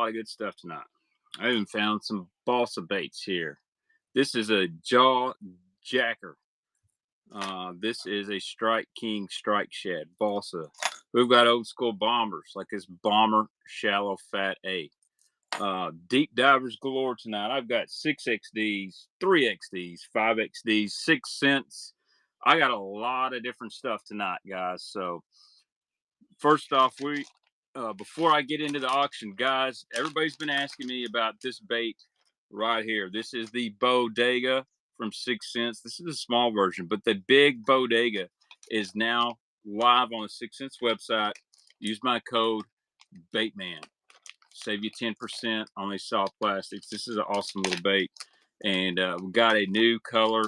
lot of good stuff tonight. I even found some balsa baits here. This is a jaw jacker. This is a Strike King Strike Shad balsa. We've got old school bombers like this bomber shallow fat A. Deep divers galore tonight. I've got 6XDs, 3XDs, 5XDs, 6 cents. I got a lot of different stuff tonight, guys. So first off, before I get into the auction, guys, everybody's been asking me about this bait right here. This is the Bodega from 6 cents. This is a small version, but the big Bodega is now live on the 6 cents website. Use my code BAITMAN. Save you 10% on these soft plastics. This is an awesome little bait. And we got a new color,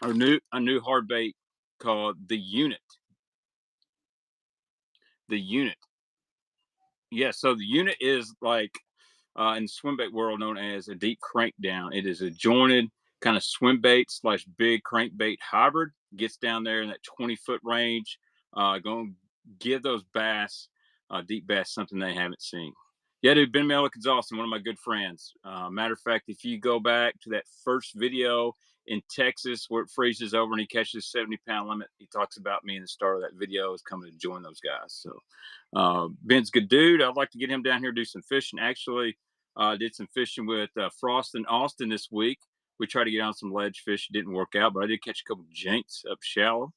or a new hard bait called the Unit. The Unit. Yeah, so the Unit is like in the swim bait world known as a deep crank down. It is a jointed kind of swim bait / big crankbait hybrid. Gets down there in that 20-foot range. Going to give those bass, deep bass, something they haven't seen. Yeah, dude, Ben Melick is awesome. One of my good friends. Matter of fact, if you go back to that first video in Texas where it freezes over and he catches 70-pound limit, he talks about me in the start of that video is coming to join those guys. So Ben's a good dude. I'd like to get him down here to do some fishing. Actually, did some fishing with Frost and Austin this week. We tried to get on some ledge fish. It didn't work out, but I did catch a couple of jinks up shallow.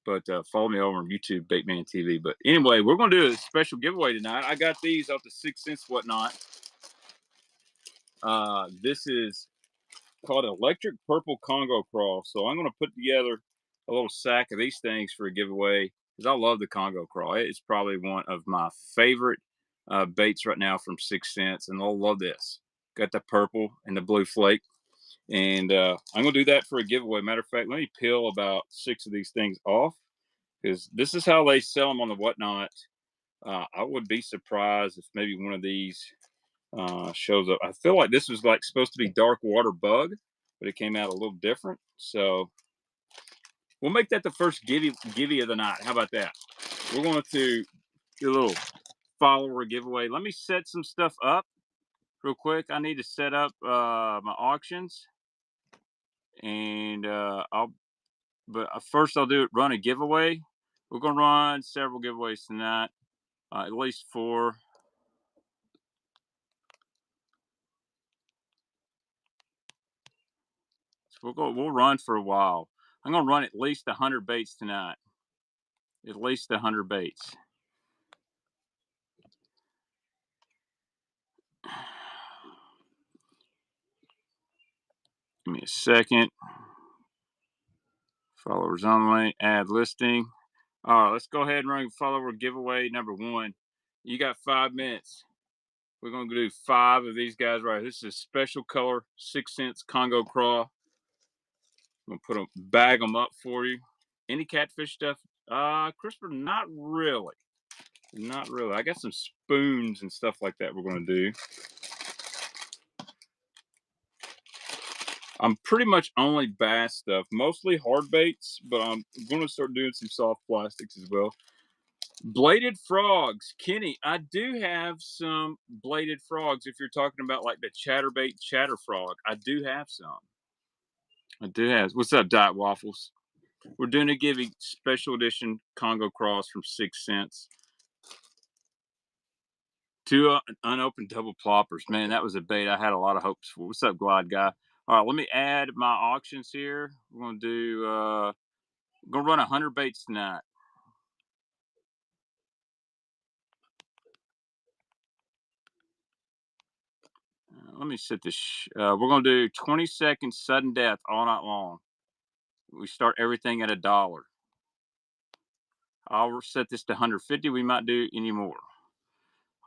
But follow me over on YouTube, Baitman TV. But anyway, we're going to do a special giveaway tonight. I got these off the 6 cents whatnot. This is called Electric Purple Congo Craw. So I'm going to put together a little sack of these things for a giveaway because I love the Congo Craw. It's probably one of my favorite baits right now from 6 cents, and they'll love this. Got the purple and the blue flake. And I'm going to do that for a giveaway. Matter of fact, let me peel about 6 of these things off because this is how they sell them on the whatnot. I would be surprised if maybe one of these shows up. I feel like this was like supposed to be dark water bug, but it came out a little different. So we'll make that the first givey of the night. How about that? We're going to do a little follower giveaway. Let me set some stuff up real quick. I need to set up my auctions. And first I'll run a giveaway. We're gonna run several giveaways tonight, at least 4. So we'll run for a while. I'm gonna run at least 100 baits tonight. At least 100 baits. Give me a second. Followers only. Add listing. All right, let's go ahead and run follower giveaway number 1. You got 5 minutes. We're going to do 5 of these guys right here. This is a special color 6 cents Congo Craw. I'm going to bag them up for you. Any catfish stuff? Christopher, not really. Not really. I got some spoons and stuff like that we're going to do. I'm pretty much only bass stuff, mostly hard baits, but I'm going to start doing some soft plastics as well. Bladed frogs. Kenny, I do have some bladed frogs. If you're talking about like the chatterbait chatter frog, I do have some. I do have. What's up, Diet Waffles? We're doing a giving special edition Congo Craws from 6 cents. 2 unopened double ploppers. Man, that was a bait I had a lot of hopes for. What's up, Glide Guy? All right, let me add my auctions here. We're going to do, we're going to run 100 baits tonight. Let me set this. We're going to do 20 seconds sudden death all night long. We start everything at $1. I'll set this to 150. We might do any more.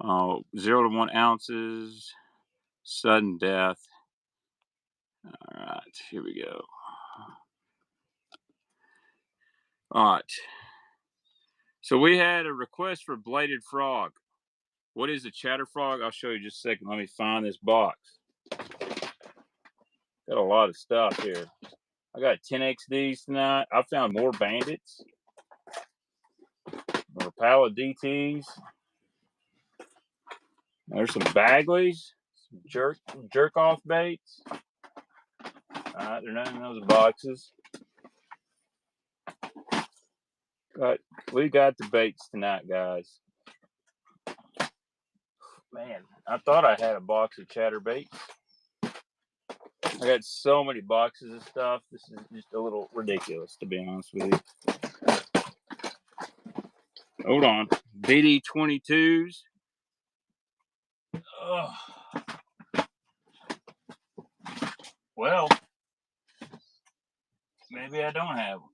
0 to 1 ounces. Sudden death. All right, here we go. All right. So we had a request for bladed frog. What is a chatter frog? I'll show you just a second. Let me find this box. Got a lot of stuff here. I got 10XDs tonight. I found more bandits. More Rapala DTs. There's some Bagleys, some jerk off baits. All right, they're not in those boxes. But we got the baits tonight, guys. Man, I thought I had a box of chatterbaits. I got so many boxes of stuff. This is just a little ridiculous, to be honest with you. Hold on. BD22s. Oh. Well, maybe I don't have them.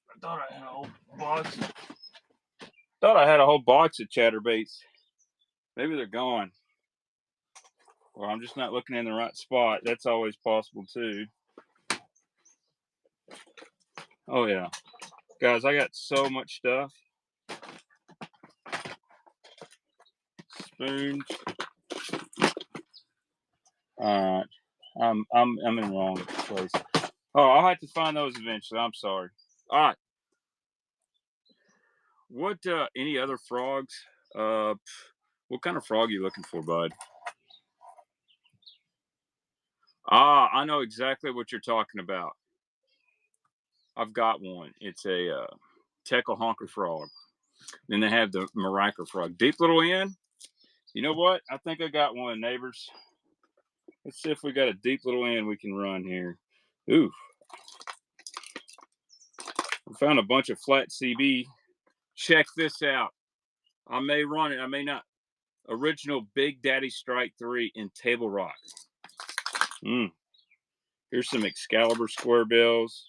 I thought I had a whole box. Thought I had a whole box of chatterbaits. Maybe they're gone. Or I'm just not looking in the right spot. That's always possible too. Oh yeah. Guys, I got so much stuff. Spoons. Alright. I'm in the wrong place. Oh, I'll have to find those eventually. I'm sorry. Alright. What any other frogs? What kind of frog are you looking for, bud? Ah, I know exactly what you're talking about. I've got one. It's a Teckle honker frog. Then they have the Maraca frog. Deep little end. You know what? I think I got one, neighbors. Let's see if we got a deep little end we can run here. Ooh. I found a bunch of flat CB. Check this out. I may run it. I may not. Original Big Daddy Strike 3 in Table Rock. Here's some Excalibur square bills.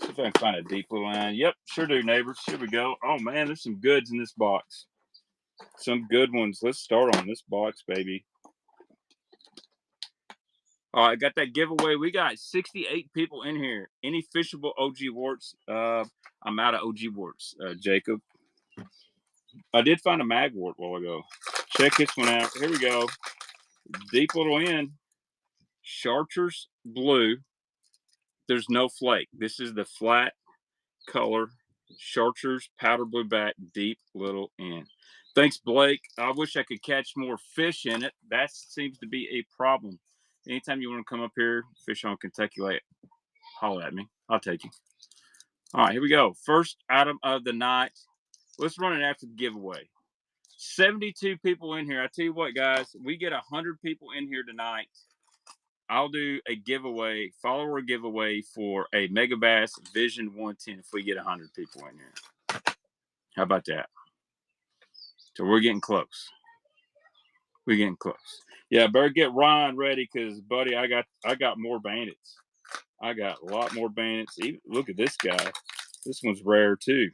See if I can find a deep little end. Yep, sure do, neighbors. Here we go. Oh, man, there's some goods in this box. Some good ones. Let's start on this box, baby. All right, got that giveaway. We got 68 people in here. Any fishable OG warts? I'm out of OG warts, Jacob. I did find a magwort a while ago. Check this one out. Here we go. Deep little end. Chartreuse blue. There's no flake. This is the flat color chartreuse powder blue back deep little end. Thanks, Blake. I wish I could catch more fish in it. That seems to be a problem. Anytime you want to come up here, fish on Kentucky Lake, holler at me. I'll take you. All right, here we go. First item of the night. Let's run it after the giveaway. 72 people in here. I tell you what, guys, we get 100 people in here tonight. I'll do a giveaway, follower giveaway for a Megabass Vision 110 if we get 100 people in here. How about that? So we're getting close. We're getting close. Yeah, better get Ryan ready because, buddy, I got more bandits. I got a lot more bandits. Even, look at this guy. This one's rare too.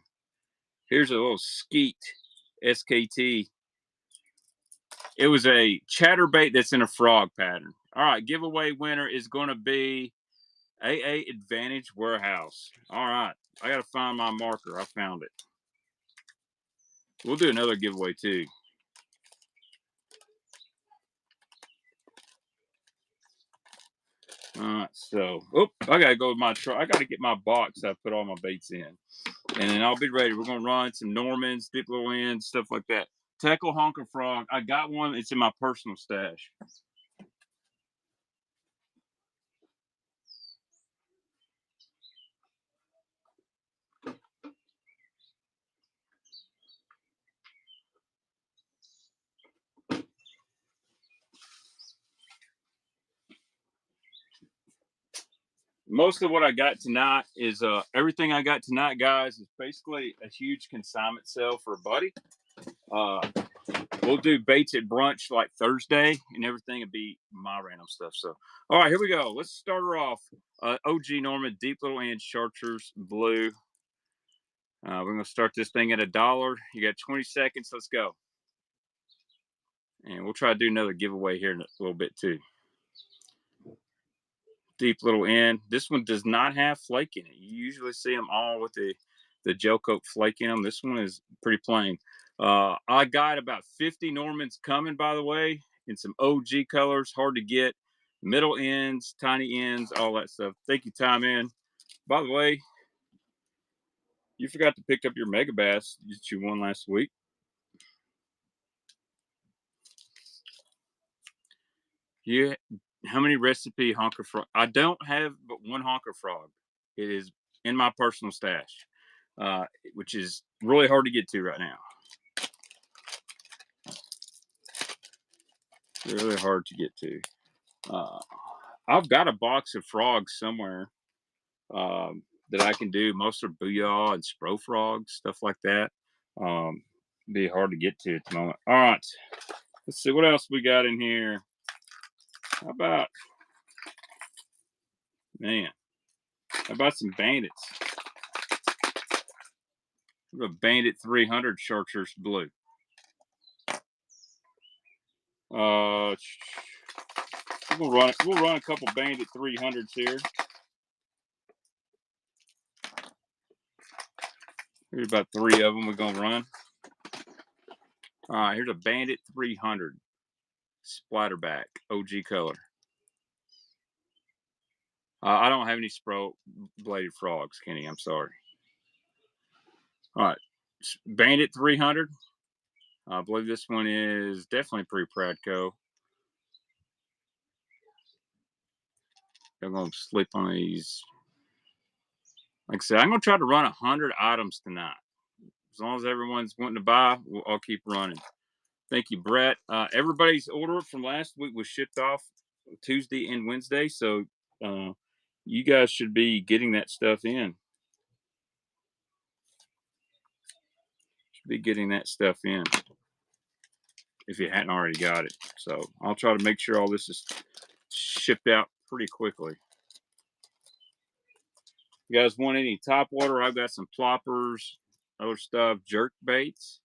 Here's a little skeet SKT. It was a chatterbait that's in a frog pattern. All right, giveaway winner is going to be AA Advantage Warehouse. All right, I got to find my marker. I found it. We'll do another giveaway too. All right, so, I got to go with my truck. I got to get my box I put all my baits in. And then I'll be ready. We're going to run some Normans, deep little ends, stuff like that. Teckle honker frog. I got one. It's in my personal stash. Most of what I got tonight is everything I got tonight, guys, is basically a huge consignment sale for a buddy. We'll do baits at brunch like Thursday, and everything will be my random stuff. So, all right, here we go. Let's start her off. OG Norman, deep little end chartreuse blue. We're going to start this thing at $1. You got 20 seconds. Let's go. And we'll try to do another giveaway here in a little bit too. Deep little end. This one does not have flake in it. You usually see them all with the gel coat flake in them. This one is pretty plain. I got about 50 Normans coming, by the way, in some OG colors, hard to get. Middle ends, tiny ends, all that stuff. Thank you, Time In. By the way, you forgot to pick up your Megabass that you won last week. You, how many recipe honker frog? I don't have but one honker frog. It is in my personal stash, which is really hard to get to right now. Really hard to get to. I've got a box of frogs somewhere that I can do. Most are booyah and spro frogs, stuff like that. Um, be hard to get to at the moment. All right, let's see what else we got in here. How about, man? How about some bandits? We have a Bandit 300 Chartreuse Blue. We'll run. We'll run a couple Bandit 300s here. Here's about 3 of them we're gonna run. All right, here's a Bandit 300 Splatterback OG color. I don't have any spro bladed frogs, Kenny. I'm sorry. All right, Bandit 300. I believe this one is definitely pre-Pradco. I'm gonna sleep on these. Like I said, I'm gonna try to run 100 items tonight. As long as everyone's wanting to buy, I'll keep running. Thank you, Brett. Everybody's order from last week was shipped off Tuesday and Wednesday, so you guys should be getting that stuff in. Should be getting that stuff in if you hadn't already got it. So I'll try to make sure all this is shipped out pretty quickly. You guys want any top water? I've got some ploppers, other stuff, jerk baits.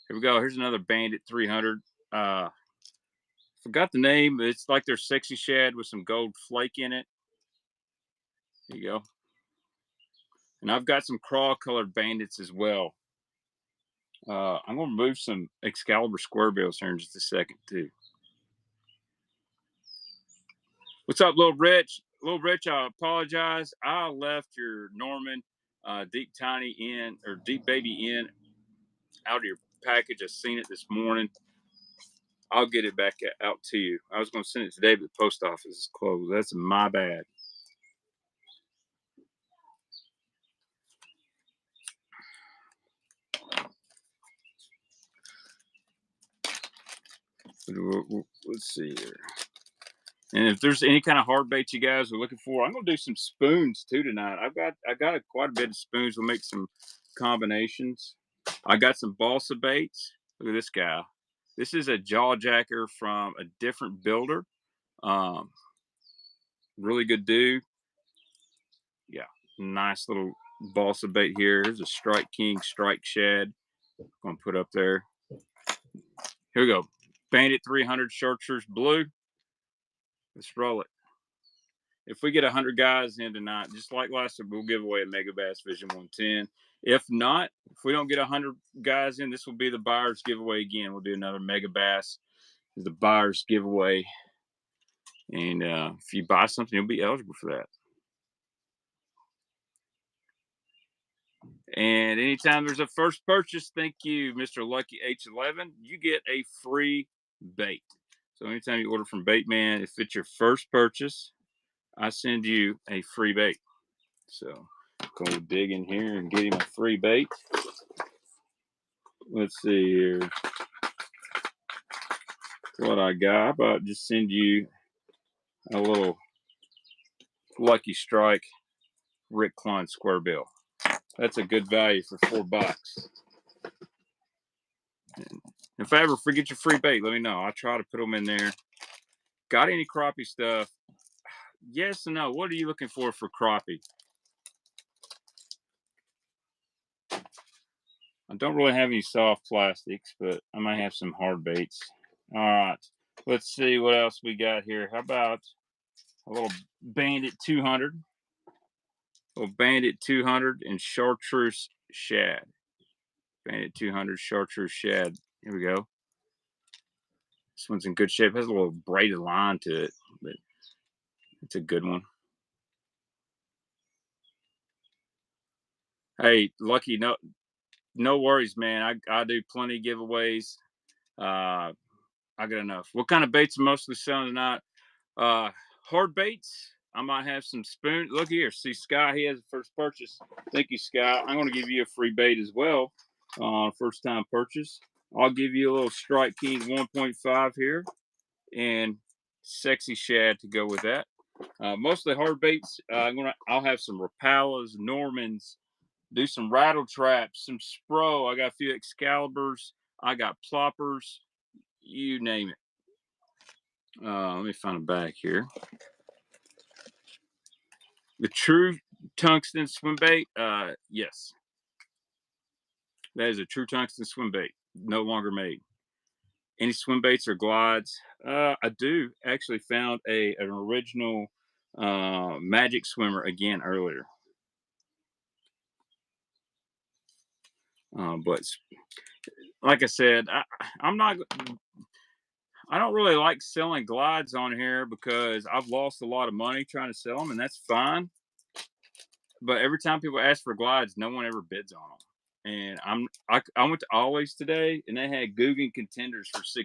Here we go. Here's another Bandit 300. Forgot the name. It's like their sexy shad with some gold flake in it. There you go. And I've got some craw colored bandits as well. I'm going to move some Excalibur square bills here in just a second, too. What's up, Little Rich? Little Rich, I apologize. I left your Norman Deep Tiny in, or Deep Baby in, out of your package. I seen it this morning. I'll get it back out to you. I was going to send it today, but the post office is closed. That's my bad. Let's see here. And if there's any kind of hard baits you guys are looking for, I'm gonna do some spoons too tonight. I got quite a bit of spoons. We'll make some combinations. I got some balsa baits. Look at this guy. This is a jaw jacker from a different builder. Really good dude. Yeah, nice little balsa bait here. Here's a Strike King Strike Shad. I'm gonna put up there. Here we go. Bandit 300 Chartreuse Blue. Let's roll it. If we get 100 guys in tonight, just like last week, we'll give away a Megabass Vision 110. If not, if we don't get 100 guys in, this will be the buyer's giveaway again. We'll do another Megabass, the buyer's giveaway. And if you buy something, you'll be eligible for that. And anytime there's a first purchase, thank you, Mr. Lucky H11, you get a free bait. So anytime you order from Baitman, if it's your first purchase, I send you a free bait. So go dig in here and get him a free bait. Let's see here. What I got. How about just send you a little Lucky Strike Rick Klein square bill. That's a good value for $4. And if I ever forget your free bait, let me know. I'll try to put them in there. Got any crappie stuff? Yes and no. What are you looking for crappie? I don't really have any soft plastics, but I might have some hard baits. All right. Let's see what else we got here. How about a little Bandit 200? A little Bandit 200 and Chartreuse Shad. Bandit 200 Chartreuse Shad. Here we go. This one's in good shape. It has a little braided line to it, but it's a good one. Hey, Lucky, no worries, man. I do plenty of giveaways. I got enough. What kind of baits are mostly selling tonight? Hard baits. I might have some spoon. Look here. See, Sky, he has a first purchase. Thank you, Sky. I'm going to give you a free bait as well. First time purchase. I'll give you a little Strike King 1.5 here and Sexy Shad to go with that. Mostly hard baits. I'll have some Rapalas, Normans, do some rattle traps, some Spro. I got a few Excaliburs. I got ploppers. You name it. Let me find a bag here. The True Tungsten swim bait. Yes, that is a True Tungsten swim bait. No longer made. Any swim baits or glides? I do actually found an original Magic Swimmer again earlier. But like I said, I don't really like selling glides on here because I've lost a lot of money trying to sell them, and that's fine. But every time people ask for glides, no one ever bids on them. And I went to Ollie's today, and they had Guggen contenders for $6.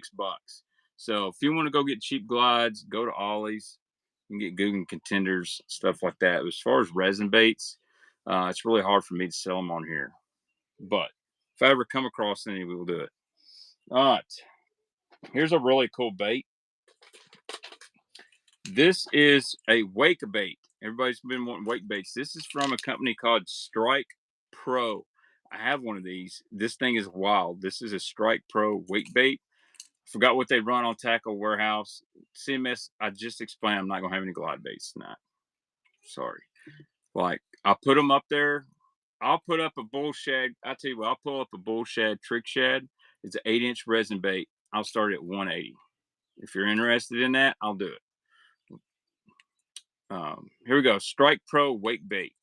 So if you want to go get cheap glides, go to Ollie's and get Guggen contenders, stuff like that. As far as resin baits, it's really hard for me to sell them on here. But if I ever come across any, we will do it. All right. Here's a really cool bait. This is a wake bait. Everybody's been wanting wake baits. This is from a company called Strike Pro. I have one of these. This thing is wild. This is a Strike Pro wake bait. Forgot what they run on Tackle Warehouse. CMS, I just explained I'm not going to have any glide baits tonight. Sorry. Like, I'll put them up there. I'll put up a bull shad. I tell you what, I'll pull up a bull shad, trick shad. It's an 8-inch resin bait. I'll start at 180. If you're interested in that, I'll do it. Here we go. Strike Pro wake bait.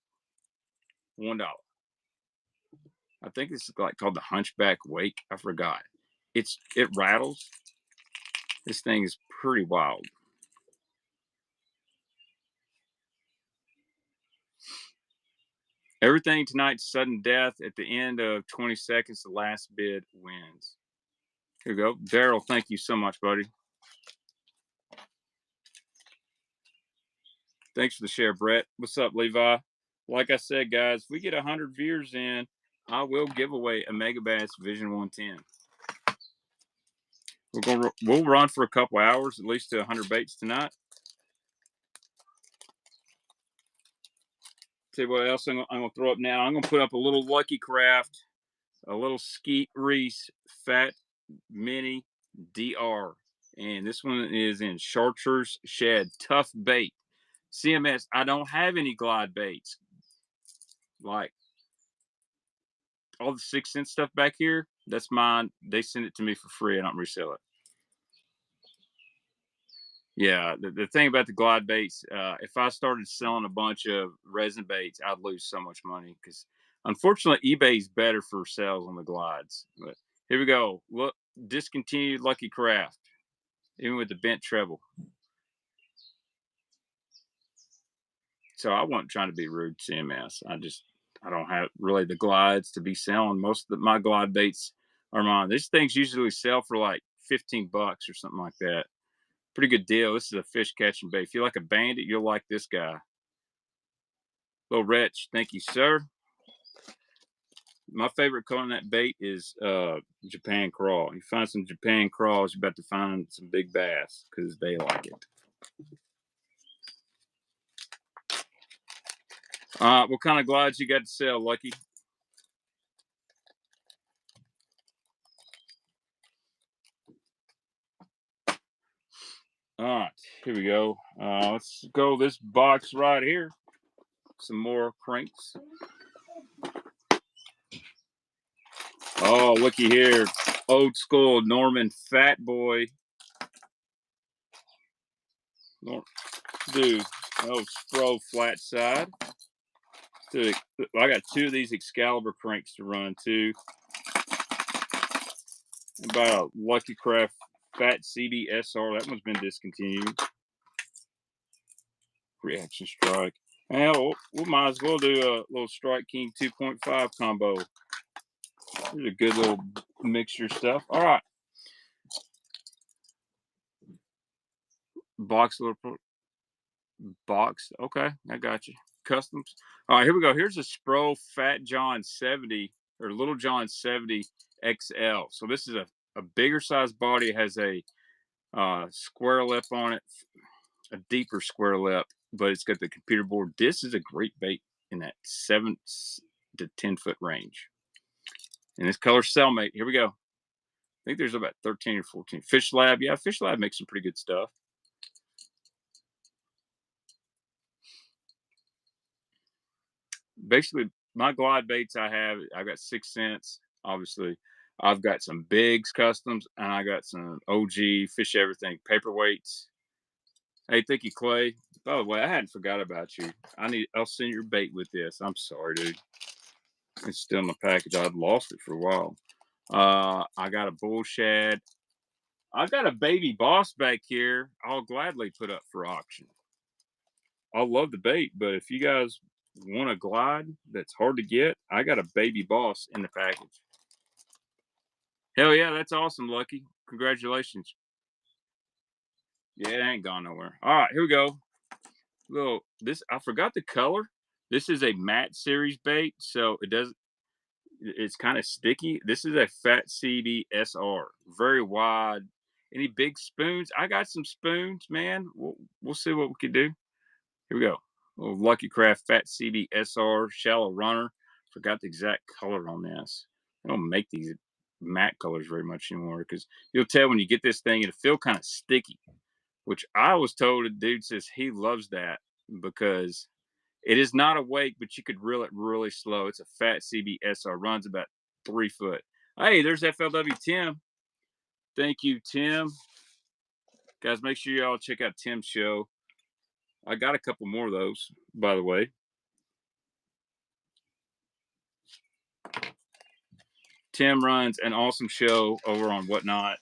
$1. I think it's like called the Hunchback Wake. I forgot. It rattles. This thing is pretty wild. Everything tonight's sudden death. At the end of 20 seconds, the last bid wins. Here we go. Daryl, thank you so much, buddy. Thanks for the share, Brett. What's up, Levi? Like I said, guys, if we get 100 viewers in, I will give away a Megabass Vision 110. We'll run for a couple hours, at least to 100 baits tonight. Tell you what else I'm gonna throw up now. I'm gonna put up a little Lucky Craft, a little Skeet Reese Fat Mini DR, and this one is in Chartreuse Shad Tough Bait. CMS, I don't have any glide baits. Like all the 6 cent stuff back here, that's mine. They send it to me for free. I don't resell it. Yeah, the thing about the glide baits, if I started selling a bunch of resin baits, I'd lose so much money because unfortunately eBay's better for sales on the glides. But here we go. Look, discontinued Lucky Craft, even with the bent treble. So I wasn't trying to be rude, CMS. I don't have really the glides to be selling. Most of my glide baits are mine. These things usually sell for like $15 or something like that. Pretty good deal. This is a fish catching bait. If you like a bandit, you'll like this guy. Little Wretch, thank you, sir. My favorite color on that bait is Japan Crawl. You find some Japan Crawls, you're about to find some big bass because they like it. What kind of glides you got to sell, Lucky? All right, here we go. Let's go this box right here. Some more cranks. Oh, looky here. Old school Norman Fat Boy. Dude, oh, Spro flat side. Dude, I got 2 of these Excalibur cranks to run too. About a Lucky Craft Fat CBSR. That one's been discontinued. Reaction Strike. Hell, we might as well do a little Strike King 2.5 combo. There's a good little mixture stuff. All right. Box little box. Okay, I got you. Customs. All right, here we go. Here's a Spro Fat John 70 or Little John 70 XL. So this is a bigger size body. It has a square lip on it, a deeper square lip, but it's got the computer board. This is a great bait in that 7 to 10 foot range. And this color cellmate. Here we go. I think there's about 13 or 14. Fish Lab. Yeah, Fish Lab makes some pretty good stuff. Basically, my glide baits I've got 6 Sense, obviously. I've got some Biggs Customs, and I got some OG Fish Everything paperweights. Hey, thank you, Clay. By the way, I hadn't forgot about you. I'll send your bait with this. I'm sorry, dude. It's still in the package. I'd lost it for a while. I got a bull shad. I got a baby boss back here. I'll gladly put up for auction. I love the bait, but if you guys want a glide that's hard to get, I got a baby boss in the package. Hell yeah, that's awesome, Lucky. Congratulations. Yeah, it ain't gone nowhere. All right, here we go. I forgot the color. This is a matte series bait, so it's kind of sticky. This is a Fat CB SR, very wide. Any big spoons? I got some spoons, man. We'll see what we can do. Here we go. Little Lucky Craft Fat CB SR Shallow Runner. Forgot the exact color on this. I don't make these matte colors very much anymore because you'll tell when you get this thing, it'll feel kind of sticky, which I was told a dude says he loves that because it is not a wake, but you could reel it really slow. It's a Fat CB SR, runs about 3 foot. Hey, there's FLW Tim. Thank you, Tim. Guys, make sure y'all check out Tim's show. I got a couple more of those, by the way. Tim runs an awesome show over on Whatnot.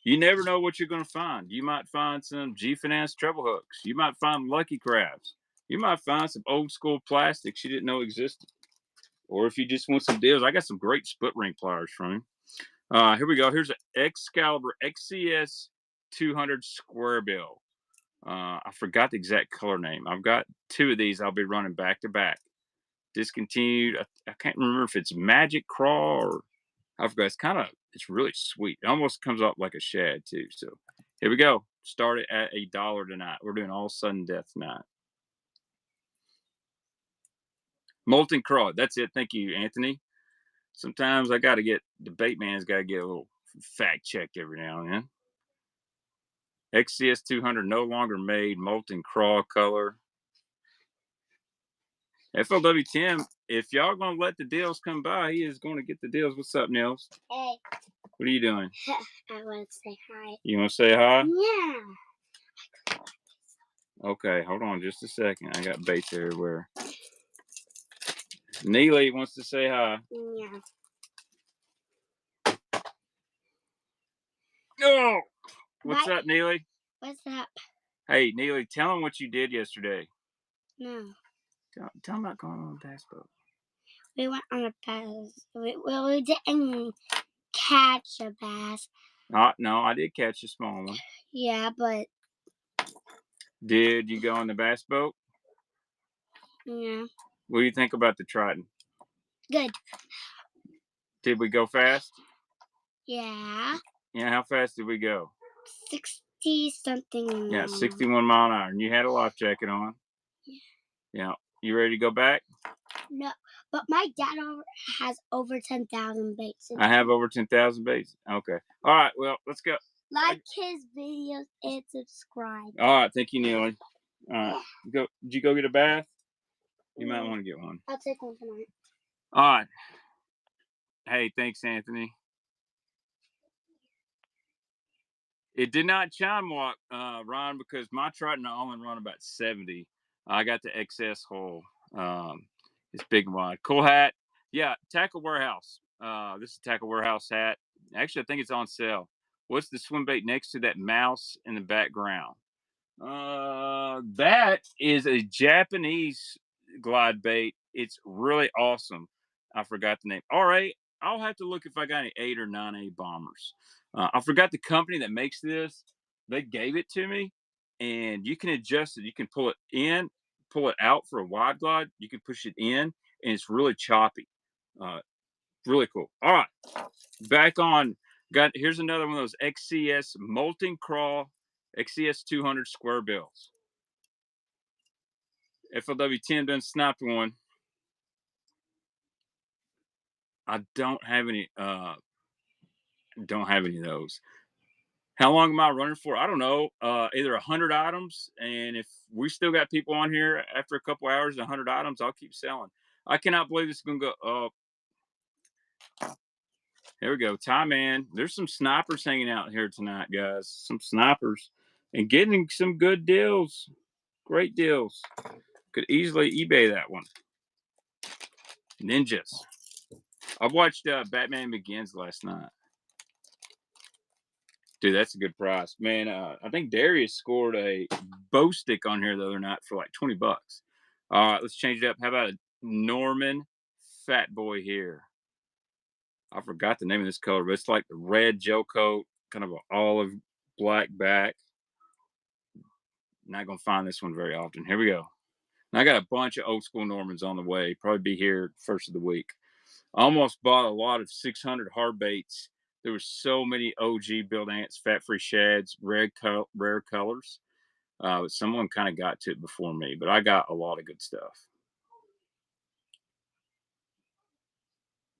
You never know what you're going to find. You might find some G Finance treble hooks. You might find Lucky Crafts. You might find some old school plastics you didn't know existed. Or if you just want some deals, I got some great split ring pliers from him. Here we go. Here's an Excalibur XCS 200 square bill. I forgot the exact color name. I've got 2 of these I'll be running back to back. Discontinued. I can't remember if it's Magic Craw or I forgot. It's really sweet. It almost comes off like a shad too. So here we go. Start it at $1 tonight. We're doing all sudden death night. Molten Craw. That's it. Thank you, Anthony. Sometimes I got to get the bait man's got to get a little fact checked every now and then. XCS 200 no longer made. Molten Craw color. FLW Tim, if y'all gonna let the deals come by, he is going to get the deals. What's up, Nils? Hey. What are you doing? I want to say hi. You want to say hi? Yeah. Okay, hold on just a second. I got baits everywhere. Neely wants to say hi. Yeah. Oh, what's up, Neely? What's up? Hey, Neely, tell him what you did yesterday. No. Tell him about going on a bass boat. We went on a bass. We didn't catch a bass. No, I did catch a small one. Yeah, but. Did you go on the bass boat? Yeah. What do you think about the Triton? Good. Did we go fast? Yeah. Yeah, how fast did we go? 60 something. Yeah, 61 mile an hour. And you had a life jacket on. Yeah. You ready to go back? No, but my dad has over 10,000 baits. I have over 10,000 baits. Okay. All right. Well, let's go. Like his videos and subscribe. All right. Thank you, Neely. All right. Did you go get a bath? You might want to get one. I'll take one tonight. All right. Hey, thanks, Anthony. It did not chime walk, Ron, because my Triton only run about 70. I got the XS hull. It's big and wide. Cool hat. Yeah, Tackle Warehouse. This is Tackle Warehouse hat. Actually, I think it's on sale. What's the swim bait next to that mouse in the background? That is a Japanese glide bait. It's really awesome. I forgot the name. All right. I'll have to look if I got any 8 or 9A bombers. I forgot the company that makes this. They gave it to me. and you can adjust it. You can pull it in, pull it out for a wide glide. You can push it in, and it's really choppy. Uh, really cool. All right, back on. Here's another one of those XCS Molten Crawl XCS 200 square bills. FLW 10 done sniped one. I don't have any. Don't have any of those. How long am I running for? I don't know. Either 100 items, and if we still got people on here after a couple hours, 100 items, I'll keep selling. I cannot believe this is gonna go. Here we go. Ty Man. There's some snipers hanging out here tonight, guys. Some snipers and getting some good deals. Great deals. Could easily eBay that one. Ninjas. I watched Batman Begins last night. Dude, that's a good price. Man, I think Darius scored a bow stick on here the other night for like 20 bucks. All right, let's change it up. How about a Norman Fat Boy here? I forgot the name of this color, but it's like the red gel coat, kind of an olive black back. Not going to find this one very often. Here we go. And I got a bunch of old school Normans on the way. Probably be here first of the week. I almost bought a lot of 600 hard baits. There were so many OG Build Ants, Fat Free Shads, rare colors. Someone kind of got to it before me, but I got a lot of good stuff.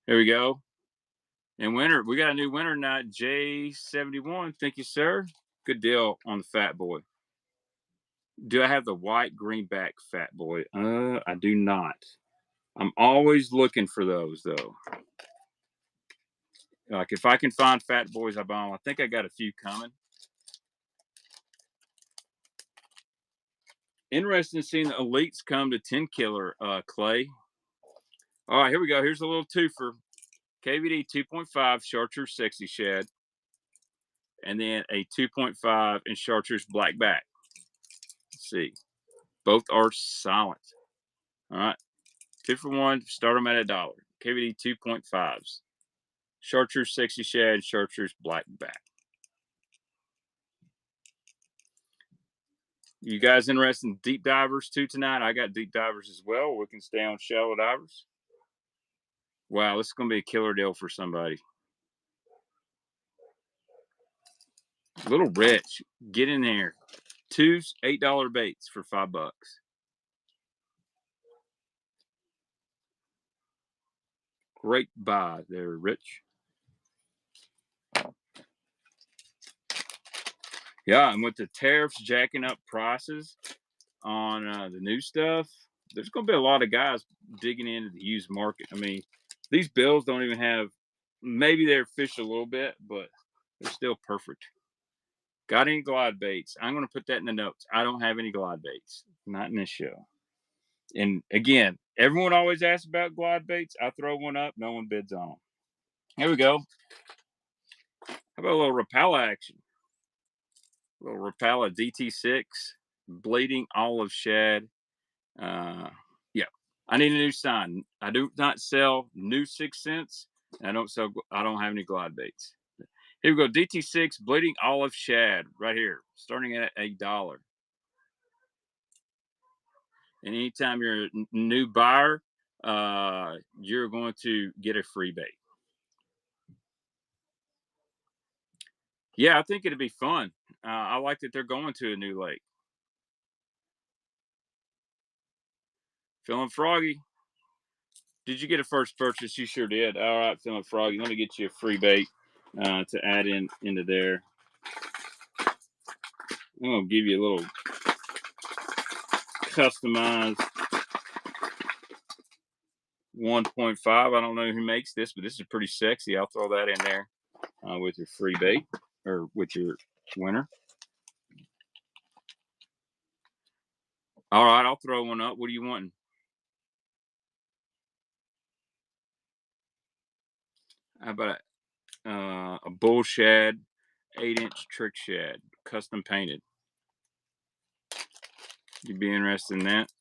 Here we go. And winner, we got a new winner tonight, J71. Thank you, sir. Good deal on the Fat Boy. Do I have the white greenback Fat Boy? I do not. I'm always looking for those, though. Like, if I can find Fat Boys, I buy them. I think I got a few coming. Interesting seeing the elites come to 10 killer, Clay. All right, here we go. Here's a little twofer. KVD 2.5 Chartreuse Sexy Shad. And then a 2.5 in Chartreuse Black Back. Let's see. Both are silent. All right. 2 for 1. Start them at $1. KVD 2.5s. Chartreuse Sexy Shad, Chartreuse Black Back. You guys interested in deep divers too tonight? I got deep divers as well. We can stay on shallow divers. Wow, this is going to be a killer deal for somebody. Little Rich, get in there. 2 $8 baits for $5. Great buy there, Rich. Yeah, and with the tariffs jacking up prices on the new stuff, there's going to be a lot of guys digging into the used market. I mean, these bills don't even have, maybe they're fished a little bit, but they're still perfect. Got any glide baits? I'm going to put that in the notes. I don't have any glide baits. Not in this show. And again, everyone always asks about glide baits. I throw one up. No one bids on them. Here we go. How about a little Rapala action? A little Rapala DT6. Bleeding olive shad. Yeah. I need a new sign. I do not sell new 6 cents. I don't have any glide baits. Here we go. DT6 bleeding olive shad right here, starting at $1. And anytime you're a new buyer, you're going to get a free bait. Yeah, I think it'd be fun. I like that they're going to a new lake. Feeling Froggy. Did you get a first purchase? You sure did. All right, Feeling Froggy. Let me get you a free bait to add into there. I'm going to give you a little customized 1.5. I don't know who makes this, but this is pretty sexy. I'll throw that in there with your free bait or with your winner. All right, I'll throw one up. What are you wanting? How about a bull shad, 8-inch trick shad, custom painted? You'd be interested in that?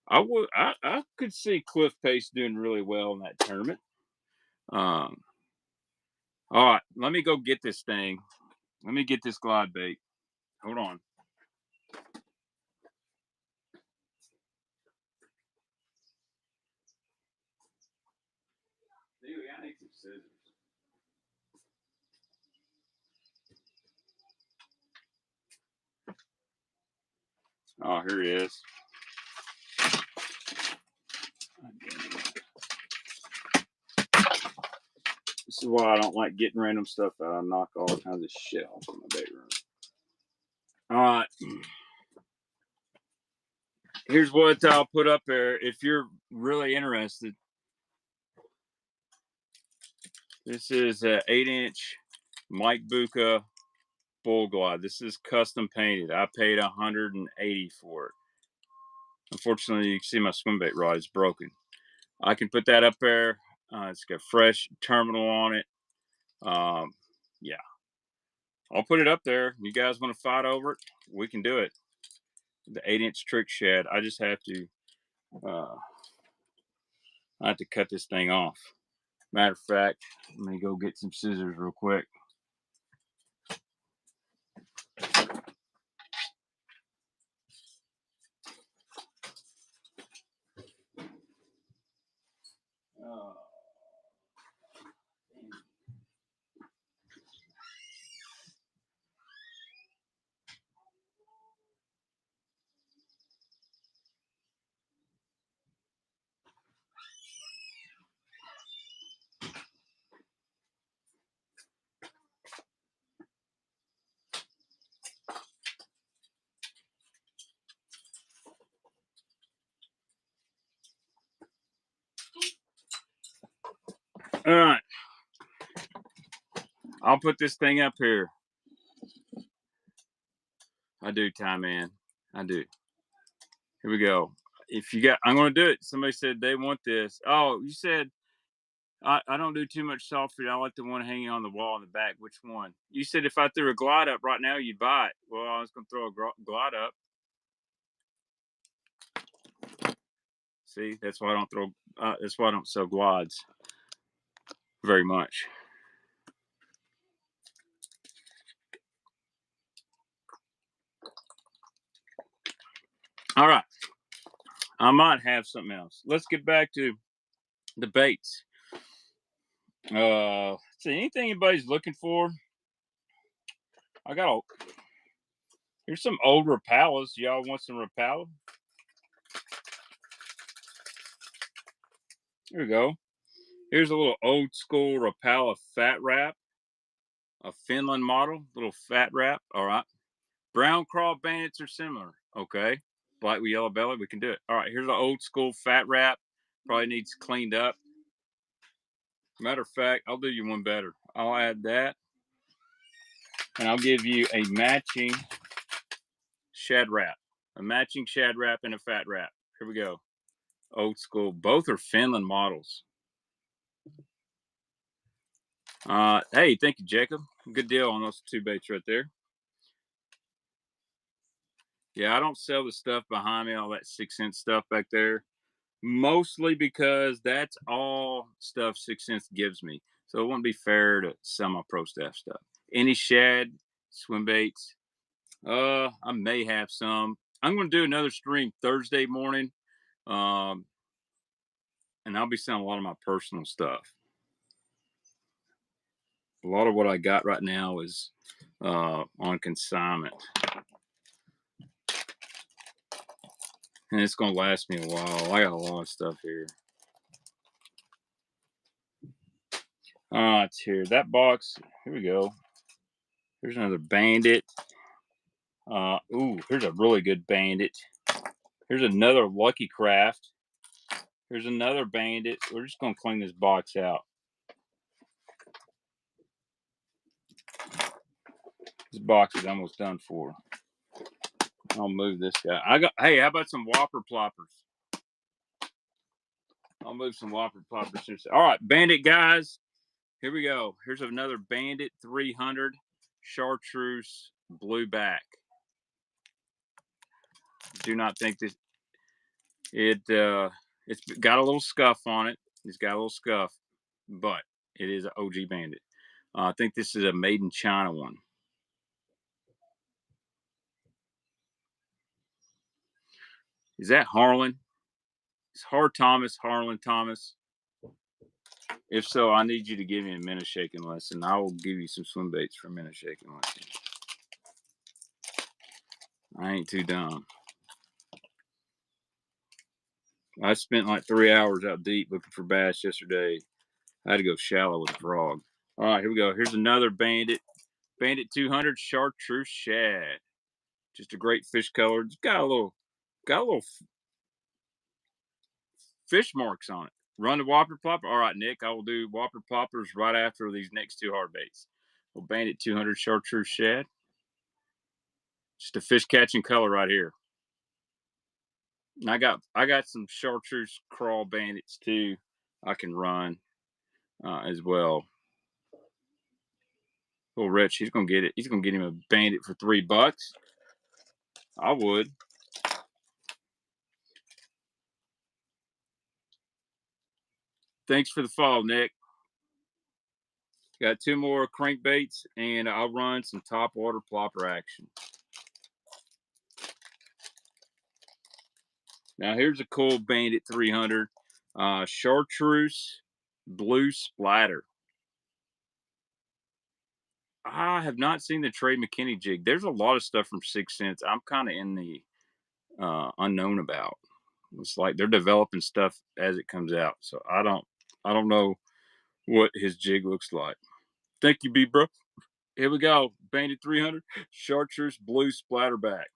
I could see Cliff Pace doing really well in that tournament. All right, let me go get this thing. Let me get this glide bait. Hold on. Dude, I need some scissors. Oh, here he is. This is why I don't like getting random stuff out. I knock all kinds of shit off in my bedroom. All right. Here's what I'll put up there if you're really interested. This is an 8-inch Mike Bucca Bull Glide. This is custom painted. I paid $180 for it. Unfortunately, you can see my swim bait rod is broken. I can put that up there. It's got fresh terminal on it. Yeah, I'll put it up there. You guys want to fight over it? We can do it. The 8-inch trick shed. I just have to. I have to cut this thing off. Matter of fact, let me go get some scissors real quick. All right. I'll put this thing up here. I do, Time Man. I do. Here we go. If you got, I'm going to do it. Somebody said they want this. Oh, you said I don't do too much soft feed. I like the one hanging on the wall in the back. Which one? You said if I threw a glide up right now, you'd buy it. Well, I was going to throw a glide up. See, that's why I don't throw. That's why I don't sell glides very much. All right. I might have something else. Let's get back to the baits. So anything anybody's looking for? I got here's some old Rapalas. Y'all want some Rapala? Here we go. Here's a little old school Rapala fat wrap. A Finland model, little fat wrap. All right. Brown craw bandits are similar. Okay. Black with yellow belly, we can do it. All right. Here's an old school fat wrap. Probably needs cleaned up. Matter of fact, I'll do you one better. I'll add that. And I'll give you a matching shad wrap. A matching shad wrap and a fat wrap. Here we go. Old school. Both are Finland models. Hey, thank you, Jacob. Good deal on those two baits right there. Yeah, I don't sell the stuff behind me, all that 6-cent stuff back there. Mostly because that's all stuff 6 cents gives me. So it wouldn't be fair to sell my pro staff stuff. Any shad, swim baits. I may have some. I'm going to do another stream Thursday morning. And I'll be selling a lot of my personal stuff. A lot of what I got right now is on consignment. And it's going to last me a while. I got a lot of stuff here. It's here. That box. Here we go. Here's another bandit. Here's a really good bandit. Here's another Lucky Craft. Here's another bandit. We're just going to clean this box out. This box is almost done for. I'll move this guy. Hey, how about some Whopper Ploppers? I'll move some Whopper Ploppers. All right, bandit guys. Here we go. Here's another Bandit 300 Chartreuse blue back. Do not think this. It's got a little scuff on it. It's got a little scuff, but it is an OG Bandit. I think this is a made in China one. Is that Harlan? It's Harlan Thomas. If so, I need you to give me a minnow shaking lesson. I will give you some swim baits for a minnow shaking lesson. I ain't too dumb. I spent like 3 hours out deep looking for bass yesterday. I had to go shallow with a frog. All right, here we go. Here's another Bandit. Bandit 200 Chartreuse Shad. Just a great fish color. It's got a little fish marks on it. Run the Whopper Plopper. All right, Nick, I will do Whopper Ploppers right after these next two hard baits. Well, Bandit 200 Chartreuse Shad. Just a fish catching color right here. And I got some Chartreuse Crawl Bandits too. I can run as well. Little Rich, he's gonna get it. He's gonna get him a Bandit for $3. I would. Thanks for the follow, Nick. Got 2 more crankbaits, and I'll run some top water plopper action. Now here's a cool Bandit 300 Chartreuse Blue Splatter. I have not seen the Trey McKinney jig. There's a lot of stuff from 6th Sense I'm kind of in the unknown about. It's like they're developing stuff as it comes out, so I don't know what his jig looks like. Thank you, B bro. Here we go. Bandit 300 Chartreuse Blue Splatterback.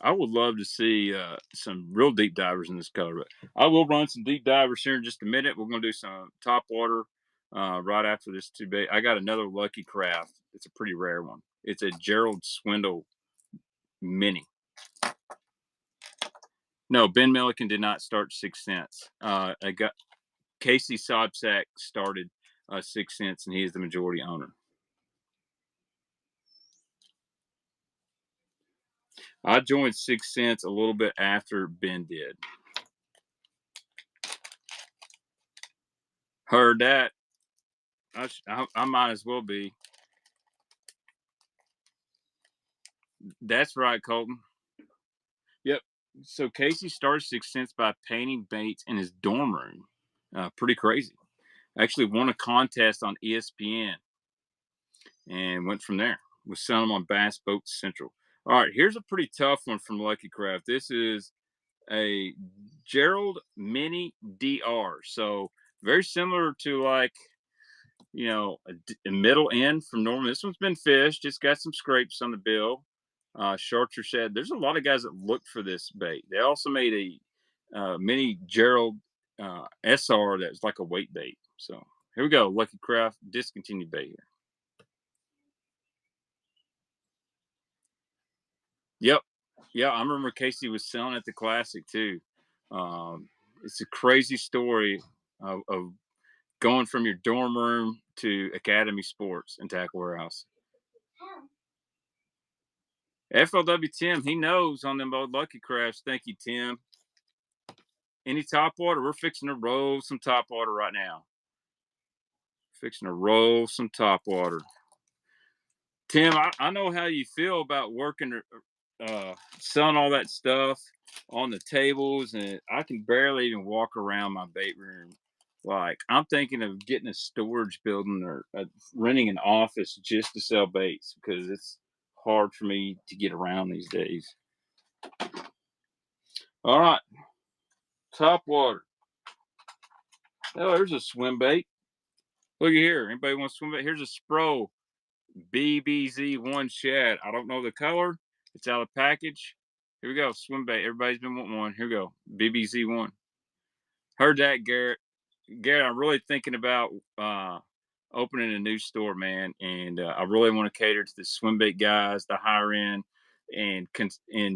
I would love to see some real deep divers in this color, but I will run some deep divers here in just a minute. We're going to do some top water right after this 2 bait. I got another Lucky Craft. It's a pretty rare one. It's a Gerald Swindle Mini. No, Ben Milliken did not start 6th Sense. I got Casey Sobsack started 6th Sense, and he is the majority owner. I joined 6th Sense a little bit after Ben did. Heard that. I might as well be. That's right, Colton. Yep. So Casey started 6th Sense by painting baits in his dorm room. Pretty crazy. Actually won a contest on ESPN and went from there. Was selling them on Bass Boat Central. All right, here's a pretty tough one from Lucky Craft. This is a Gerald Mini DR. So very similar to like, you know, a middle end from Norman. This one's been fished. Just got some scrapes on the bill. Chartreuse Shad. There's a lot of guys that look for this bait. They also made a mini Gerald SR that's like a weight bait. So here we go. Lucky Craft discontinued bait here. Yep. Yeah, I remember Casey was selling at the Classic too. It's a crazy story of going from your dorm room to Academy Sports and Tackle Warehouse. FLW Tim, he knows on them old Lucky Crafts. Thank you, Tim. Any top water? We're fixing to roll some top water right now. Fixing to roll some top water. Tim, I know how you feel about working, selling all that stuff on the tables, and I can barely even walk around my bait room. Like, I'm thinking of getting a storage building or renting an office just to sell baits because it's hard for me to get around these days. All right, top water. Oh, there's a swim bait. Look at here. Anybody want to swim bait? Here's a Spro BBZ1 Shad. I don't know the color. It's out of the package. Here we go. Swim bait. Everybody's been wanting one. Here we go. BBZ1. Heard that, Garrett. Garrett, I'm really thinking about opening a new store, man. And I really want to cater to the swim bait guys, the higher end, and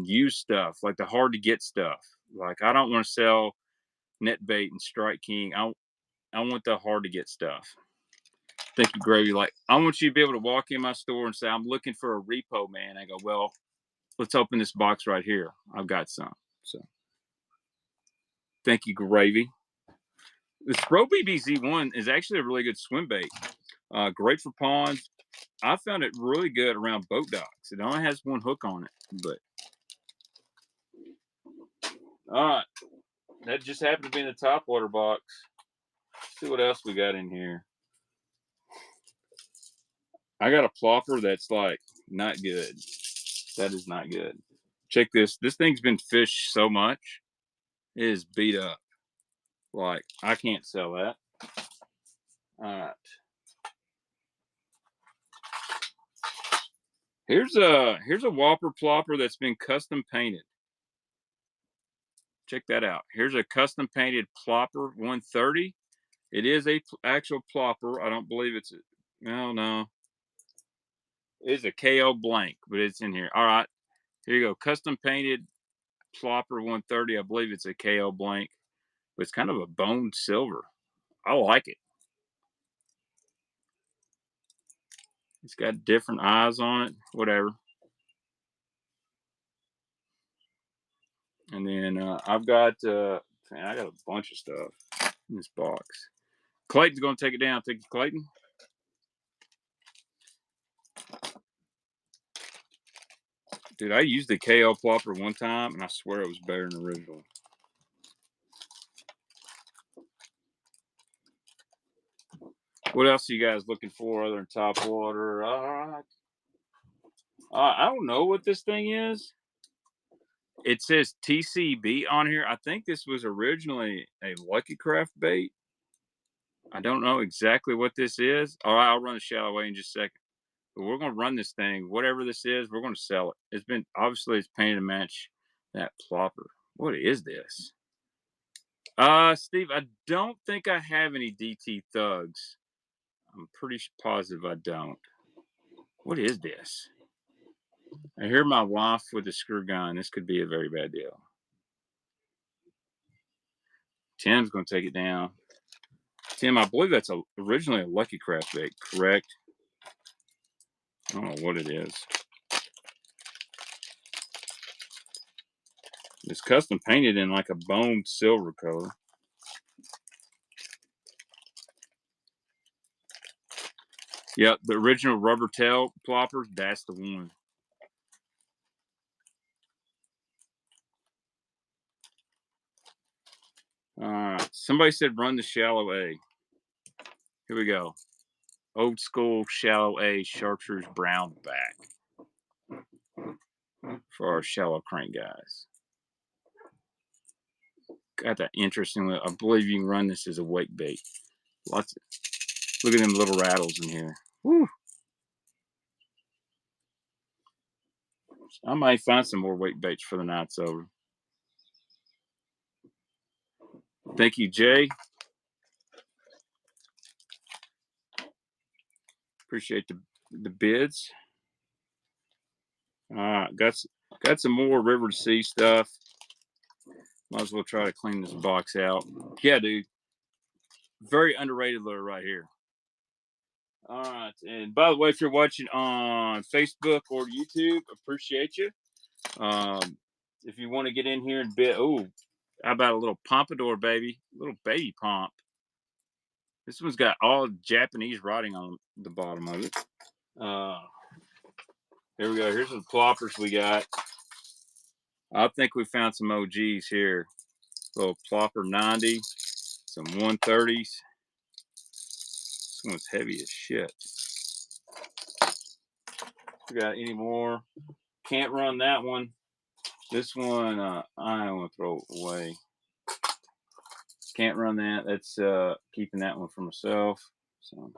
use stuff, like the hard to get stuff. Like, I don't want to sell net bait and Strike King. I want the hard to get stuff. Thank you, Gravy. Like, I want you to be able to walk in my store and say, I'm looking for a repo, man. I go, well, let's open this box right here. I've got some. So thank you, Gravy. The Spro BBZ1 is actually a really good swim bait. Great for ponds. I found it really good around boat docks. It only has one hook on it, but all right. That just happened to be in the top water box. Let's see what else we got in here. I got a plopper that's like not good. That is not good. Check this. This thing's been fished so much. It is beat up. Like, I can't sell that. All right. Here's a Whopper plopper that's been custom painted. Check that out. Here's a custom painted plopper 130. It is a actual plopper. I don't believe it's no. It's a KO blank, but it's in here. All right. Here you go. Custom painted plopper 130. I believe it's a KO blank, but it's kind of a bone silver. I like it. It's got different eyes on it, whatever. And then I've got, man, I got a bunch of stuff in this box. Clayton's going to take it down. Thank you, Clayton. Dude, I used the KO plopper one time, and I swear it was better than the original. What else are you guys looking for other than top water? All right. I don't know what this thing is. It says TCB on here. I think this was originally a Lucky Craft bait. I don't know exactly what this is. All right, I'll run the shallow way in just a second. But we're going to run this thing. Whatever this is, we're going to sell it. It's been, obviously, it's painted to match that plopper. What is this? Steve, I don't think I have any DT Thugs. I'm pretty positive I don't. What is this? I hear my wife with a screw gun. This could be a very bad deal. Tim's going to take it down. Tim, I believe that's originally a Lucky Craft bait, correct? I don't know what it is. It's custom painted in like a bone silver color. Yep, the original rubber tail ploppers, that's the one. Somebody said run the shallow A. Here we go. Old school shallow A chartreuse brown back for our shallow crank guys. Got that interesting. I believe you can run this as a wake bait. Lots of, look at them little rattles in here. Woo. I might find some more wake baits for the night's over. Thank you, Jay. Appreciate the bids. Got some more River to Sea stuff. Might as well try to clean this box out. Yeah, dude. Very underrated lure right here. All right. And by the way, if you're watching on Facebook or YouTube, appreciate you. If you want to get in here and bid, oh, how about a little pompadour, baby? A little baby pomp. This one's got all Japanese writing on the bottom of it. Here we go. Here's the ploppers we got. I think we found some OGs here. Little plopper 90, some 130s. This one's heavy as shit. We got any more? Can't run that one. This one, I don't want to throw it away. Can't run that. That's keeping that one for myself. So,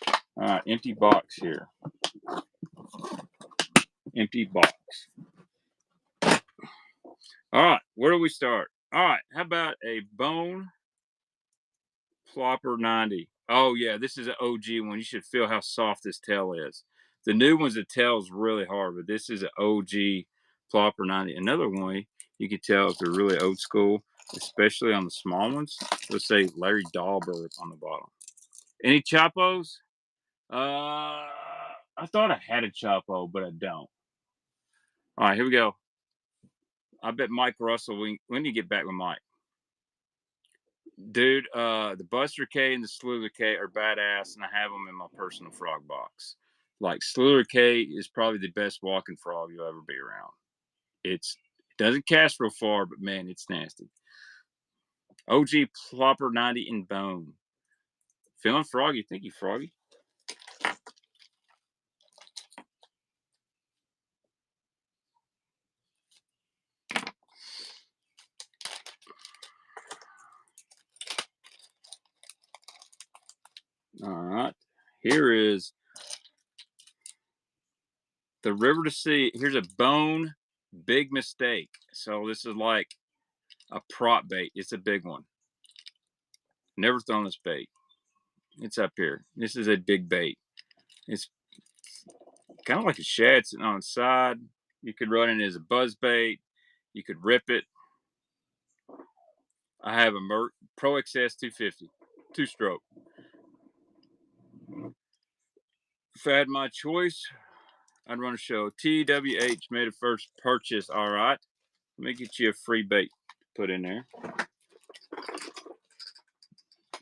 all right, empty box here. Empty box. All right, where do we start? All right, how about a bone plopper 90? Oh yeah, this is an OG one. You should feel how soft this tail is. The new ones, the tail's really hard, but this is an OG plopper 90. Another one you can tell if they're really old school, especially on the small ones. Let's say Larry Dahlberg on the bottom. Any Chopos? I thought I had a Chopo, but I don't. All right, here we go. I bet Mike Russell, when you get back with Mike. Dude, the Buster K and the Slither K are badass, and I have them in my personal frog box. Like, Slither K is probably the best walking frog you'll ever be around. It doesn't cast real far, but man, it's nasty. OG Plopper 90 in bone. Feeling froggy. Thank you, Froggy. All right. Here is the River to Sea. Here's a bone big mistake. So this is like a prop bait. It's a big one. Never thrown this bait. It's up here. This is a big bait. It's kind of like a shad sitting on the side. You could run it as a buzz bait. You could rip it. I have a Merc Pro XS 250, 2-stroke. If I had my choice, I'd run a show. TWH made a first purchase. All right. Let me get you a free bait to put in there.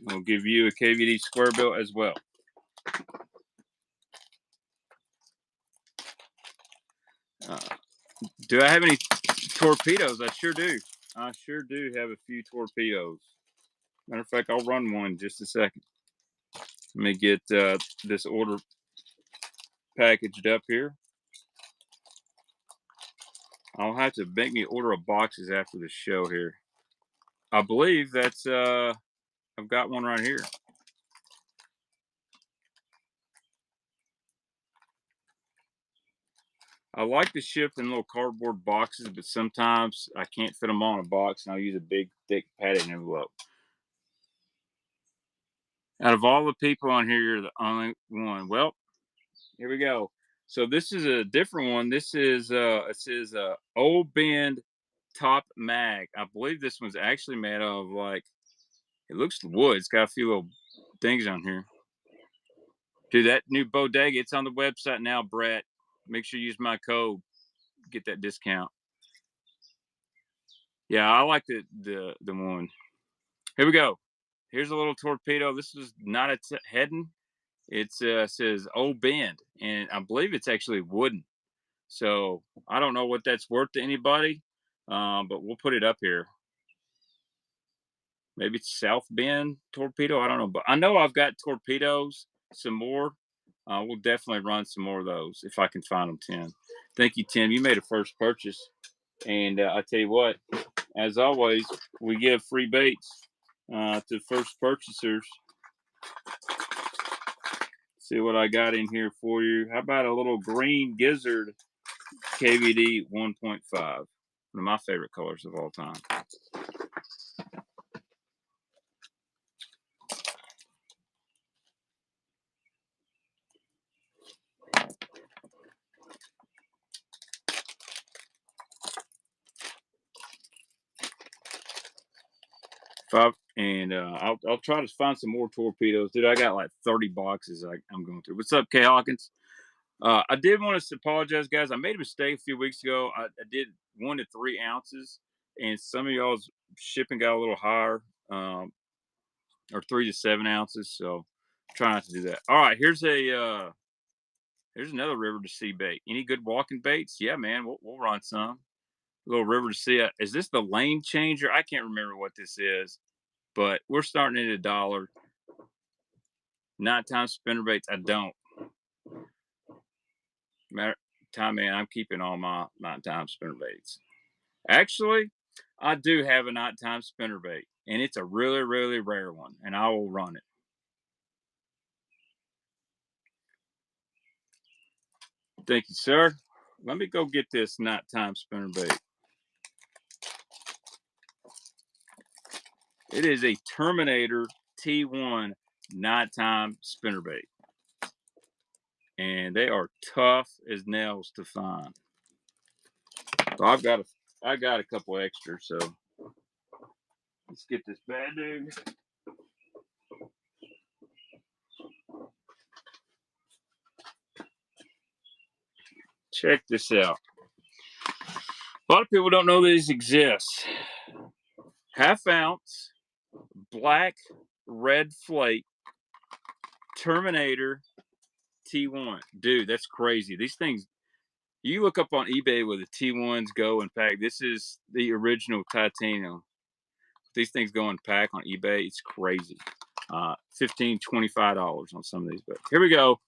We'll give you a KVD square bill as well. Do I have any torpedoes? I sure do. I sure do have a few torpedoes. Matter of fact, I'll run one in just a second. Let me get this order packaged up here. I'll have to make me order of boxes after the show here. I believe that's I've got one right here. I like to ship in little cardboard boxes, but sometimes I can't fit them all in a box, and I'll use a big, thick padded envelope. Out of all the people on here, you're the only one. Well, here we go. So this is a different one. This is it says Old Bend Top Mag. I believe this one's actually made of, like, it looks wood. It's got a few little things on here. Dude, that new bodega, it's on the website now, Brett. Make sure you use my code. Get that discount. Yeah, I like the one. Here we go. Here's a little torpedo. This is not a heading. It says Old Bend, and I believe it's actually wooden. So I don't know what that's worth to anybody, but we'll put it up here. Maybe it's South Bend torpedo. I don't know, but I know I've got torpedoes, some more. We'll definitely run some more of those if I can find them, Tim. Thank you, Tim. You made a first purchase. And I tell you what, as always, we give free baits to first purchasers. See what I got in here for you. How about a little green gizzard KVD 1.5? One of my favorite colors of all time. I'll try to find some more torpedoes. Dude, I got like 30 boxes I'm going through. What's up, K Hawkins? I did want to apologize, guys. I made a mistake a few weeks ago. I did 1 to 3 ounces, and some of y'all's shipping got a little higher, or 3 to 7 ounces. So try not to do that. All right, here's another River to Sea bait. Any good walking baits? Yeah, man, we'll run some. A little River to Sea. Is this the lane changer? I can't remember what this is, but we're starting at $1. Nighttime spinner baits. I don't. Matter time, man. I'm keeping all my nighttime spinner baits. Actually, I do have a nighttime spinner bait, and it's a really, really rare one, and I will run it. Thank you, sir. Let me go get this nighttime spinner bait. It is a Terminator T1 nighttime spinnerbait. And they are tough as nails to find. So I got a couple extras, so let's get this bad dude. Check this out. lot of people don't know these exist. Half ounce, black, red flake, Terminator T1. Dude, that's crazy. These things, you look up on eBay with the T1s go in pack. This is the original titanium. These things go in pack on eBay. It's crazy. $15, $25 on some of these. But here we go.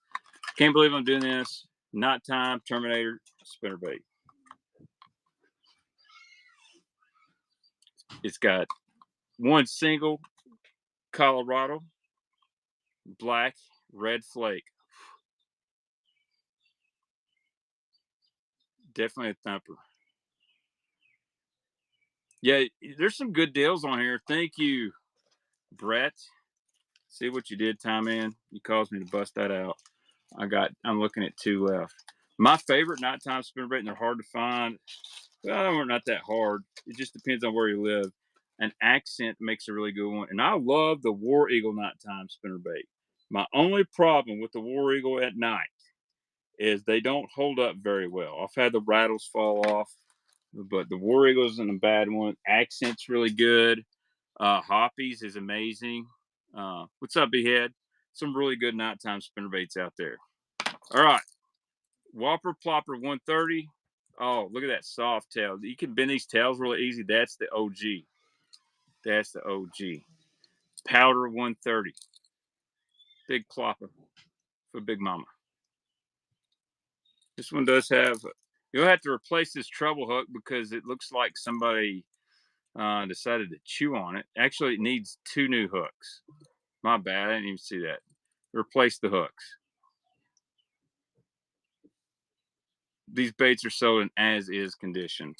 Can't believe I'm doing this. Knot Time Terminator spinnerbait. It's got one single Colorado, black, red flake. Definitely a thumper. Yeah, there's some good deals on here. Thank you, Brett. See what you did, Time Man. You caused me to bust that out. I'm looking at 2 left. My favorite nighttime spinnerbait, and they're hard to find. Well, they're not that hard. It just depends on where you live. An Accent makes a really good one. And I love the War Eagle nighttime spinnerbait. My only problem with the War Eagle at night is they don't hold up very well. I've had the rattles fall off, but the War Eagle isn't a bad one. Accent's really good. Hoppies is amazing. What's up, Behead? Some really good nighttime spinnerbaits out there. All right. Whopper Plopper 130. Oh, look at that soft tail. You can bend these tails really easy. That's the OG. That's the OG. Powder 130. Big plopper for Big Mama. This one does have, you'll have to replace this treble hook because it looks like somebody decided to chew on it. Actually, it needs 2 new hooks. My bad. I didn't even see that. Replace the hooks. These baits are sold in as-is condition.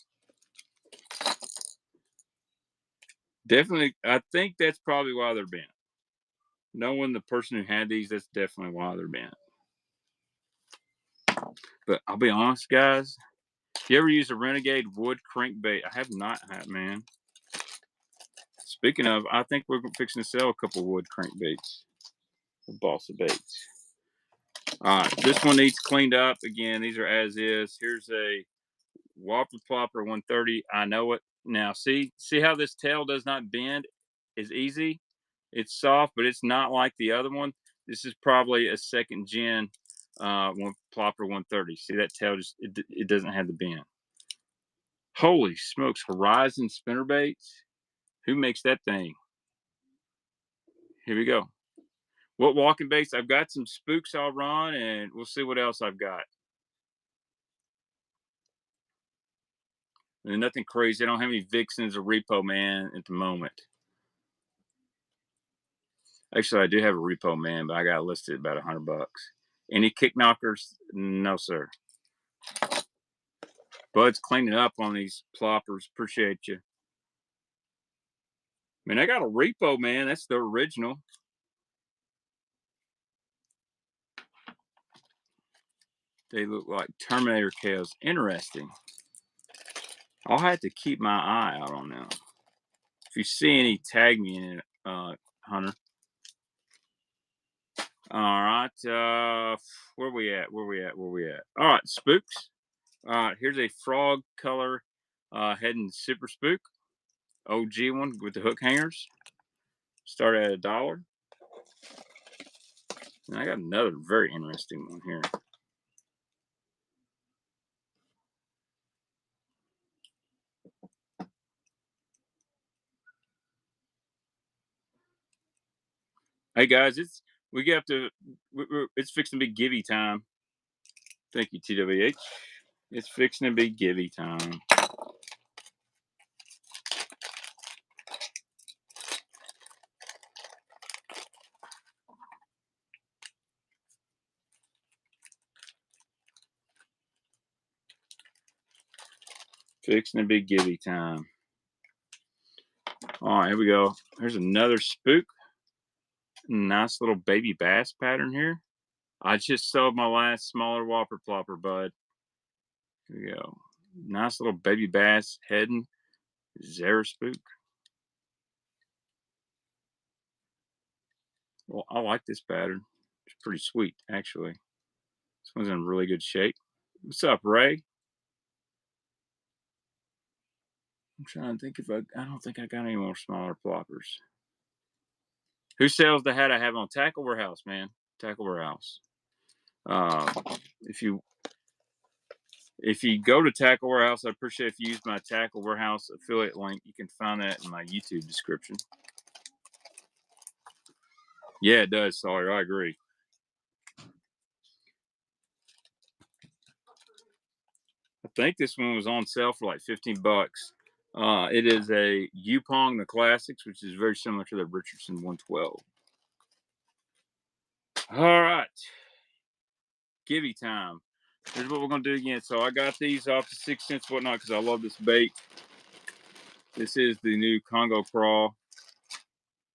Definitely, I think that's probably why they're bent. Knowing the person who had these, that's definitely why they're bent. But I'll be honest, guys. You ever use a Renegade wood crankbait? I have not, man. Speaking of, I think we're fixing to sell a couple wood crankbaits. Balsa baits. All right, this one needs cleaned up. Again, these are as is. Here's a Whopper Plopper 130. I know it. Now, see how this tail does not bend as easy? It's soft, but it's not like the other one. This is probably a second gen one Plopper 130. See that tail just it doesn't have the bend. Holy smokes, Horizon spinnerbaits. Who makes that thing? Here we go. What walking baits? I've got some spooks I'll run, and we'll see what else I've got. And nothing crazy. I don't have any Vixens or Repo Man at the moment. Actually, I do have a Repo Man, but I got it listed at about $100. Any kick knockers? No, sir. Bud's cleaning up on these ploppers. Appreciate you. I mean, I got a Repo Man. That's the original. They look like Terminator tails. Interesting. I'll have to keep my eye out on them. If you see any, tag me in it, Hunter. All right. Where we at? All right, spooks. All right, here's a frog color heading super spook. OG one with the hook hangers. Start at $1. And I got another very interesting one here. Hey guys, it's fixing to be givey time. Thank you, TWH. It's fixing to be givey time. Fixing to be givey time. All right, here we go. There's another spook. Nice little baby bass pattern here. I just sold my last smaller Whopper Plopper, bud. Here we go. Nice little baby bass heading. Zara spook. Well, I like this pattern. It's pretty sweet, actually. This one's in really good shape. What's up, Ray? I'm trying to think if I don't think I got any more smaller ploppers. Who sells the hat I have on? Tackle Warehouse, man. Tackle Warehouse. If you go to Tackle Warehouse, I'd appreciate if you use my Tackle Warehouse affiliate link. You can find that in my YouTube description. Yeah, it does, Sawyer. I agree. I think this one was on sale for like 15 bucks. It is a Yupong the Classics, which is very similar to the Richardson 112. All right. Gibby time. Here's what we're going to do again. So I got these off the 6 cents whatnot because I love this bait. This is the new Congo Crawl,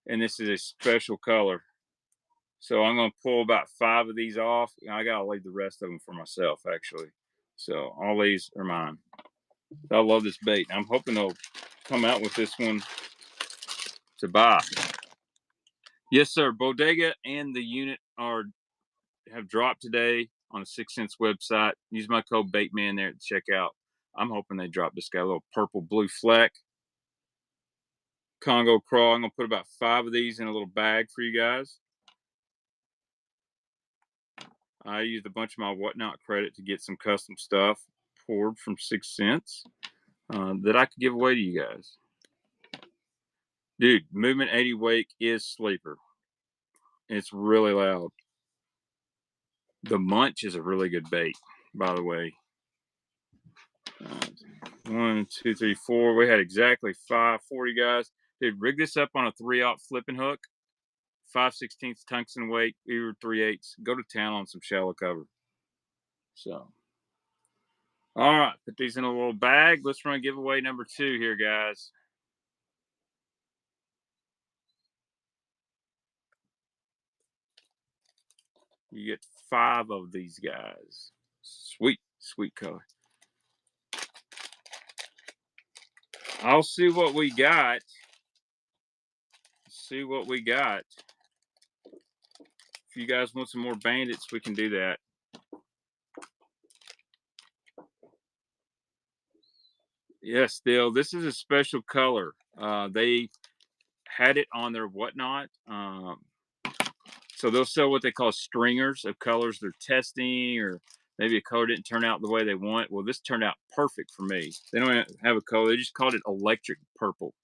and this is a special color. So I'm going to pull about 5 of these off. I got to leave the rest of them for myself, actually. So all these are mine. I love this bait. I'm hoping they'll come out with this one to buy. Yes, sir. Bodega and the unit have dropped today on the 6 cents website. Use my code BAITMAN there to check out. I'm hoping they drop this guy, a little purple blue fleck. Congo Crawl. I'm going to put about 5 of these in a little bag for you guys. I used a bunch of my Whatnot credit to get some custom stuff poured from 6 cents that I could give away to you guys. Dude, Movement 80 Wake is sleeper. It's really loud. The Munch is a really good bait, by the way. 1, 2, 3, 4. We had exactly 5 for you guys. Dude, rig this up on a 3/0 flipping hook. 5/16 tungsten weight, either 3/8. Go to town on some shallow cover. So, all right, put these in a little bag. Let's run giveaway number 2 here, guys. You get 5 of these guys. Sweet, sweet color. I'll see what we got. See what we got. If you guys want some more bandits, we can do that. Yes, still, this is a special color. They had it on their Whatnot. So they'll sell what they call stringers of colors they're testing, or maybe a color didn't turn out the way they want. Well, this turned out perfect for me. They don't have a color. They just called it electric purple.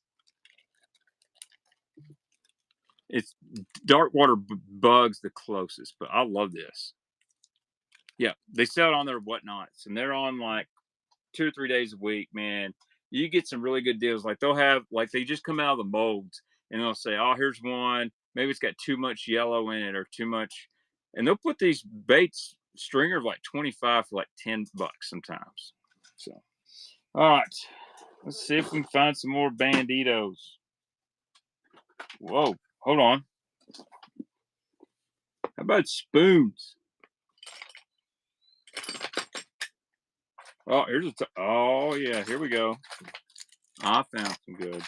It's dark water bugs the closest, but I love this. Yeah, they sell it on their Whatnots, and they're on like 2 or 3 days a week, man. You get some really good deals. Like they'll have, like they just come out of the molds, and they'll say, "Oh, here's one. Maybe it's got too much yellow in it or too much," and they'll put these baits stringer of like 25 for like 10 bucks sometimes. So, all right, let's see if we can find some more banditos. Whoa, hold on. How about spoons? Oh, here's oh yeah, here we go. I found some goods.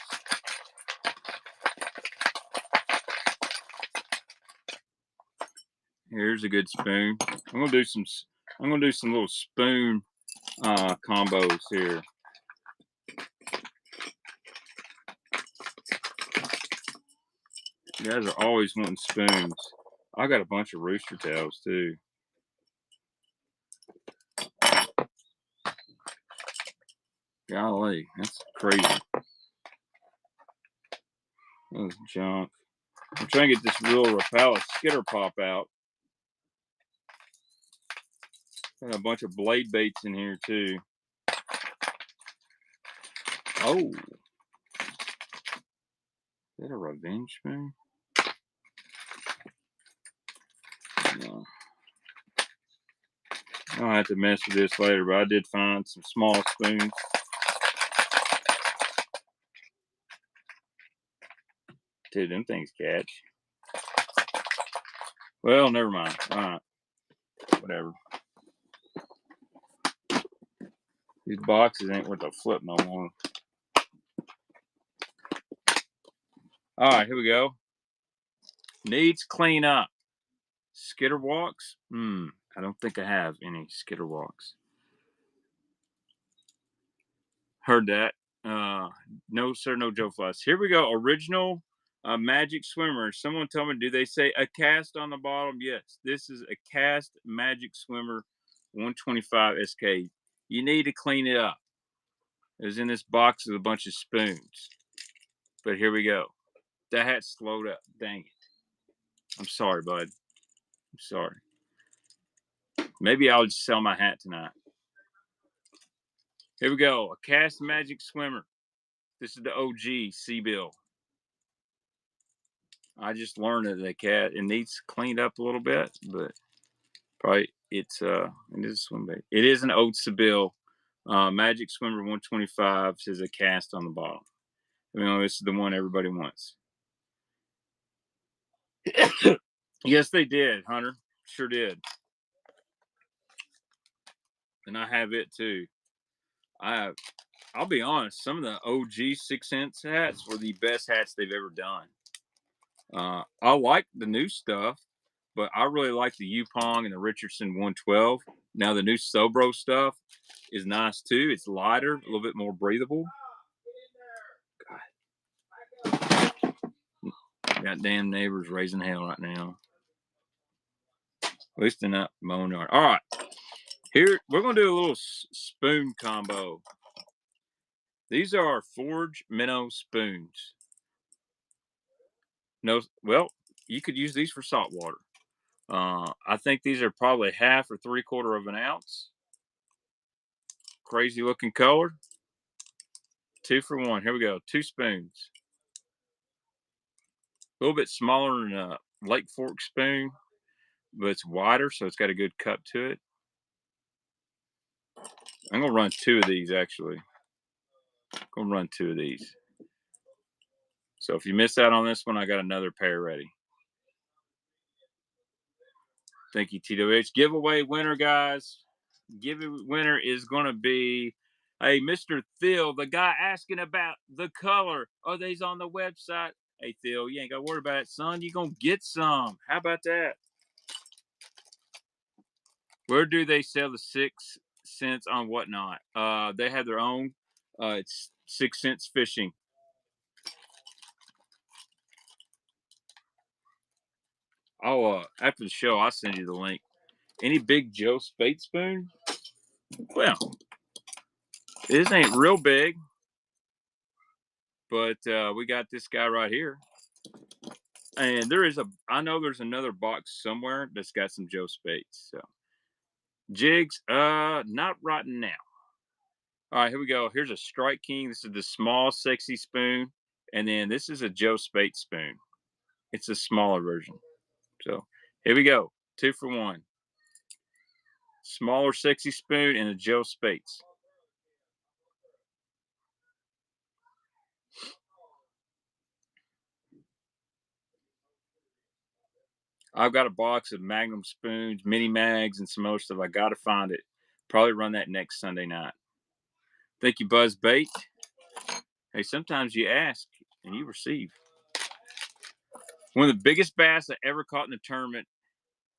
Here's a good spoon. I'm gonna do some little spoon combos here. You guys are always wanting spoons. I got a bunch of rooster tails too. Golly, that's crazy. That's junk. I'm trying to get this real Rapala skitter pop out. Got a bunch of blade baits in here too. Oh, is that a revenge spoon? No. I'll have to mess with this later, but I did find some small spoons. Dude, them things catch. Well, never mind. All right. Whatever. These boxes ain't worth a flip no more. All right, here we go. Needs clean up. Skitter walks? I don't think I have any skitter walks. Heard that. No, sir, no Joe Flies. Here we go. Original Magic Swimmer. Someone tell me, do they say a cast on the bottom? Yes. This is a cast Magic Swimmer 125 SK. You need to clean it up. It was in this box with a bunch of spoons. But here we go. That hat slowed up. Dang it. I'm sorry, bud. I'm sorry. Maybe I'll just sell my hat tonight. Here we go. A cast Magic Swimmer. This is the OG C-Bill. I just learned that it needs cleaned up a little bit, but probably it is a swim bait. It is an old C-Bill. Magic Swimmer 125 says a cast on the bottom. I mean, this is the one everybody wants. Yes, they did, Hunter. Sure did. And I have it too. I'll be honest, some of the OG 6 cents hats were the best hats they've ever done. I like the new stuff, but I really like the Yupong and the Richardson 112. Now the new Sobro stuff is nice too. It's lighter, a little bit more breathable. God. Got damn neighbors raising hell right now. At least they're not mowing yard. All right. Here, we're going to do a little spoon combo. These are Forge Minnow spoons. No, well, you could use these for salt water. I think these are probably 1/2 or 3/4 of an ounce. Crazy looking color. 2 for 1. Here we go. 2 spoons. A little bit smaller than a Lake Fork spoon, but it's wider, so it's got a good cup to it. I'm going to run 2 of these, actually. I'm going to run 2 of these. So if you miss out on this one, I got another pair ready. Thank you, TWH. Giveaway winner, guys. Giveaway winner is going to be hey, Mr. Phil, the guy asking about the color. Are these on the website? Hey, Phil, you ain't got to worry about it, son. You're going to get some. How about that? Where do they sell the 6 cents on Whatnot? They have their own. It's 6 Cents Fishing. After the show, I'll send you the link. Any Big Joe Spade spoon? Well, this ain't real big, but we got this guy right here. And I know there's another box somewhere that's got some Joe Spades. So jigs, not right now. All right, here we go. Here's a Strike King. This is the small, sexy spoon. And then this is a Joe Spade spoon. It's a smaller version. So here we go. 2 for 1. Smaller, sexy spoon and a Joe Spades. I've got a box of Magnum spoons, mini mags, and some other stuff. I got to find it. Probably run that next Sunday night. Thank you, Buzz Bait. Hey, sometimes you ask and you receive. One of the biggest bass I ever caught in the tournament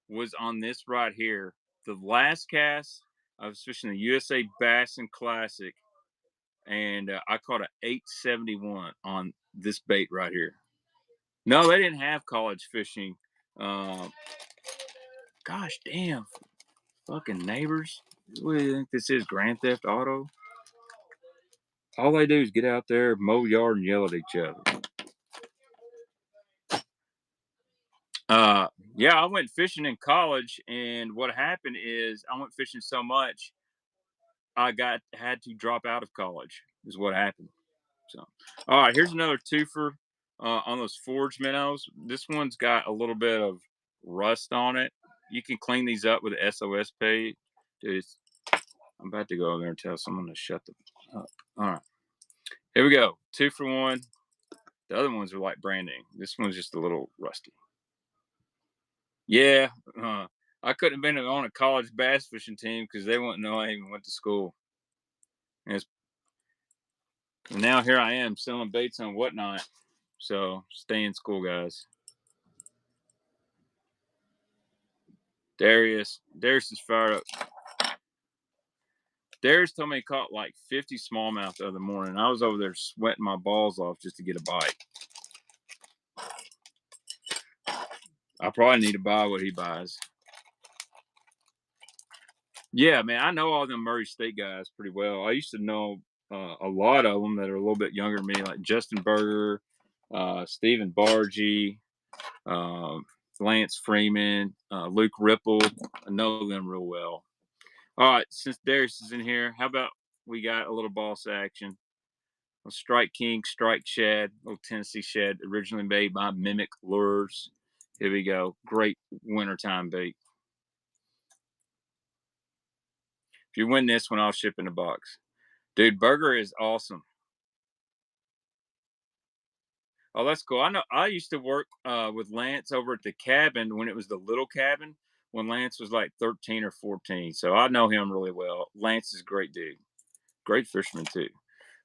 was on this right here. The last cast, I was fishing the USA Bassin Classic, and I caught an 871 on this bait right here. No, they didn't have college fishing. Gosh damn. Fucking neighbors. What do you think this is? Grand Theft Auto? All they do is get out there, mow yard, and yell at each other. Yeah, I went fishing in college, and what happened is I went fishing so much, I had to drop out of college. Is what happened. So, all right, here's another twofer on those Forge minnows. This one's got a little bit of rust on it. You can clean these up with the SOS page. Dude, I'm about to go over there and tell someone to shut them up. All right, here we go. 2 for 1. The other ones are like brand new. This one's just a little rusty. Yeah, I couldn't have been on a college bass fishing team because they wouldn't know I even went to school. And now here I am selling baits on Whatnot. So stay in school, guys. Darius is fired up. Darius told me he caught like 50 smallmouth the other morning. I was over there sweating my balls off just to get a bite. I probably need to buy what he buys. Yeah, man, I know all them Murray State guys pretty well. I used to know a lot of them that are a little bit younger than me, like Justin Berger, Stephen Bargy, Lance Freeman, Luke Ripple. I know them real well. All right, since Darius is in here, how about we got a little boss action? A Strike King, Strike Shad, little Tennessee shad, originally made by Mimic Lures. Here we go. Great wintertime bait. If you win this one, I'll ship in a box. Dude, Burger is awesome. Oh, that's cool. I know I used to work with Lance over at the cabin when it was the little cabin, when Lance was like 13 or 14. So I know him really well. Lance is a great dude. Great fisherman too.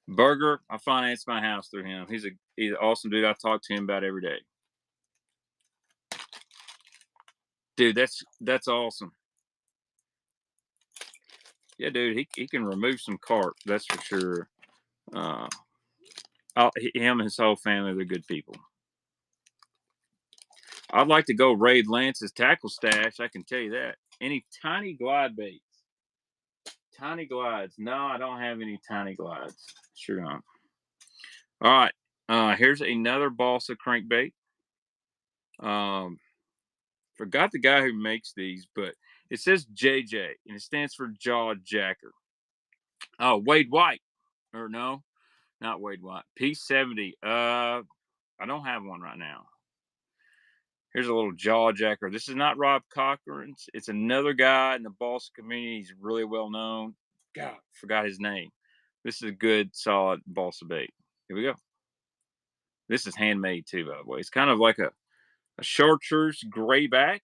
Burger, I finance my house through him. He's an awesome dude. I talk to him about every day. Dude, that's awesome. Yeah, dude, he can remove some carp. That's for sure. Him and his whole family, they're good people. I'd like to go raid Lance's tackle stash. I can tell you that. Any tiny glide baits? Tiny glides. No, I don't have any tiny glides. Sure don't. All right. Here's another balsa crankbait. Forgot the guy who makes these, but it says JJ, and it stands for Jaw Jacker. Oh, Wade White. Or no, not Wade White. P70. I don't have one right now. Here's a little jaw jacker. This is not Rob Cochran's. It's another guy in the balsa community. He's really well known. God, forgot his name. This is a good, solid balsa bait. Here we go. This is handmade too, by the way. It's kind of like a chartreuse gray back.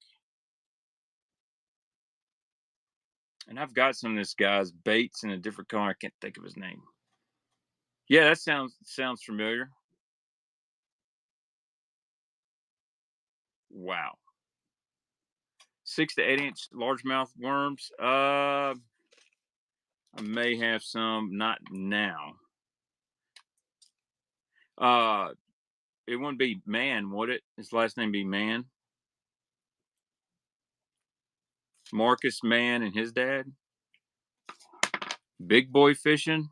And I've got some of this guy's baits in a different color. I can't think of his name. Yeah, that sounds familiar. Wow. 6 to 8 inch largemouth worms. I may have some, not now. It wouldn't be Mann, would it? His last name be Mann? Marcus Mann and his dad? Big boy fishing?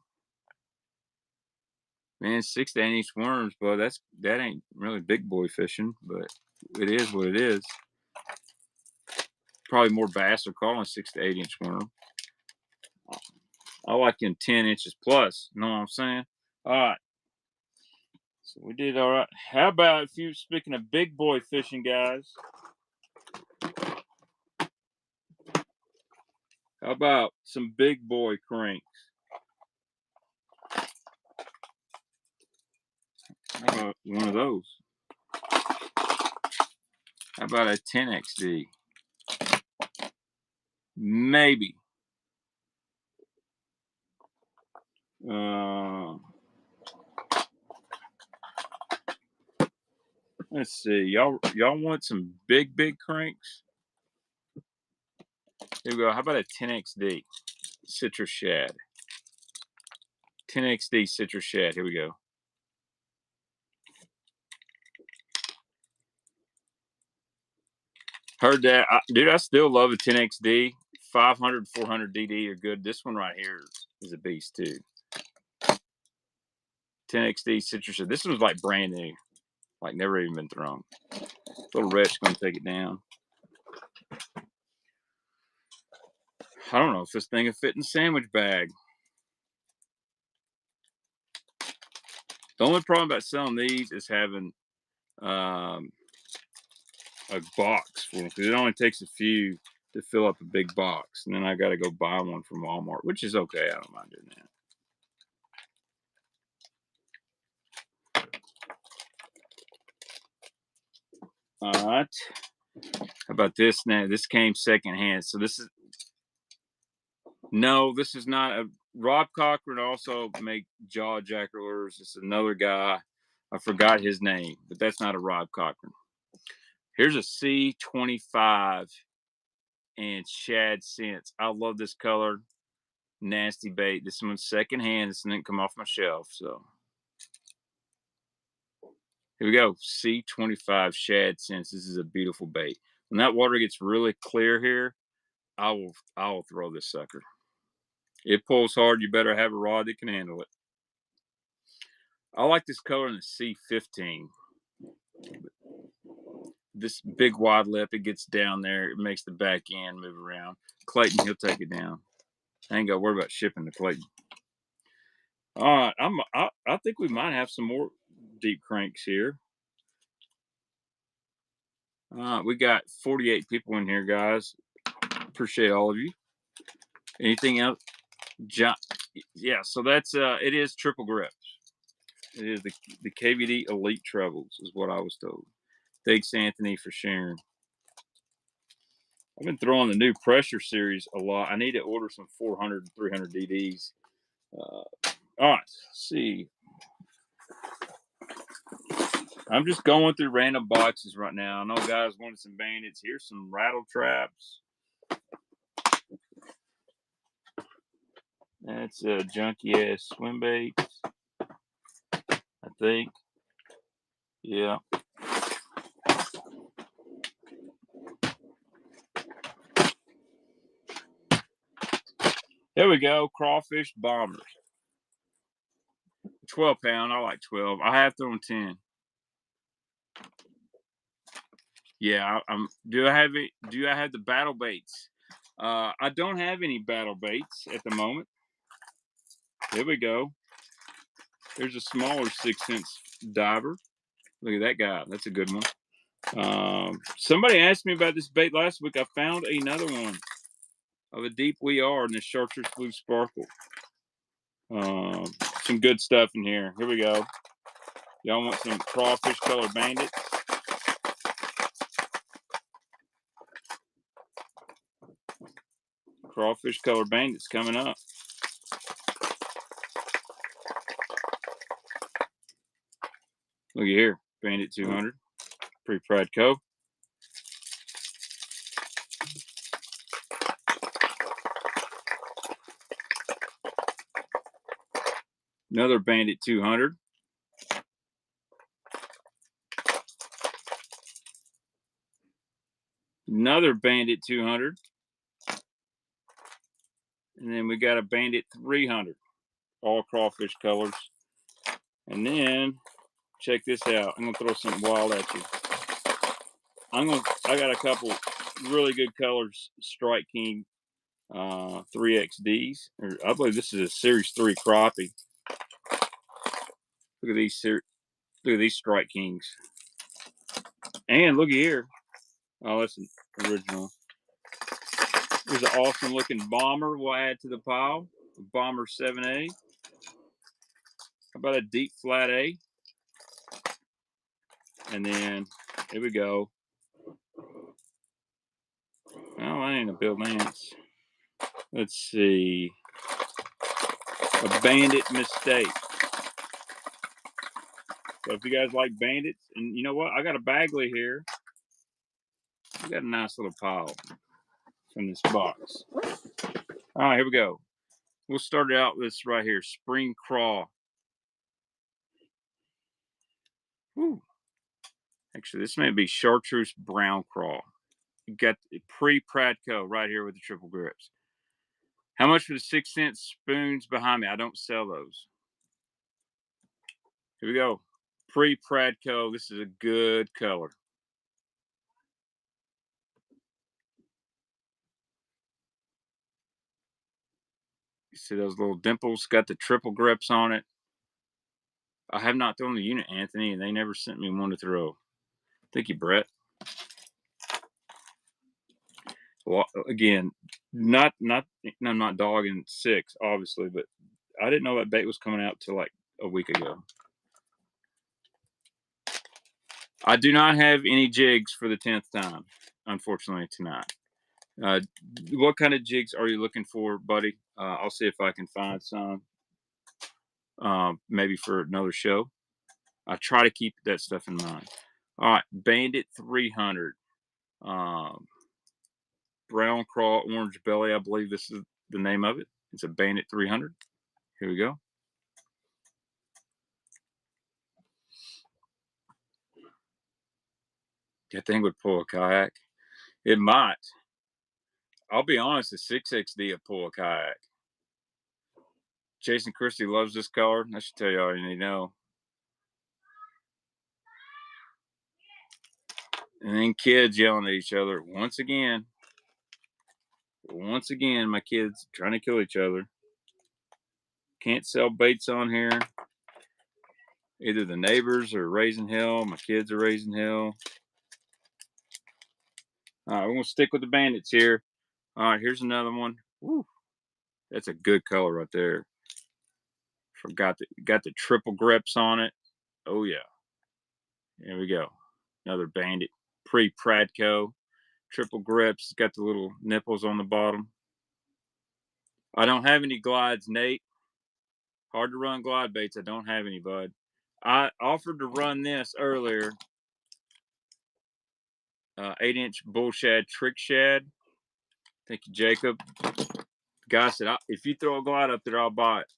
Man, 6 to 8 inch worms, but that ain't really big boy fishing, but it is what it is. Probably more bass are calling 6 to 8 inch worm. I like them 10 inches plus. You know what I'm saying? All right. So we did all right. How about if you speaking of big boy fishing, guys? How about some big boy cranks? How about one of those? How about a 10XD? Maybe. Let's see. Y'all want some big cranks? Here we go. How about a 10XD citrus shad? 10XD citrus shad. Here we go. Heard that. Dude, I still love a 10XD. 500, 400 DD are good. This one right here is a beast too. 10XD citrus shad. This one's like brand new. Like never even been thrown. Little Rhett's going to take it down. I don't know if this thing will fit in the sandwich bag. The only problem about selling these is having a box for them, because it only takes a few to fill up a big box, and then I got to go buy one from Walmart, which is okay. I don't mind doing that. All right. How about this now? This came secondhand. So this is not a Rob Cochran also make jaw jacker lures. It's another guy. I forgot his name, but that's not a Rob Cochran. Here's a C25 and shad scents. I love this color. nasty bait. This one's secondhand. This didn't come off my shelf. So here we go. C25 shad sense. This is a beautiful bait. When that water gets really clear here, I will throw this sucker. It pulls hard. You better have a rod that can handle it. I like this color in the C15. This big wide lip, it gets down there. It makes the back end move around. Clayton, he'll take it down. I ain't got to worry about shipping to Clayton. All right, I think we might have some more deep cranks here. We got 48 people in here, guys. Appreciate all of you. Anything else? John, yeah, so that's it is triple grips. It is the KVD Elite Trebles is what I was told. Thanks, Anthony, for sharing. I've been throwing the new pressure series a lot. I need to order some 400 and 300 DDs. All right, let's see. I'm just going through random boxes right now. I know guys wanted some bandits. Here's some rattle traps. That's a junky ass swim bait, I think. Yeah. There we go. Crawfish bombers. 12 pound. I like 12. I have thrown 10. Yeah. Do I have it? Do I have the battle baits? I don't have any battle baits at the moment. There we go. There's a smaller 6-inch diver. Look at that guy. That's a good one. Somebody asked me about this bait last week. I found another one of a deep we are in this Chartreuse Blue Sparkle. Some good stuff in here. Here we go. Y'all want some crawfish colored bandits? Crawfish colored bandits coming up. Look at here, Bandit 200, pre-Pradco. Another Bandit 200. Another Bandit 200. And then we got a Bandit 300, all crawfish colors. And then check this out. I'm gonna throw something wild at you. I got a couple really good colors. Strike King 3XDs. I believe this is a Series 3 crappie. Look at these Strike Kings. And look here. Oh, that's an original. There's an awesome looking bomber we'll add to the pile. Bomber 7A. How about a deep flat A? And then here we go. Oh, I ain't a Bill Lance. Let's see. A Bandit Mistake. So if you guys like bandits, and you know what? I got a Bagley here. We got a nice little pile from this box. All right, here we go. We'll start it out with this right here, Spring Craw. Whew. Actually, this may be Chartreuse Brown Craw. You got the pre-Pradco right here with the triple grips. How much for the 6-cent spoons behind me? I don't sell those. Here we go. Pre-Pradco. This is a good color. You see those little dimples? Got the triple grips on it. I have not thrown the unit, Anthony, and they never sent me one to throw. Thank you, Brett. Well, again, I'm not dogging 6, obviously, but I didn't know that bait was coming out till like a week ago. I do not have any jigs for the 10th time, unfortunately, tonight. What kind of jigs are you looking for, buddy? I'll see if I can find some, maybe for another show. I try to keep that stuff in mind. All right, Bandit 300. Brown Craw, Orange Belly, I believe this is the name of it. It's a Bandit 300. Here we go. That thing would pull a kayak. It might. I'll be honest, the 6XD will pull a kayak. Jason Christie loves this color. I should tell you all you need to know. And then kids yelling at each other once again. Once again, my kids trying to kill each other. Can't sell baits on here. Either the neighbors are raising hell, my kids are raising hell. All right, we're gonna stick with the Bandits here. All right, here's another one. Woo, that's a good color right there. Got the triple grips on it. Oh yeah. There we go. Another Bandit pre-Pradco. Triple grips. Got the little nipples on the bottom. I don't have any glides, Nate. Hard to run glide baits. I don't have any, bud. I offered to run this earlier. 8-inch bull shad, trick shad. Thank you, Jacob. The guy said, if you throw a glide up there, I'll buy it.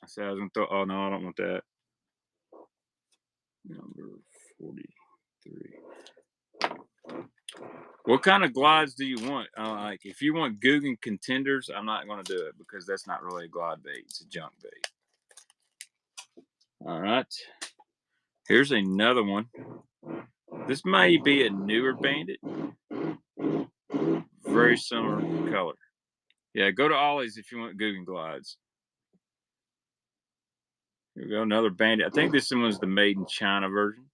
I said, I was going to throw, oh no, I don't want that. Number 43. What kind of glides do you want? Like, if you want Googan contenders, I'm not going to do it because that's not really a glide bait. It's a junk bait. All right. Here's another one. This may be a newer Bandit. Very similar color. Yeah, go to Ollie's if you want Googan glides. Here we go, another Bandit. I think this one was the made in China version.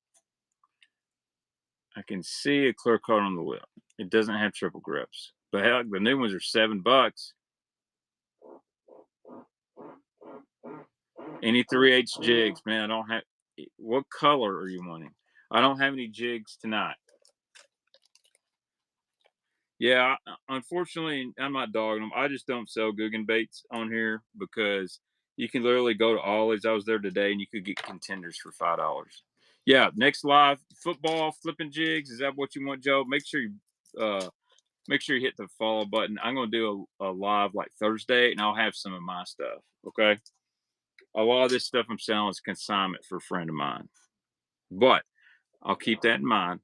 I can see a clear coat on the lip. It doesn't have triple grips. But heck, the new ones are $7. Any 3/8 jigs, man. I don't have. What color are you wanting? I don't have any jigs tonight. Yeah, unfortunately, I'm not dogging them. I just don't sell Googan baits on here because you can literally go to Ollie's. I was there today, and you could get contenders for $5. Yeah, next live football flipping jigs. Is that what you want, Joe? Make sure you hit the follow button. I'm gonna do a live like Thursday, and I'll have some of my stuff. Okay. A lot of this stuff I'm selling is consignment for a friend of mine, but I'll keep that in mind.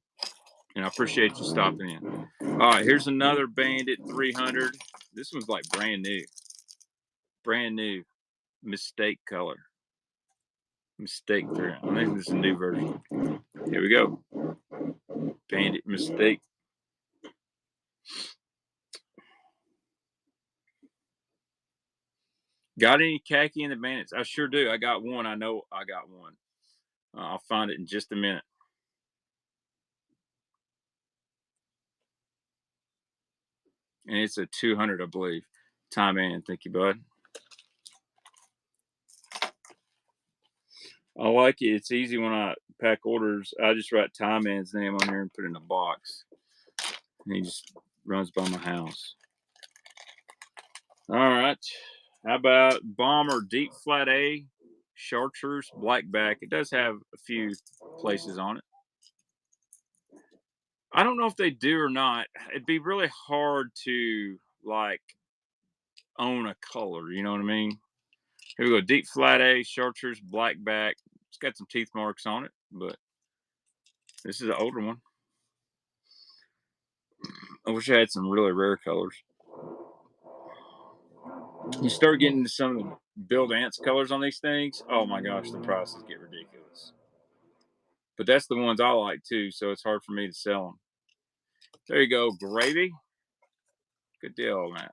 And I appreciate you stopping in. All right, here's another Bandit 300. This one's like brand new. Brand new. Mistake color. Mistake 300. I think this is a new version. Here we go. Bandit Mistake. Got any khaki in the Bandits? I sure do. I got one. I know I got one. I'll find it in just a minute. And it's a 200, I believe. Time in. Thank you, bud. I like it. It's easy when I pack orders. I just write Time Man's name on there and put it in a box. And he just runs by my house. All right. How about Bomber Deep Flat A, Chartreuse, Blackback? It does have a few places on it. I don't know if they do or not. It'd be really hard to, like, own a color. You know what I mean? Here we go. Deep Flat A, Chartreuse, Blackback. It's got some teeth marks on it, but this is an older one. I wish I had some really rare colors. You start getting into some of the Build Ants colors on these things. Oh my gosh, the prices get ridiculous. But that's the ones I like too, so it's hard for me to sell them. There you go, Gravy. Good deal, man.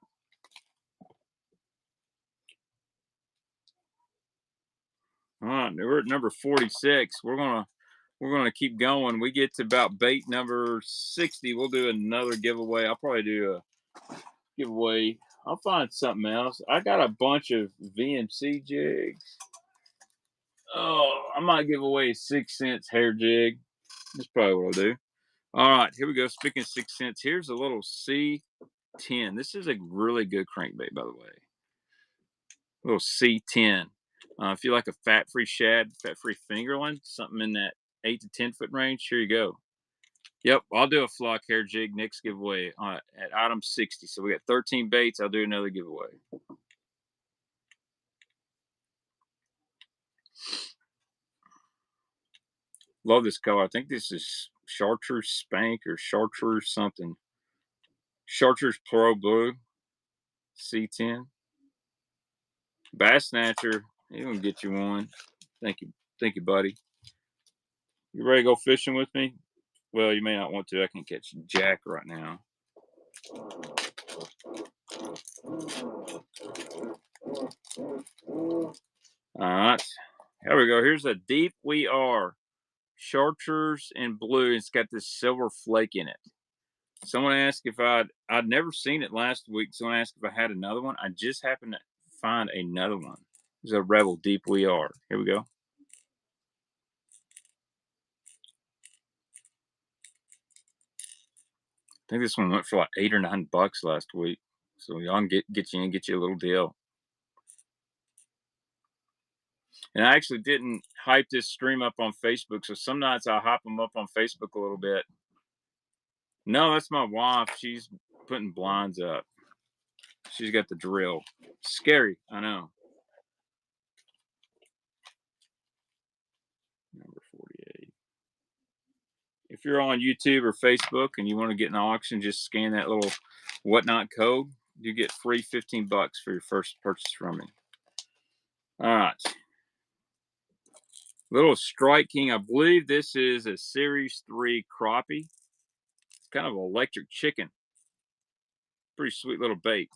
All right, we're at number 46. We're gonna keep going. We get to about bait number 60. We'll do another giveaway. I'll probably do a giveaway. I'll find something else. I got a bunch of VMC jigs. Oh, I might give away a 6 cents hair jig. That's probably what I'll do. All right, here we go. Speaking of 6 cents, here's a little C10. This is a really good crankbait, by the way. A little C10. If you like a fat-free shad, fat-free fingerling, something in that 8 to 10 foot range, here you go. Yep, I'll do a flock hair jig next giveaway at item 60. So we got 13 baits. I'll do another giveaway. Love this color. I think this is Chartreuse Spank or Chartreuse something. Chartreuse Pro Blue C10. Bass Snatcher. He's gonna get you one. Thank you, buddy. You ready to go fishing with me? Well, you may not want to. I can catch Jack right now. All right, here we go. Here's a Deep We Are Chartreuse in blue. It's got this silver flake in it. Someone asked if I'd never seen it last week. Someone asked if I had another one. I just happened to find another one. It's a Rebel Deep We Are. Here we go. I think this one went for like $8 or $9 last week. So y'all can get you a little deal. And I actually didn't hype this stream up on Facebook, so some nights I'll hype them up on Facebook a little bit. No, that's my wife. She's putting blinds up. She's got the drill. Scary, I know. Number 48. If you're on YouTube or Facebook and you want to get an auction, just scan that little whatnot code. You get free $15 for your first purchase from me. All right. Little Strike King. I believe this is a Series 3 crappie. It's kind of an electric chicken. Pretty sweet little bait.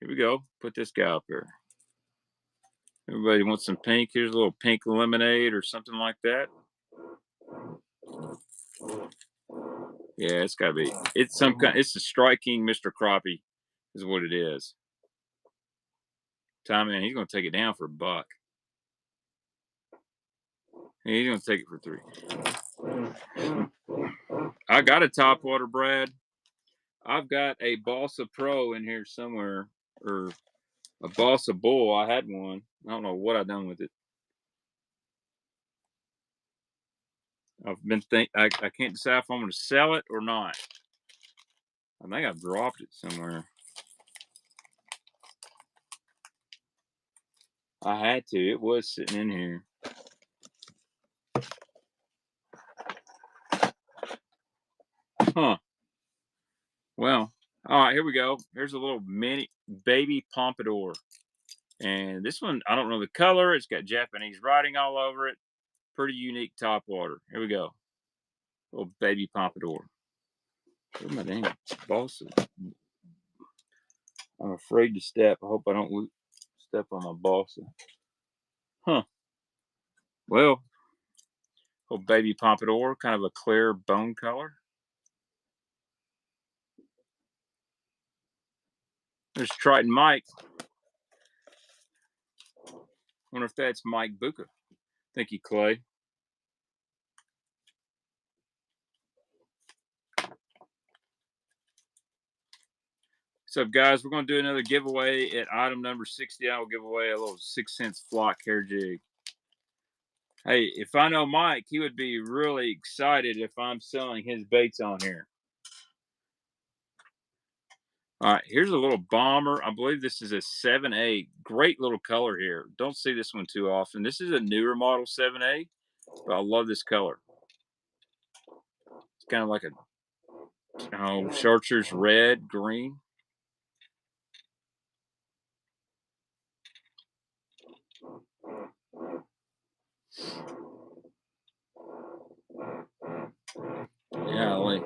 Here we go. Put this guy up here. Everybody wants some pink. Here's a little pink lemonade or something like that. Yeah, it's gotta be. It's some kind. It's a Strike King Mr. Crappie, is what it is. Tommy, man, he's gonna take it down for $1. He's gonna take it for $3. I got a topwater, Brad. I've got a Balsa Pro in here somewhere, or a Balsa Bull. I had one. I don't know what I've done with it. I've been I can't decide if I'm going to sell it or not. I think I've dropped it somewhere. I had to. It was sitting in here. Huh. Well, all right, here we go. Here's a little mini baby pompadour. And this one, I don't know the color. It's got Japanese writing all over it. Pretty unique topwater. Here we go. Little baby pompadour. Where's my dang balsa? I'm afraid to step. I hope I don't step on my balsa. Huh. Well, little baby pompadour, kind of a clear bone color. There's Triton Mike. Wonder if that's Mike Buka. Thank you, Clay. What's up, guys? We're going to do another giveaway at item number 60. I will give away a little 6 cents flock hair jig. Hey, if I know Mike, he would be really excited if I'm selling his baits on here. All right, here's a little bomber. I believe this is a 7A. Great little color here. Don't see this one too often. This is a newer model 7A, but I love this color. It's kind of like a chartreuse red, green. Yeah,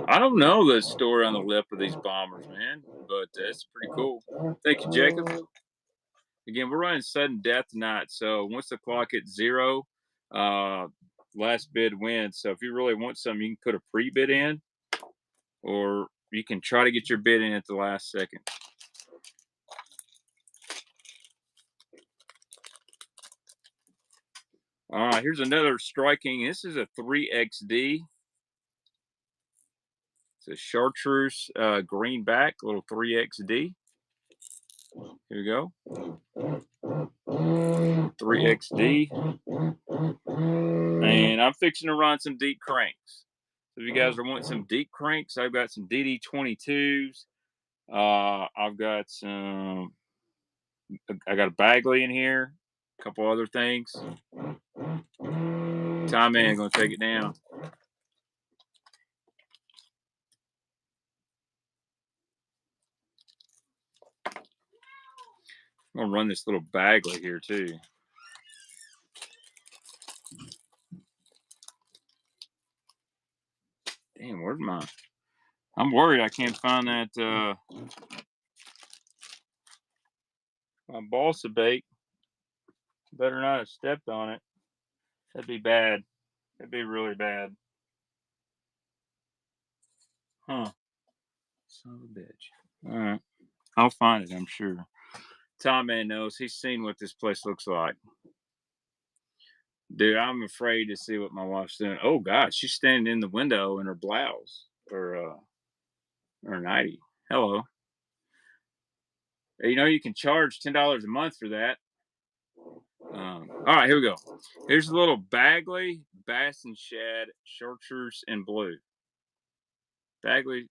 I don't know the story on the lip of these bombers, man, but it's pretty cool. Thank you, Jacob. Again, we're running sudden death tonight, so once the clock hits 0, last bid wins. So if you really want something, you can put a pre-bid in, or you can try to get your bid in at the last second. Here's another striking. This is a 3XD. It's a chartreuse greenback, little 3XD. Here we go. 3XD. And I'm fixing to run some deep cranks. So if you guys are wanting some deep cranks, I've got some DD22s. I've got some, I got a Bagley in here. couple other things. Ty Man gonna take it down. I'm gonna run this little Bagley here too. Damn, where's my? I'm worried I can't find that my balsa bait. Better not have stepped on it. That'd be bad. That'd be really bad. Huh. Son of a bitch. All right. I'll find it, I'm sure. Tom Man knows. He's seen what this place looks like. Dude, I'm afraid to see what my wife's doing. Oh God, she's standing in the window in her blouse or nightie. Hello. You know you can charge $10 a month for that. All right, here we go. Here's a little Bagley Bass and Shad Chartreuse in blue. Bagley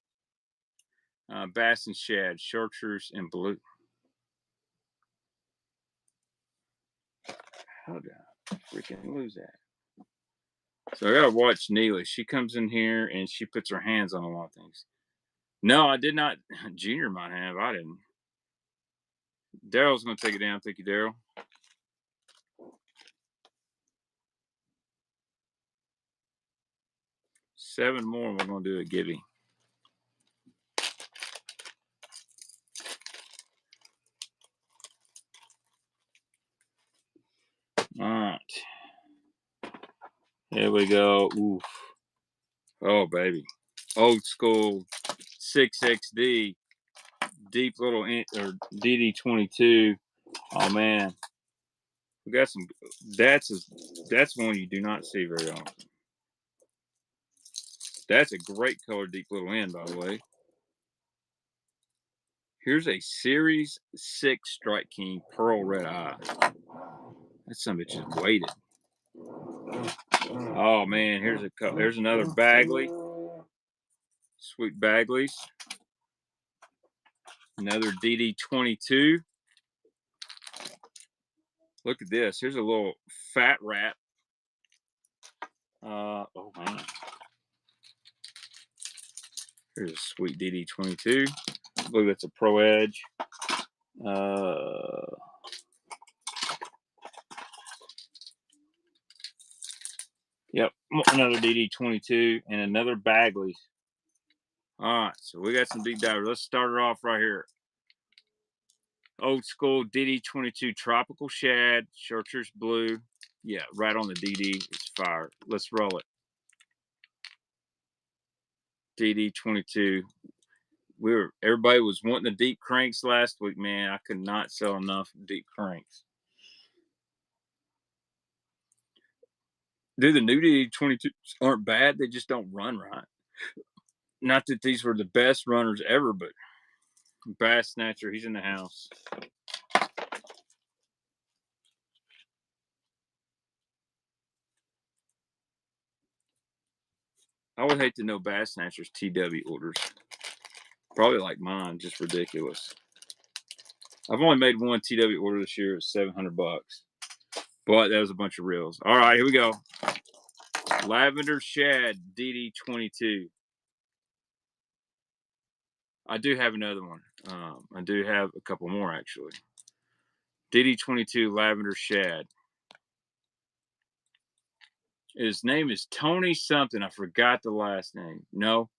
Bass and Shad Chartreuse in blue. How did I freaking lose that? So I gotta watch Neely. She comes in here and she puts her hands on a lot of things. No, I did not. Junior might have. I didn't. Daryl's gonna take it down. Thank you, Daryl. Seven more. We're gonna do a Gibby. All right. Here we go. Oof. Oh baby. Old school 6XD deep little or DD22. Oh man. We got some. That's one you do not see very often. That's a great color deep little end, by the way. Here's a Series 6 Strike King Pearl Red Eye. That son of a bitch is weighted. Oh man, here's another Bagley. Sweet Bagleys. Another DD22. Look at this. Here's a little Fat Rat. Oh man. Here's a sweet DD22. I believe that's a Pro Edge. Yep, another DD22 and another Bagley. All right, so we got some deep divers. Let's start it off right here. Old school DD22 Tropical Shad, Chartreuse Blue. Yeah, right on the DD. It's fire. Let's roll it. DD22. Everybody was wanting the deep cranks last week, man. I could not sell enough deep cranks. Dude, the new DD22s aren't bad. They just don't run right. Not that these were the best runners ever, but Bass Snatcher, he's in the house. I would hate to know Bass Snatcher's TW orders. Probably like mine, just ridiculous. I've only made one TW order this year. It's $700, but that was a bunch of reels. All right, here we go. Lavender Shad DD22. I do have another one. I do have a couple more actually. DD22 Lavender Shad. His name is Tony something. I forgot the last name. No,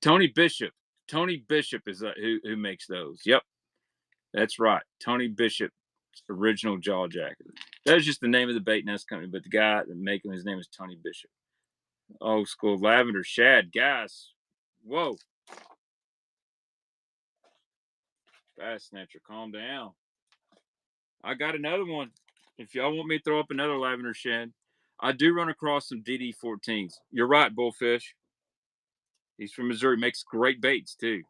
Tony Bishop. Tony Bishop is who makes those. Yep, that's right. Tony Bishop, original jaw jacker. That's just the name of the bait nest company, but the guy that making his name is Tony Bishop. Old school Lavender Shad, guys. Whoa, Bass Snatcher, calm down. I got another one. If y'all want me to throw up another Lavender Shad, I do run across some DD14s. You're right, Bullfish. He's from Missouri. Makes great baits too.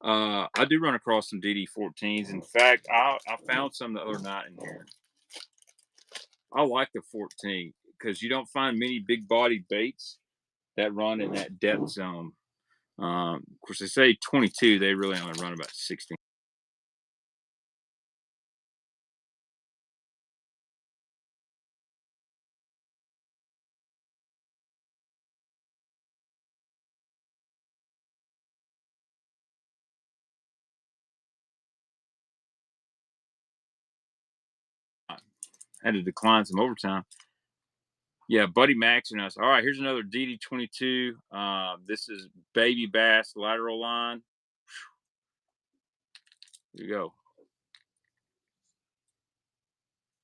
I do run across some DD14s. In fact, I found some the other night in here. I like the 14 because you don't find many big bodied baits that run in that depth zone. Of course, they say 22. They really only run about 16. had to decline some overtime. Yeah, Buddy Max and us. All right, here's another DD22. This is baby bass lateral line. Here you go.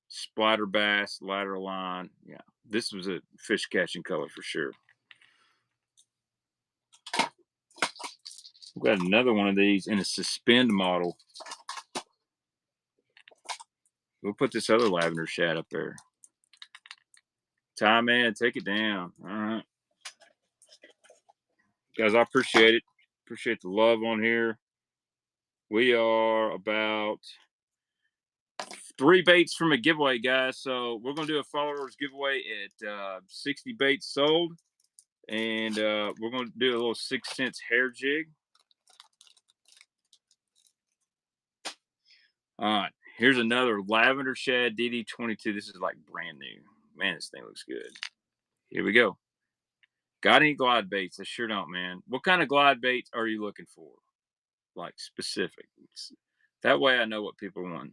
Splatter bass lateral line. Yeah, this was a fish catching color for sure. We've got another one of these in a suspend model. We'll put this other lavender shad up there. Ty, man, take it down. All right. Guys, I appreciate it. Appreciate the love on here. We are about 3 baits from a giveaway, guys. So we're going to do a followers giveaway at 60 baits sold. And we're going to do a little 6 cents hair jig. All right. Here's another lavender shad DD22. This is like brand new. Man, this thing looks good. Here we go. Got any glide baits? I sure don't, man. What kind of glide baits are you looking for? Like specific. That way I know what people want.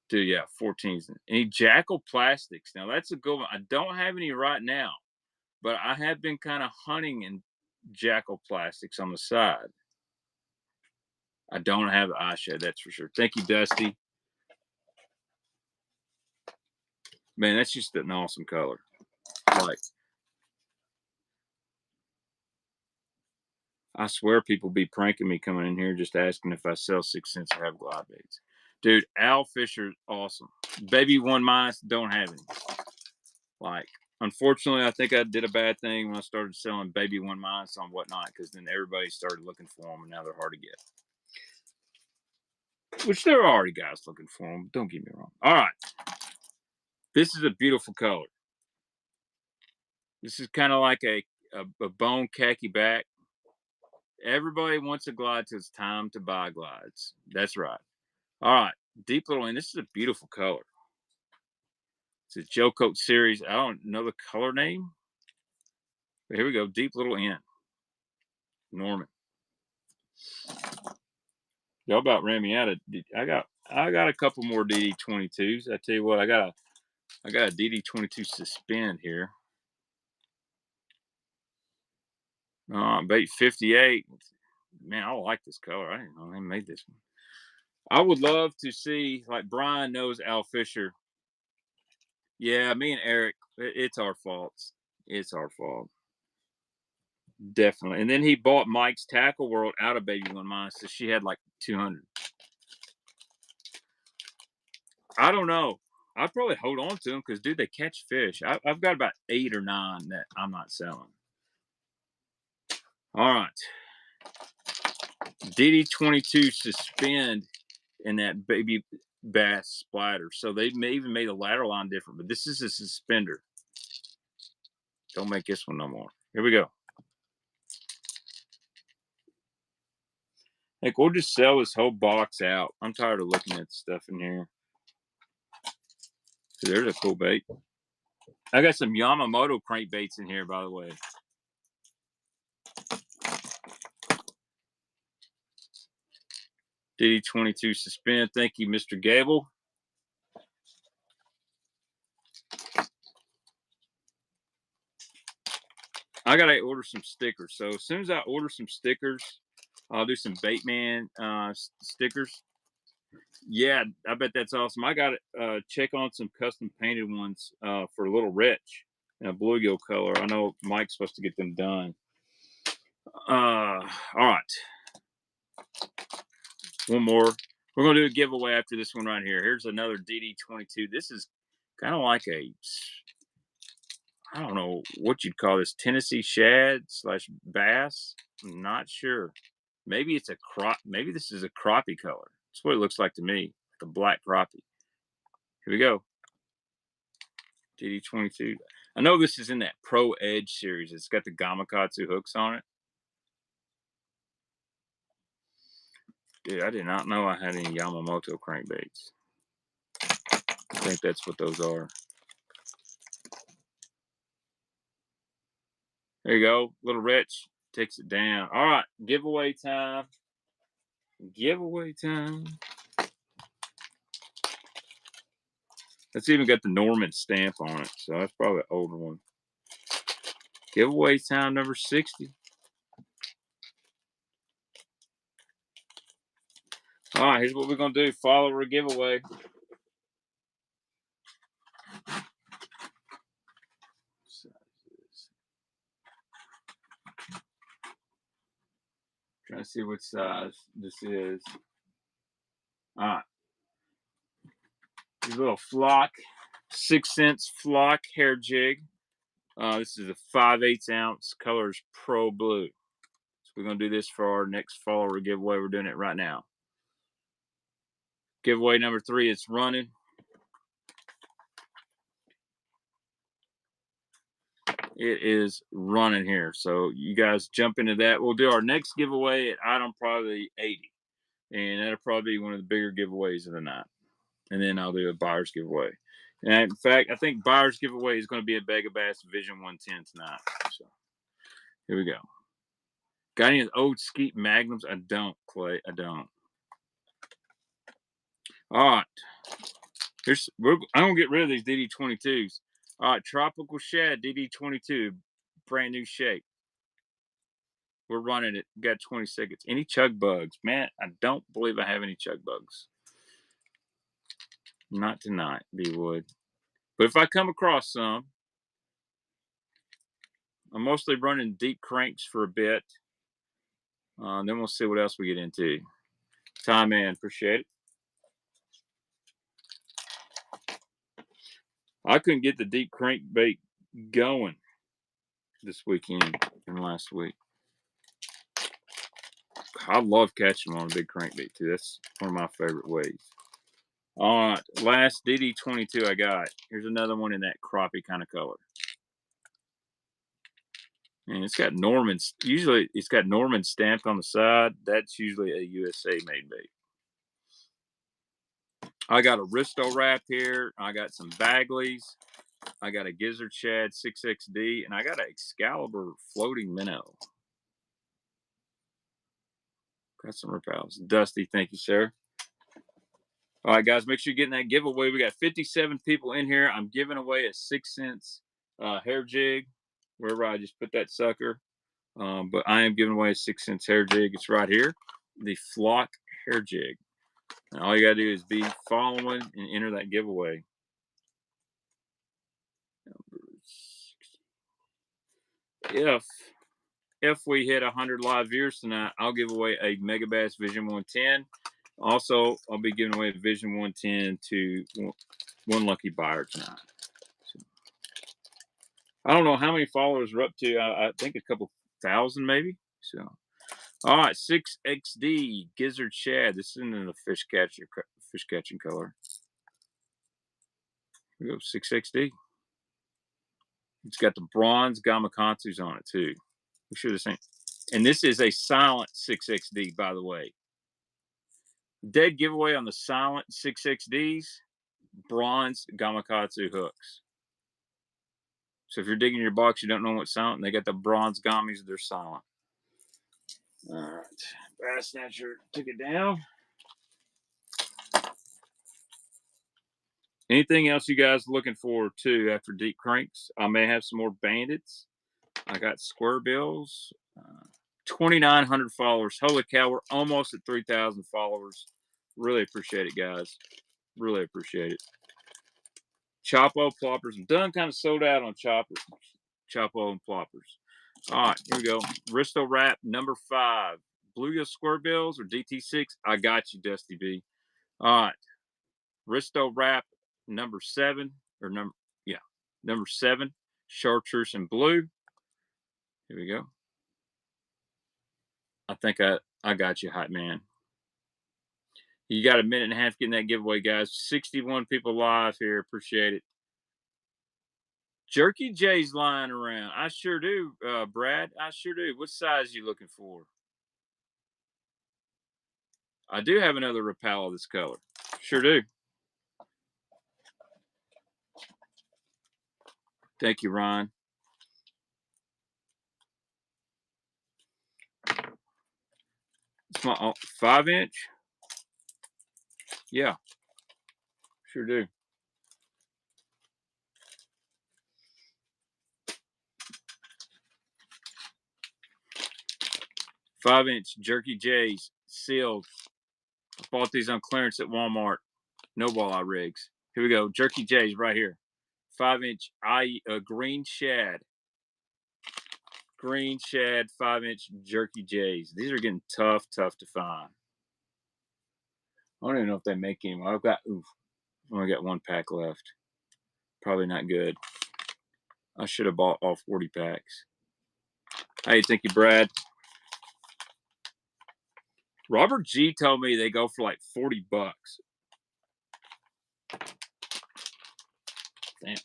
Dude, yeah, 14s. Any Jackal plastics? Now that's a good one. I don't have any right now, but I have been kind of hunting in Jackal plastics on the side. I don't have the eye shade, that's for sure. Thank you, Dusty. Man, that's just an awesome color. Like, I swear people be pranking me coming in here just asking if I sell 6 cents or have glide baits. Dude, Al Fisher, awesome. Baby 1 minus, don't have any. Like, unfortunately, I think I did a bad thing when I started selling baby 1 minus on whatnot, because then everybody started looking for them, and now they're hard to get. Which there are already guys looking for them. Don't get me wrong. All right. This is a beautiful color. This is kind of like a bone khaki back. Everybody wants a glide, so it's time to buy glides. That's right. All right. Deep Little N. This is a beautiful color. It's a Joe Coat series. I don't know the color name. But here we go. Deep Little N. Norman. Y'all about ran me out of. I got a couple more DD22s. I tell you what, I got a DD22 suspend here. Bait 58. Man, I like this color. I didn't know they made this one. I would love to see, like, Brian knows Al Fisher. Yeah, me and Eric, it's our fault. It's our fault. Definitely. And then he bought Mike's Tackle World out of baby 1 minus, so she had like 200. I don't know. I'd probably hold on to them because, dude, they catch fish. I've got about 8 or 9 that I'm not selling. All right. DD22 suspend in that baby bass splatter. So they may even made a lateral line different, but this is a suspender. Don't make this one no more. Here we go. Like, we'll just sell this whole box out. I'm tired of looking at stuff in here. So there's a cool bait. I got some Yamamoto crankbaits in here, by the way. DD22 suspend. Thank you, Mr. Gable. I gotta order some stickers. So as soon as I order some stickers, I'll do some Baitman stickers. Yeah, I bet that's awesome. I got to check on some custom painted ones for Little Rich in a bluegill color. I know Mike's supposed to get them done. All right. One more. We're going to do a giveaway after this one right here. Here's another DD22. This is kind of like a, I don't know what you'd call this, Tennessee shad / bass. I'm not sure. Maybe it's a crop. Maybe this is a crappie color. That's what it looks like to me, like a black crappie. Here we go. DD22. I know this is in that Pro Edge series. It's got the Gamakatsu hooks on it. Dude, I did not know I had any Yamamoto crankbaits. I think that's what those are. There you go. Little Rich takes it down. All right. Giveaway time. Giveaway time. It's even got the Norman stamp on it, so that's probably an older one. Giveaway time number 60. All right, here's what we're going to do. Follower giveaway. Trying to see what size this is. All right. This little flock, 6-cents flock hair jig. This is a 5/8 ounce. Color is Pro Blue. So we're going to do this for our next follower giveaway. We're doing it right now. Giveaway number 3, it's running. It is running here. So you guys jump into that. We'll do our next giveaway at item probably 80. And that'll probably be one of the bigger giveaways of the night. And then I'll do a buyer's giveaway. And in fact, I think buyer's giveaway is going to be a Megabass Vision 110 tonight. So here we go. Got any old Skeet Magnums? I don't, Clay. I don't. All right. I'm going to get rid of these DD22s. All right. Tropical Shad DD22. Brand new shape. We're running it. Got 20 seconds. Any chug bugs? Man, I don't believe I have any chug bugs. Not tonight, B-Wood. But if I come across some, I'm mostly running deep cranks for a bit. Then we'll see what else we get into. Time man, appreciate it. I couldn't get the deep crankbait going this weekend and last week. I love catching them on a big crankbait too. That's one of my favorite ways. All right, last DD22 I got. Here's another one in that crappie kind of color. And it's got Norman. Usually it's got Norman stamped on the side. That's usually a USA made bait. I got a Risto wrap here. I got some Bagleys. I got a Gizzard Shad 6XD. And I got an Excalibur floating minnow. Got some repels. Dusty, thank you, sir. All right, guys, make sure you're getting that giveaway. We got 57 people in here. I'm giving away a 6-cents hair jig, wherever I just put that sucker. But I am giving away a 6-cents hair jig. It's right here, the Flock hair jig. And all you got to do is be following and enter that giveaway. If we hit 100 live viewers tonight, I'll give away a Megabass Vision 110. Also, I'll be giving away a Vision 110 to one lucky buyer tonight. So, I don't know how many followers we're up to. I think a couple thousand maybe. So, all right, 6XD Gizzard Shad. This isn't in the fish catching color. Here we go, 6XD. It's got the bronze Gamakatsus on it too. We should have seen. And this is a silent 6XD, by the way. Dead giveaway on the silent 6XDs, bronze Gamakatsu hooks. So if you're digging your box, you don't know what's silent, and they got the bronze gummies, they're silent. All right. Bass Snatcher took it down. Anything else you guys looking for too after deep cranks? I may have some more bandits. I got square bills. 2,900 followers. Holy cow, we're almost at 3,000 followers. Really appreciate it, guys. Really appreciate it. Chopo ploppers. I'm done kind of sold out on Chopo and ploppers. All right, here we go. Risto wrap number 5. Bluegill square bills or DT6. I got you, Dusty B. All right. Risto wrap number 7 or number 7. Chartreuse and blue. Here we go. I think I got you, hot man. You got a minute and a half getting that giveaway, guys. 61 people live here. Appreciate it. Jerky J's lying around. I sure do, Brad. I sure do. What size are you looking for? I do have another Rapala of this color. Sure do. Thank you, Ron. It's my 5-inch. Yeah, sure do. 5-inch Jerky J's, sealed. I bought these on clearance at Walmart. No walleye rigs. Here we go. Jerky J's right here. 5-inch green shad. Green shad 5-inch Jerky J's. These are getting tough to find. I don't even know if they make anymore. I've only got 1 pack left. Probably not good. I should have bought all 40 packs. Hey, thank you, Brad. Robert G told me they go for like $40. Damn.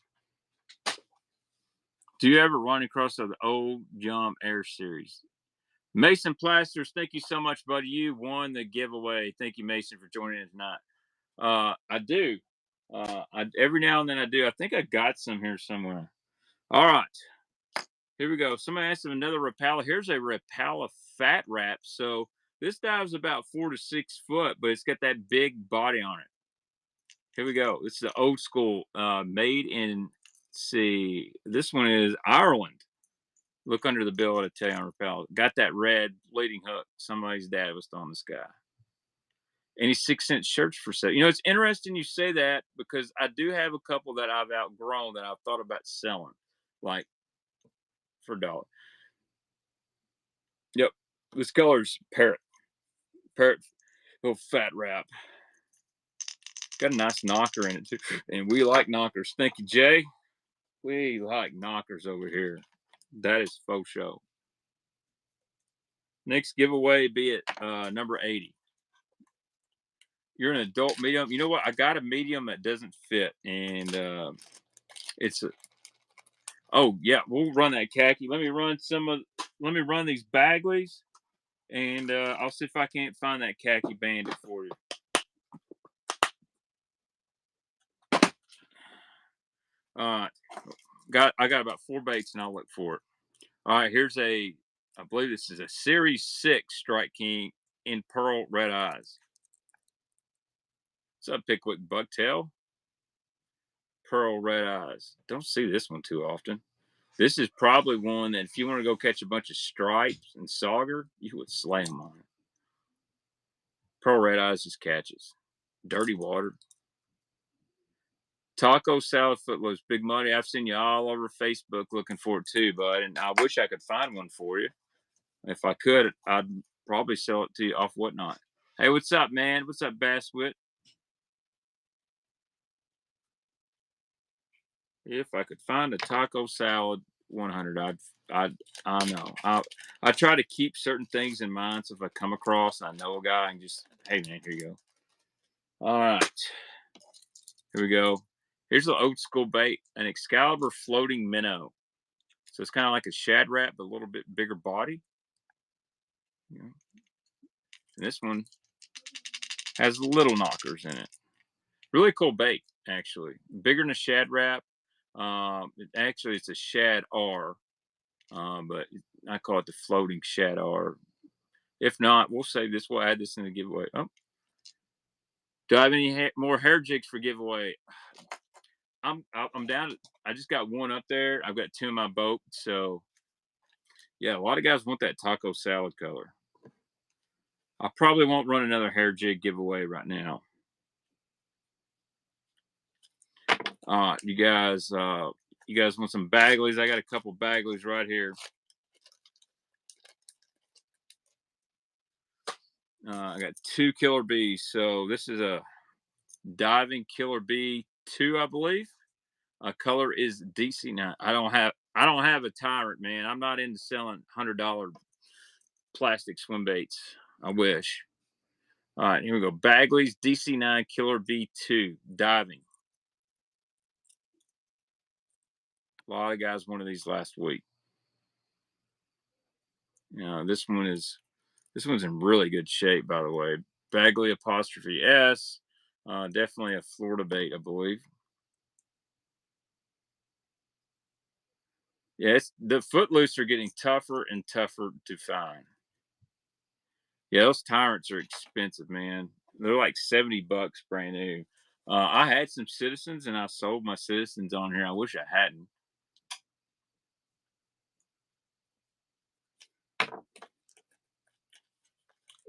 Do you ever run across the old Jump Air Series? Mason Plasters, thank you so much, buddy. You won the giveaway. Thank you, Mason, for joining us tonight. I do. Every now and then I do. I think I got some here somewhere. All right. Here we go. Somebody asked him another Rapala. Here's a Rapala Fat Wrap. So this dive's about 4 to 6 foot, but it's got that big body on it. Here we go. This is the old school, made in, see, this one is Ireland. Look under the bill at Italian Rapala. Got that red leading hook. Somebody's dad was throwing this guy. Any 6-cent shirts for sale? You know, it's interesting you say that because I do have a couple that I've outgrown that I've thought about selling, like for $1. Yep, this color's parrot, little fat wrap. Got a nice knocker in it too, and we like knockers. Thank you, Jay. We like knockers over here. That is faux show. Next giveaway be at number 80. You're an adult medium. You know what? I got a medium that doesn't fit, and it's a. Oh yeah, we'll run that khaki. Let me run these Bagleys, and I'll see if I can't find that khaki bandit for you. All right, I got about 4 baits, and I'll look for it. All right, here's I believe this is a Series 6 Strike King in pearl red eyes. What's up, Pickwick Bucktail? Pearl red eyes. Don't see this one too often. This is probably one that if you want to go catch a bunch of stripes and sauger, you would slay them on it. Pearl red eyes just catches. Dirty water. Taco salad footloose, Big Money. I've seen you all over Facebook looking for it too, bud. And I wish I could find one for you. If I could, I'd probably sell it to you off Whatnot. Hey, what's up, man? What's up, Basswit? If I could find a taco salad 100, I know. I try to keep certain things in mind. So if I come across and I know a guy, I can just, hey man, here you go. All right, here we go. Here's the old school bait, an Excalibur floating minnow. So it's kind of like a shad wrap, but a little bit bigger body. You know. And this one has little knockers in it. Really cool bait, actually. Bigger than a shad wrap. Actually, it's a shad R, but I call it the floating shad R. If not, we'll save this. We'll add this in the giveaway. Oh, do I have any more hair jigs for giveaway? I'm down. I just got one up there. I've got 2 in my boat. So yeah, a lot of guys want that taco salad color. I probably won't run another hair jig giveaway right now. You guys want some Bagleys? I got a couple Bagleys right here. I got 2 Killer Bees. So this is a diving Killer Bee 2, I believe. Color is DC9. I don't have a Tyrant, man. I'm not into selling $100 plastic swim baits. I wish. All right, here we go. Bagley's DC9 Killer B2 diving. A lot of guys wanted these last week. You know, this one's in really good shape, by the way. Bagley apostrophe S. Definitely a Florida bait, I believe. Yeah, the footloose are getting tougher and tougher to find. Yeah, those Tyrants are expensive, man. They're like $70 brand new. I had some Citizens, and I sold my Citizens on here. I wish I hadn't.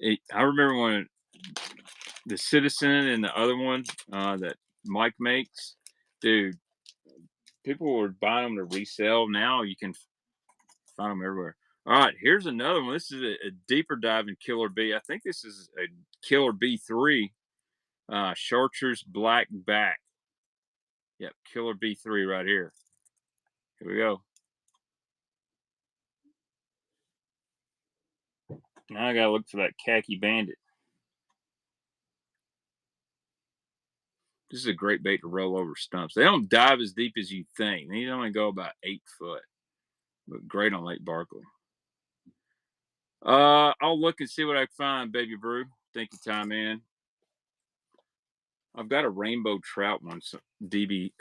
I remember when the Citizen and the other one that Mike makes, dude, people were buying them to resell. Now you can find them everywhere. All right, here's another one. This is a deeper dive in Killer B. I think this is a Killer B3, Chartreuse Black Back. Yep, Killer B3 right here. Here we go. Now I gotta look for that Khaki Bandit. This is a great bait to roll over stumps. They don't dive as deep as you think. These only go about 8 foot, but great on Lake Barkley. I'll look and see what I can find, Baby Brew. Thank you, Ty Man. I've got a rainbow trout one, DB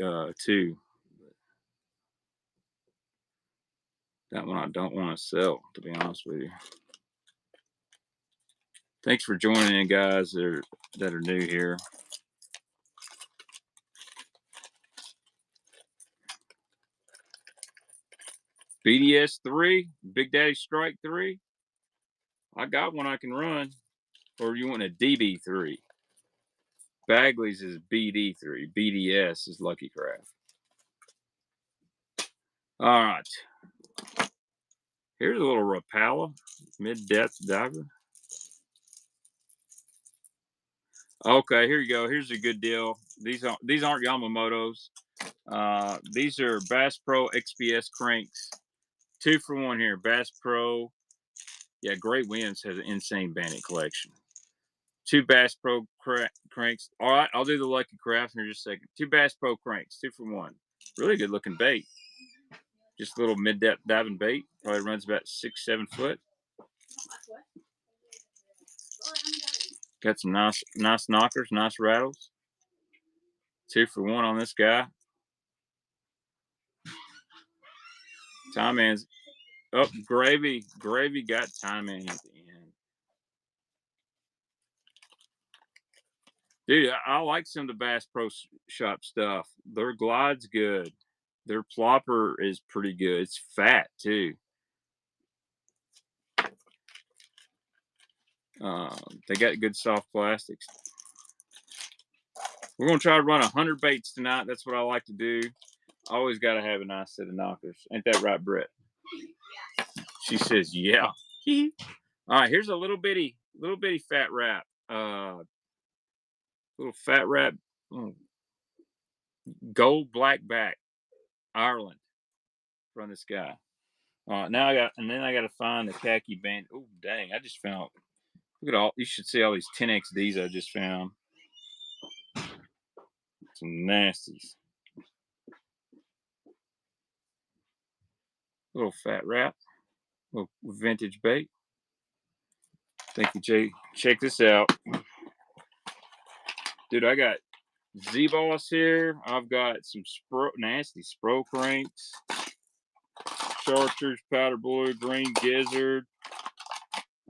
too. That one I don't want to sell, to be honest with you. Thanks for joining in, guys that are new here. BDS 3, Big Daddy Strike 3. I got one I can run. Or you want a DB3? Bagley's is BD3. BDS is Lucky Craft. All right. Here's a little Rapala mid-depth diver. Okay, here you go. Here's a good deal. These aren't Yamamoto's. These are Bass Pro XPS cranks. 2 for 1 here. Bass Pro. Yeah, Great Winds has an insane bandit collection. 2 Bass Pro cranks. All right, I'll do the Lucky Craft in just a second. 2 Bass Pro cranks. 2 for 1. Really good looking bait. Just a little mid-depth diving bait. Probably runs about 6-7 foot. Got some nice knockers, nice rattles. 2 for 1 on this guy. Time Man's up. Gravy got Time Man at the end. Dude, I like some of the Bass Pro Shop stuff. Their glide's good. Their plopper is pretty good. It's fat too. They got good soft plastics. We're gonna try to run 100 baits tonight. That's what I like to do. Always got to have a nice set of knockers. Ain't that right, Brett? She says, yeah. All right, here's a little bitty fat wrap. Little fat wrap. Gold black back. Ireland. From this guy. Now I got to find the Khaki Bandit. Oh, dang. I just found, look at all, you should see all these 10XDs I just found. Some nasties. Little fat wrap. Little vintage bait. Thank you, Jay. Check this out. Dude, I got Z-Boss here. I've got some nasty Spro cranks. Chartreuse, Powder Blue, Green Gizzard.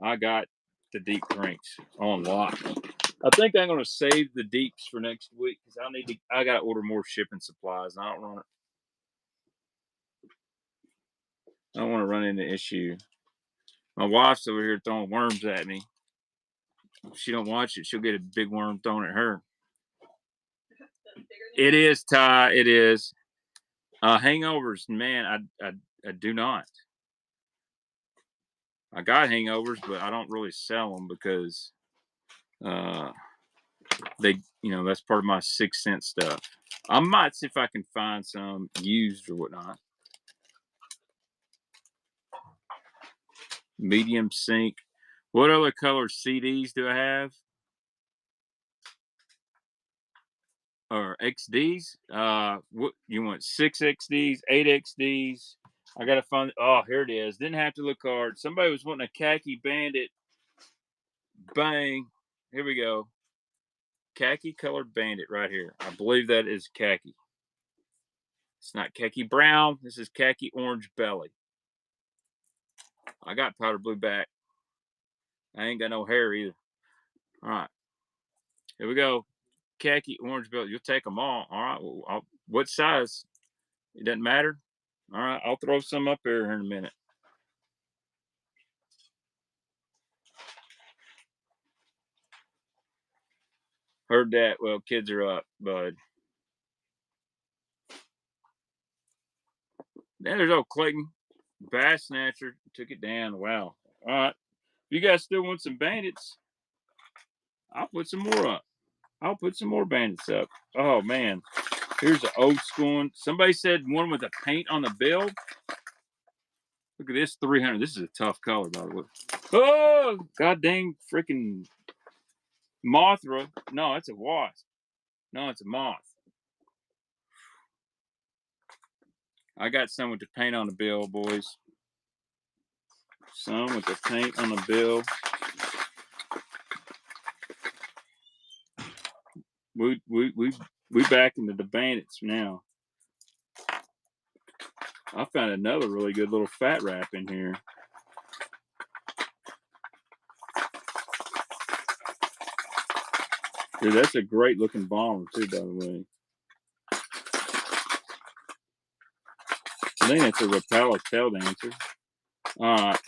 I got the deep cranks on lock. I think I'm going to save the deeps for next week because I got to order more shipping supplies. I don't want to run into issue. My wife's over here throwing worms at me. If she don't watch it, she'll get a big worm thrown at her. It is, Ty. It is. Hangovers, man, I do not. I got hangovers, but I don't really sell them because they, that's part of my 6 cent stuff. I might see if I can find some used or whatnot. Medium sink. What other color CDs do I have? Or XDs? What you want? 6 XDs, 8 XDs? I gotta find. Oh, here it is. Didn't have to look hard. Somebody was wanting a Khaki Bandit. Bang! Here we go. Khaki colored Bandit right here. I believe that is khaki. It's not khaki brown. This is khaki orange belly. I got powder blue back. I ain't got no hair either. All right. Here we go. Khaki orange belly. You'll take them all. All right. Well, what size? It doesn't matter. All right. I'll throw some up here in a minute. Heard that. Well, kids are up, bud. There's old Clayton. Bass Snatcher. Took it down. Wow. All right. If you guys still want some bandits, I'll put some more up. I'll put some more bandits up. Oh, man. Here's an old school one. Somebody said one with a paint on the bill. Look at this 300. This is a tough color, by the way. Oh, god dang freaking Mothra. No, it's a wasp. No, it's a moth. I got some with the paint on the bill, boys. Some with the paint on the bill. We back into the bandits now. I found another really good little fat wrap in here. Dude, that's a great looking bomber too, by the way. I think that's a Rapala tail dancer. All right.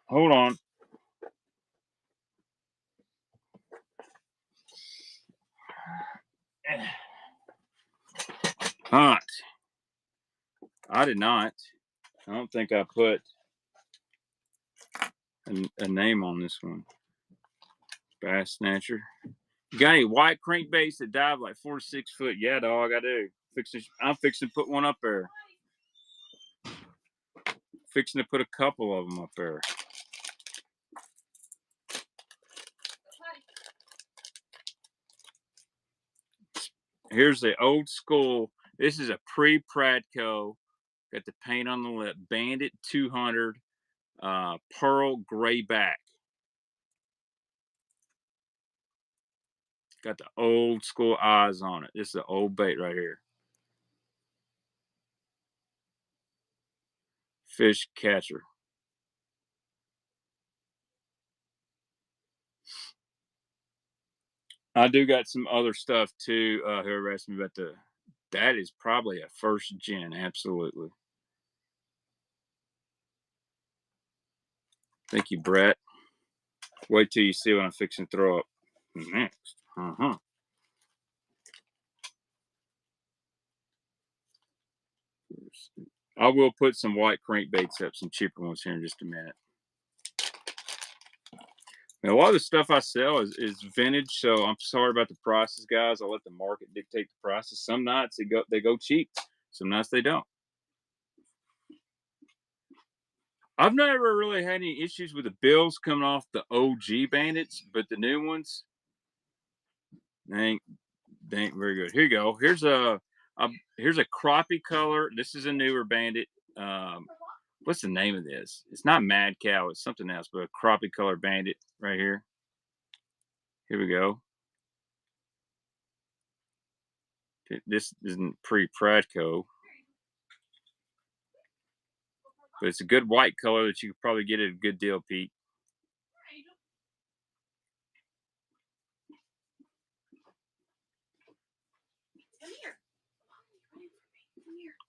Hold on. Hot. I did not. I don't think I put a name on this one. Bass Snatcher. You got any white crankbaits that dive like 4 to 6 foot? Yeah, dog, I do. I'm fixing to put one up there. Fixing to put a couple of them up there. Here's the old school. This is a pre-Pradco. Got the paint on the lip. Bandit 200. Pearl gray back. Got the old school eyes on it. This is an old bait right here. Fish catcher. I do got some other stuff too. Whoever asked me about that is probably a first gen, absolutely. Thank you, Brett. Wait till you see what I'm fixing to throw up next. I will put some white crankbaits up, some cheaper ones here in just a minute. Now, a lot of the stuff I sell is vintage, so I'm sorry about the prices, guys. I'll let the market dictate the prices. Some nights they go cheap, some nights they don't. I've never really had any issues with the bills coming off the OG bandits, but the new ones, they ain't very good. Here you go. Here's a crappie color. This is a newer bandit. What's the name of this? It's not Mad Cow. It's something else, but a crappie color bandit right here. Here we go. This isn't pre-Pradco, but it's a good white color that you could probably get at a good deal, Pete.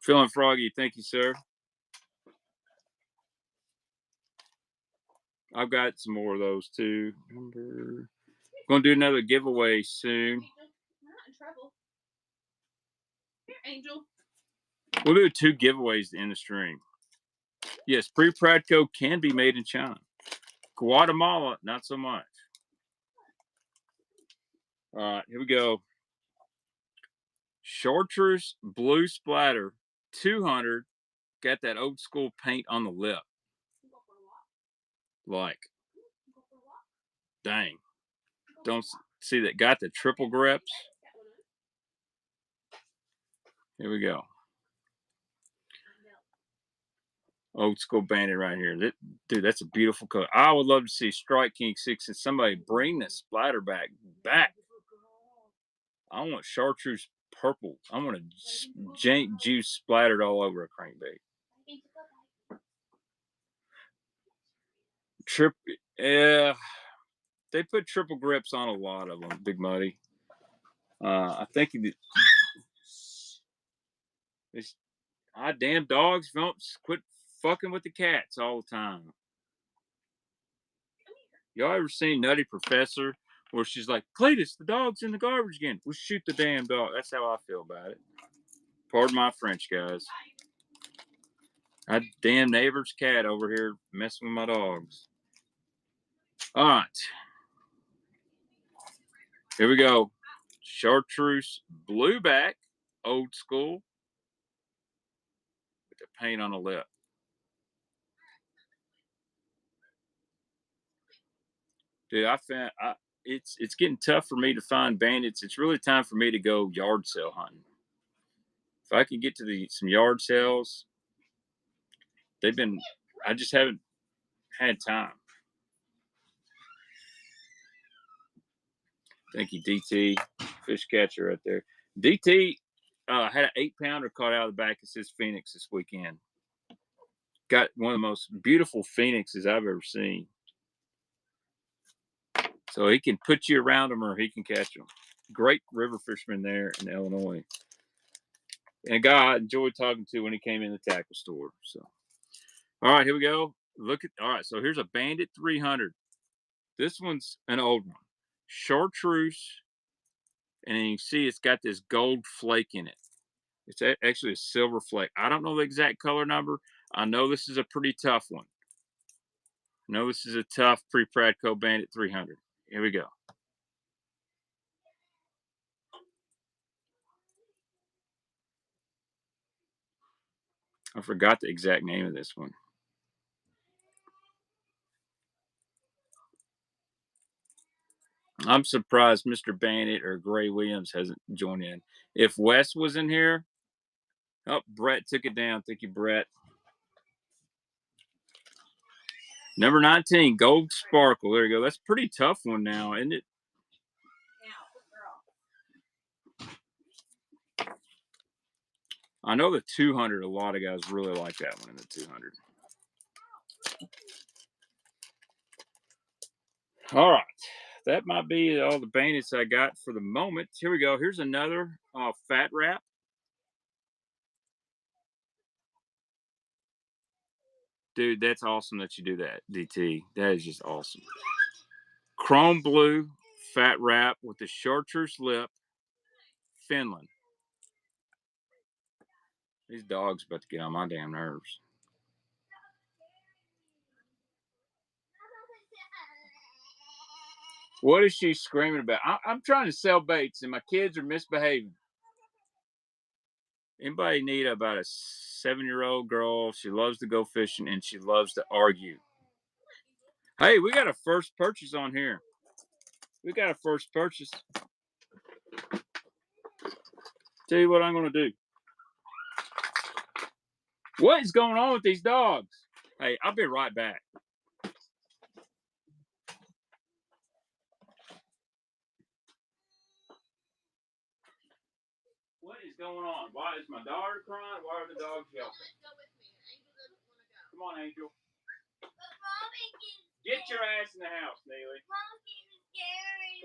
Feeling froggy. Thank you, sir. I've got some more of those too. Gonna do another giveaway soon. Not in trouble. Here, Angel. We'll do 2 giveaways in the stream. Yes, pre-Pradco can be made in China. Guatemala, not so much. All right, here we go. Chartreuse Blue Splatter 200. Got that old school paint on the lip. Like, dang. Don't see that. Got the triple grips. Here we go. Old school bandit right here. Dude, that's a beautiful color. I would love to see Strike King 6 and somebody bring the splatter back. I want chartreuse purple. I want a jank juice splattered all over a crankbait. They put triple grips on a lot of them, Big Muddy. I think these damn dogs, don't quit fucking with the cats all the time. Y'all ever seen Nutty Professor where she's like, Cletus, the dog's in the garbage again. We'll shoot the damn dog. That's how I feel about it. Pardon my French, guys. That damn neighbor's cat over here messing with my dogs. All right. Here we go. Chartreuse blueback, old school, with the paint on the lip. Dude, it's getting tough for me to find bandits. It's really time for me to go yard sale hunting. If I can get to some yard sales, I just haven't had time. Thank you, DT, fish catcher right there. DT had an 8-pounder caught out of the back of his Phoenix this weekend. Got one of the most beautiful Phoenixes I've ever seen. So he can put you around them or he can catch them. Great river fisherman there in Illinois. And a guy I enjoyed talking to when he came in the tackle store. So, all right, here we go. All right, so here's a Bandit 300. This one's an old one. Chartreuse. And then you see it's got this gold flake in it. It's actually a silver flake. I don't know the exact color number. I know this is a pretty tough one. I know this is a tough pre-Pradco Bandit 300. Here we go. I forgot the exact name of this one. I'm surprised Mr. Bandit or Gray Williams hasn't joined in. If Wes was in here, oh, Brett took it down. Thank you, Brett. Number 19, Gold Sparkle. There you go. That's a pretty tough one now, isn't it? I know the 200, a lot of guys really like that one in the 200. All right. That might be all the bandits I got for the moment. Here we go. Here's another fat wrap. Dude, that's awesome that you do that, DT. That is just awesome. Chrome blue fat wrap with the chartreuse lip, Finland. These dogs about to get on my damn nerves. What is she screaming about? I'm trying to sell baits and my kids are misbehaving. Anybody need about a 7-year-old girl? She loves to go fishing and she loves to argue. Hey, we got a first purchase on here. We got a first purchase. Tell you what I'm going to do. What is going on with these dogs? Hey, I'll be right back. What is going on? Why is my daughter crying? Why are the dogs yelping? Come on, Angel. Get your ass in the house, Neely.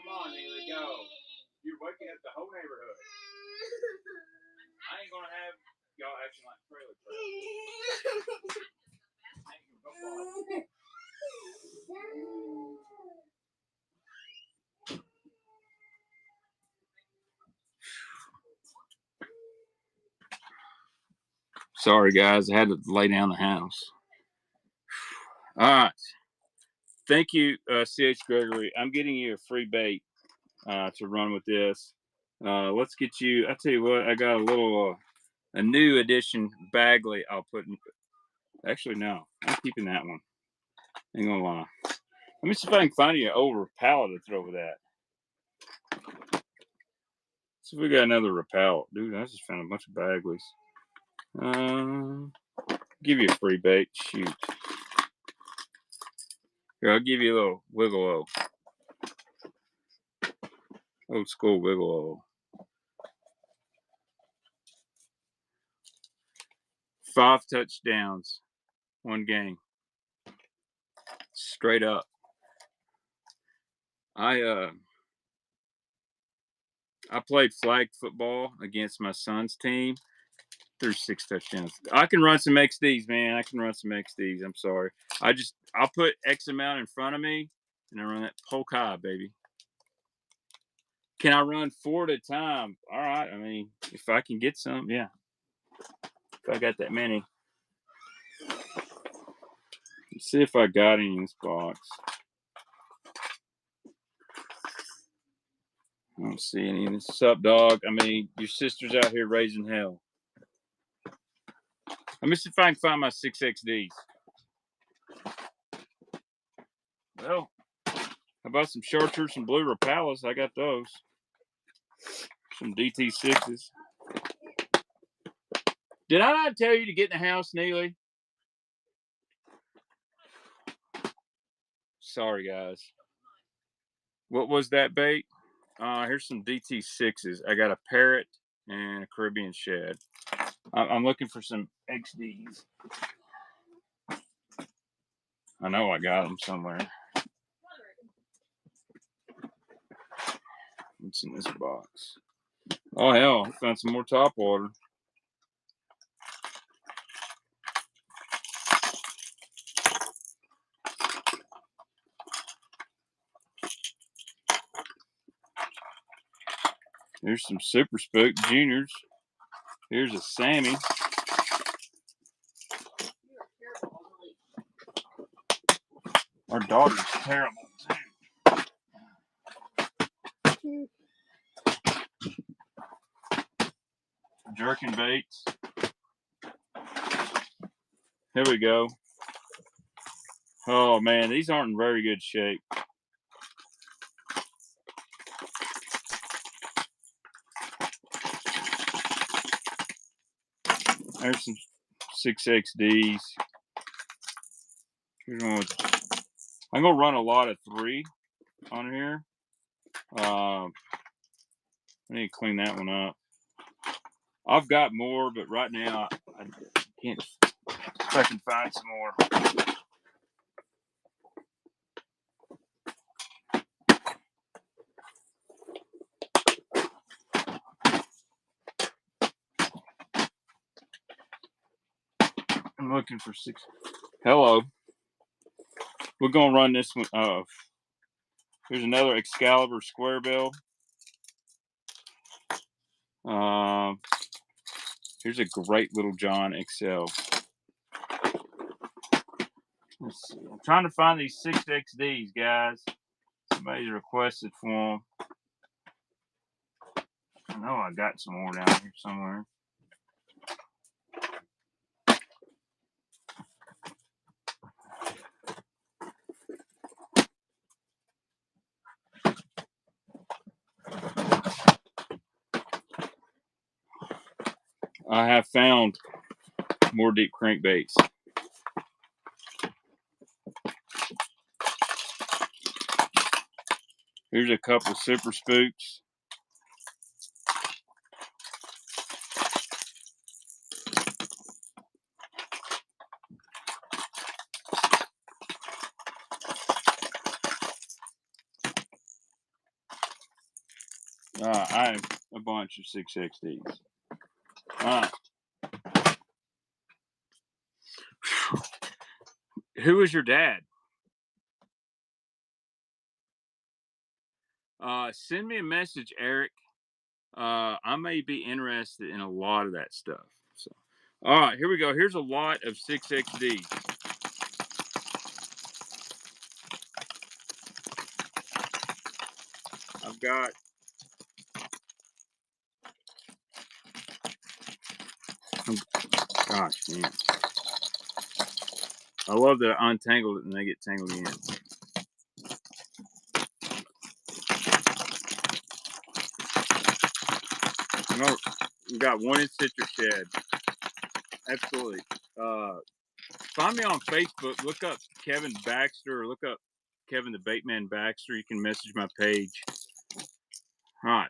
Come on, Neely, go. You're waking up the whole neighborhood. I ain't gonna have y'all acting like trailer trailers. Sorry, guys. I had to lay down the house. All right. Thank you, C.H. Gregory. I'm getting you a free bait to run with this. Let's get you. I tell you what, I got a little a new edition Bagley. I'll put in. Actually, no, I'm keeping that one. Ain't gonna lie. Let me see if I can find you an over pallet to throw with that. See if we got another Repel. Dude, I just found a bunch of Bagleys. Give you a free bait. Shoot. Here, I'll give you a little Wiggle-O. Old school Wiggle-O. 5 touchdowns, 1 game. Straight up. I played flag football against my son's team, threw 6 touchdowns. I can run some XDs, man. I can run some XDs. I'm sorry. I'll put X amount in front of me, and I run that poke high, baby. Can I run 4 at a time? All right. I mean, if I can get some, yeah. If I got that many. Let's see if I got any in this box. I don't see any. What's up, dog? I mean, your sister's out here raising hell. Let me see if I can find my 6XDs. Well, how about some chartreuse and blue Rapalas? I got those. Some DT6s. Did I not tell you to get in the house, Neely? Sorry, guys. What was that bait? Here's some DT6s. I got a parrot and a Caribbean shed. I'm looking for some XDs. I know I got them somewhere. What's in this box? Oh, hell. I found some more top water. Here's some Super Spook Juniors. Here's a Sammy. Our daughter's terrible, too. Jerking baits. Here we go. Oh, man, these aren't in very good shape. There's some 6XDs. Here's one with, I'm going to run a lot of 3 on here. I need to clean that one up. I've got more, but right now I can't. If I can find some more. I'm looking for 6. Hello. We're going to run this one. Here's another Excalibur square bill. Here's a great Little John XL. Let's see. I'm trying to find these 6XDs, guys. Somebody's requested for them. I know I got some more down here somewhere. I have found more deep crankbaits. Here's a couple of Super Spooks. I have a bunch of 6XDs. Who is your dad? Send me a message, Eric. I may be interested in a lot of that stuff. So, all right, here we go. Here's a lot of 6XDs. I've got gosh, man. I love that I untangled it and they get tangled in. We've got one in Citrus Shed. Absolutely. Find me on Facebook. Look up Kevin Baxter or look up Kevin the Baitman Baxter. You can message my page. All right.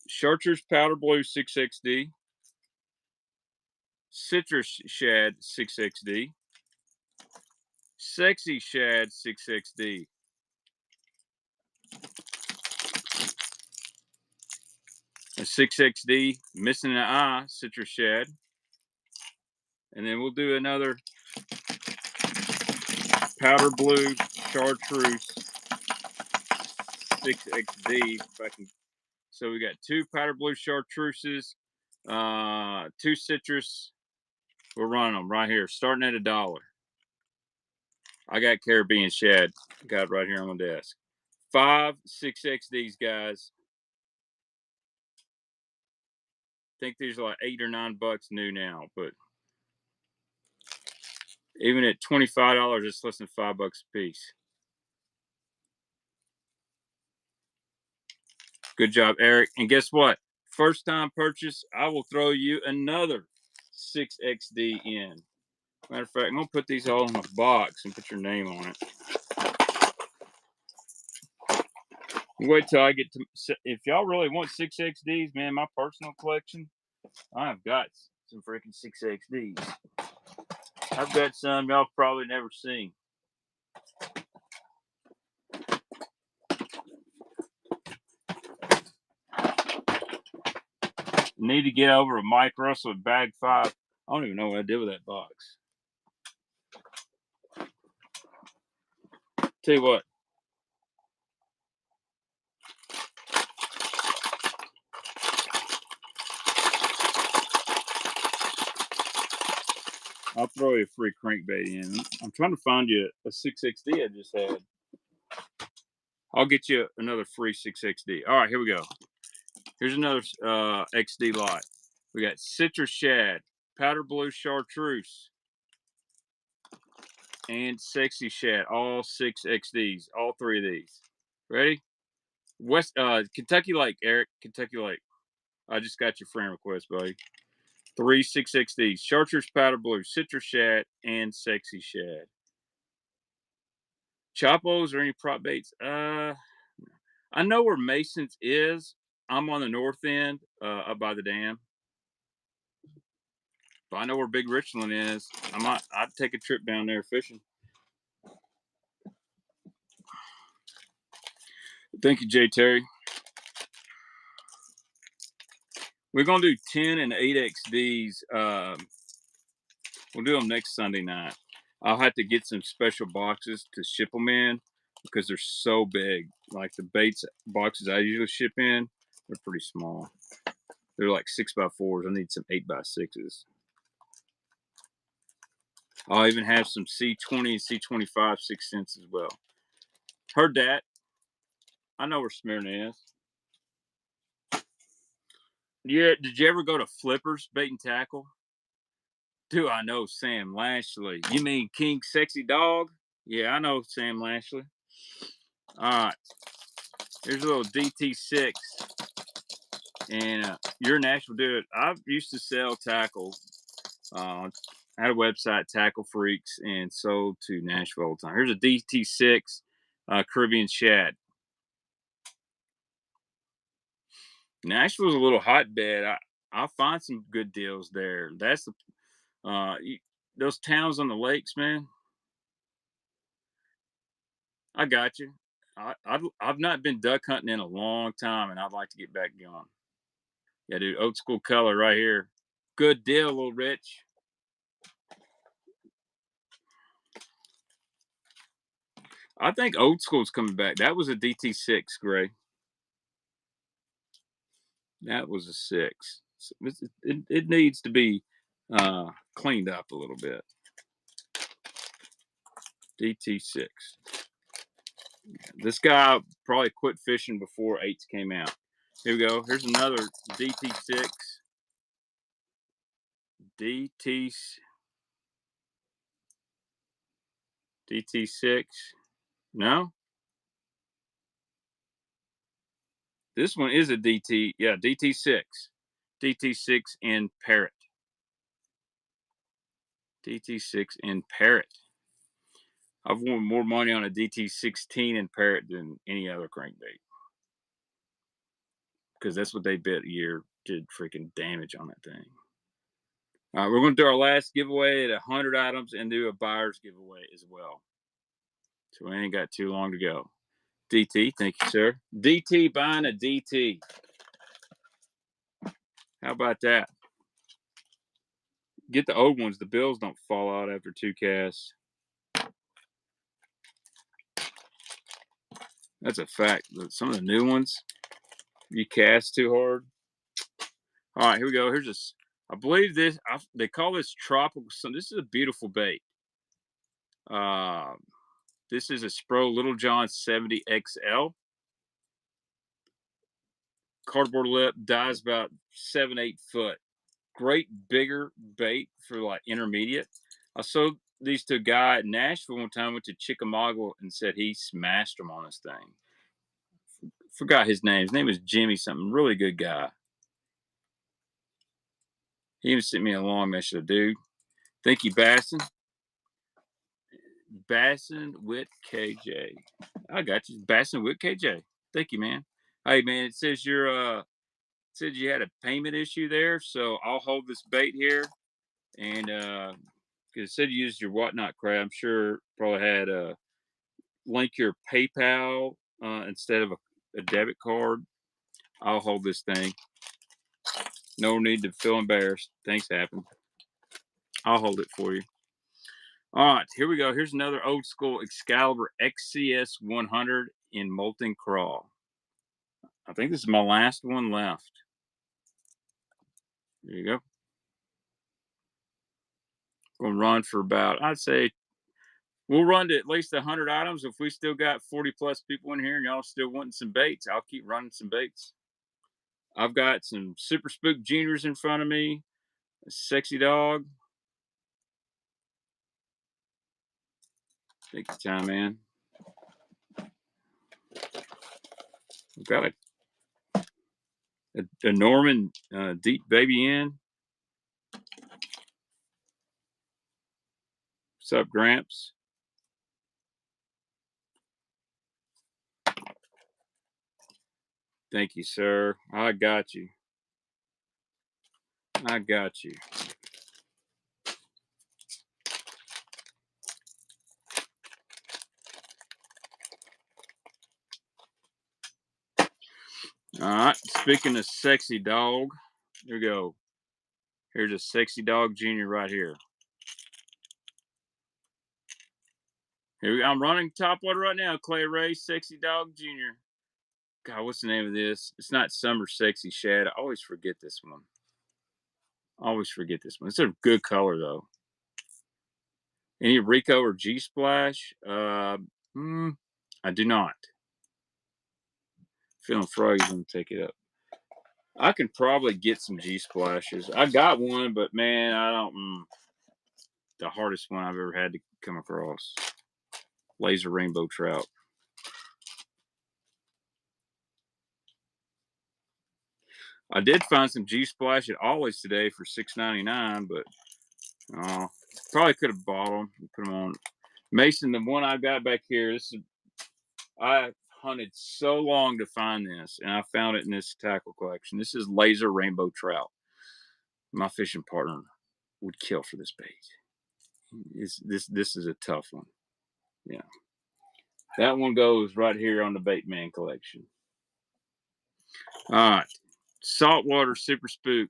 Chartreuse Powder Blue 6XD. Citrus Shad 6XD. Sexy Shad 6XD. a 6XD, missing an eye, citrus shad. And then we'll do another powder blue chartreuse 6XD. If I can. So we got 2 powder blue chartreuses, 2 citrus. We're running them right here, starting at $1. I got Caribbean shad, got it right here on my desk. 5 6XDs, guys. I think these are like $8 or $9 new now, but even at $25, it's less than $5 a piece. Good job, Eric. And guess what? First time purchase, I will throw you another 6XD in. Matter of fact, I'm gonna put these all in a box and put your name on it. Wait till I get to. If y'all really want 6XDs, man, my personal collection, I've got some freaking 6XDs. I've got some y'all probably never seen. Need to get over a Mike Russell bag 5. I don't even know what I did with that box. Tell you what. I'll throw you a free crankbait in. I'm trying to find you a 6XD I just had. I'll get you another free 6XD. All right, here we go. Here's another XD lot. We got citrus shad, powder blue chartreuse, and sexy shad. All 6XDs. All 3 of these. Ready? Kentucky Lake, Eric. Kentucky Lake. I just got your friend request, buddy. 3 6XDs. Chartreuse powder blue, citrus shad, and sexy shad. Chopos or any prop baits? I know where Mason's is. I'm on the north end, up by the dam. But I know where Big Richland is. I'd take a trip down there fishing. Thank you, Jay Terry. We're gonna do 10 and 8XDs. We'll do them next Sunday night. I'll have to get some special boxes to ship them in because they're so big. Like the baits boxes I usually ship in, they're pretty small. They're like 6x4s. I need some 8x6s. I'll even have some C20 and C25 6 cents as well. Heard that. I know where Smyrna is. Yeah, did you ever go to Flippers Bait and Tackle? Do I know Sam Lashley? You mean King Sexy Dog? Yeah, I know Sam Lashley. All right. Here's a little DT6. And you're Nashville dude. I used to sell tackle. I had a website, Tackle Freaks, and sold to Nashville all the time. Here's a DT6 Caribbean shad. Nashville's a little hotbed. I'll find some good deals there. That's the those towns on the lakes, man. I got you. I've not been duck hunting in a long time, and I'd like to get back going. Yeah, dude, old school color right here. Good deal, little Rich. I think old school's coming back. That was a DT6, Gray. That was a 6. So it needs to be cleaned up a little bit. DT6. This guy probably quit fishing before 8s came out. Here we go. Here's another DT6. DT6. No? This one is a DT. Yeah, DT6. DT6 in Parrot. DT6 in Parrot. I've won more money on a DT16 in Parrot than any other crankbait. Because that's what they bet a year did freaking damage on that thing. All right, we're going to do our last giveaway at 100 items and do a buyer's giveaway as well. So we ain't got too long to go. DT, thank you, sir. DT buying a DT. How about that? Get the old ones. The bills don't fall out after 2 casts. That's a fact. Some of the new ones, you cast too hard. All right, here we go. Here's this. I believe this. They call this tropical. This is a beautiful bait. This is a Spro Little John 70 XL. Cardboard lip, dies about 7-8 foot. Great bigger bait for like intermediate. I sold these to a guy at Nashville one time. Went to Chickamauga and said he smashed them on this thing. Forgot his name. His name was Jimmy something. Really good guy. He even sent me a long message, dude. Thank you, Basson. Basson with KJ. I got you. Basson with KJ. Thank you, man. Hey, man, it says said you had a payment issue there, so I'll hold this bait here. And because it said you used your whatnot crab, I'm sure probably had link your PayPal instead of a debit card. I'll hold this thing. No need to feel embarrassed. Things happen. I'll hold it for you. All right, here we go. Here's another old school Excalibur XCS 100 in Molten Crawl. I think this is my last one left. There you go. Going to run for about, I'd say, we'll run to at least 100 items. If we still got 40 plus people in here and y'all still wanting some baits, I'll keep running some baits. I've got some Super Spook Juniors in front of me, a Sexy Dog. Take your time, man. I've got a Norman Deep Baby N. What's up, Gramps? Thank you, sir. I got you. I got you. All right. Speaking of Sexy Dog, here we go. Here's a Sexy Dog Junior right here. Here we go. I'm running top water right now. Clay Ray, Sexy Dog Junior. God, what's the name of this? It's not Summer Sexy Shad. I always forget this one. It's a good color though. Any Rico or G Splash? I do not. Feeling froggy, let me take it up. I can probably get some G Splashes. I got one, but man, I don't. The hardest one I've ever had to come across. Laser Rainbow Trout. I did find some G Splash at Ollie's today for $6.99, but probably could have bought them and put them on. Mason, the one I got back here, I hunted so long to find this, and I found it in this tackle collection. This is Laser Rainbow Trout. My fishing partner would kill for this bait. This is a tough one. Yeah. That one goes right here on the Baitman collection. All right. Saltwater Super Spook.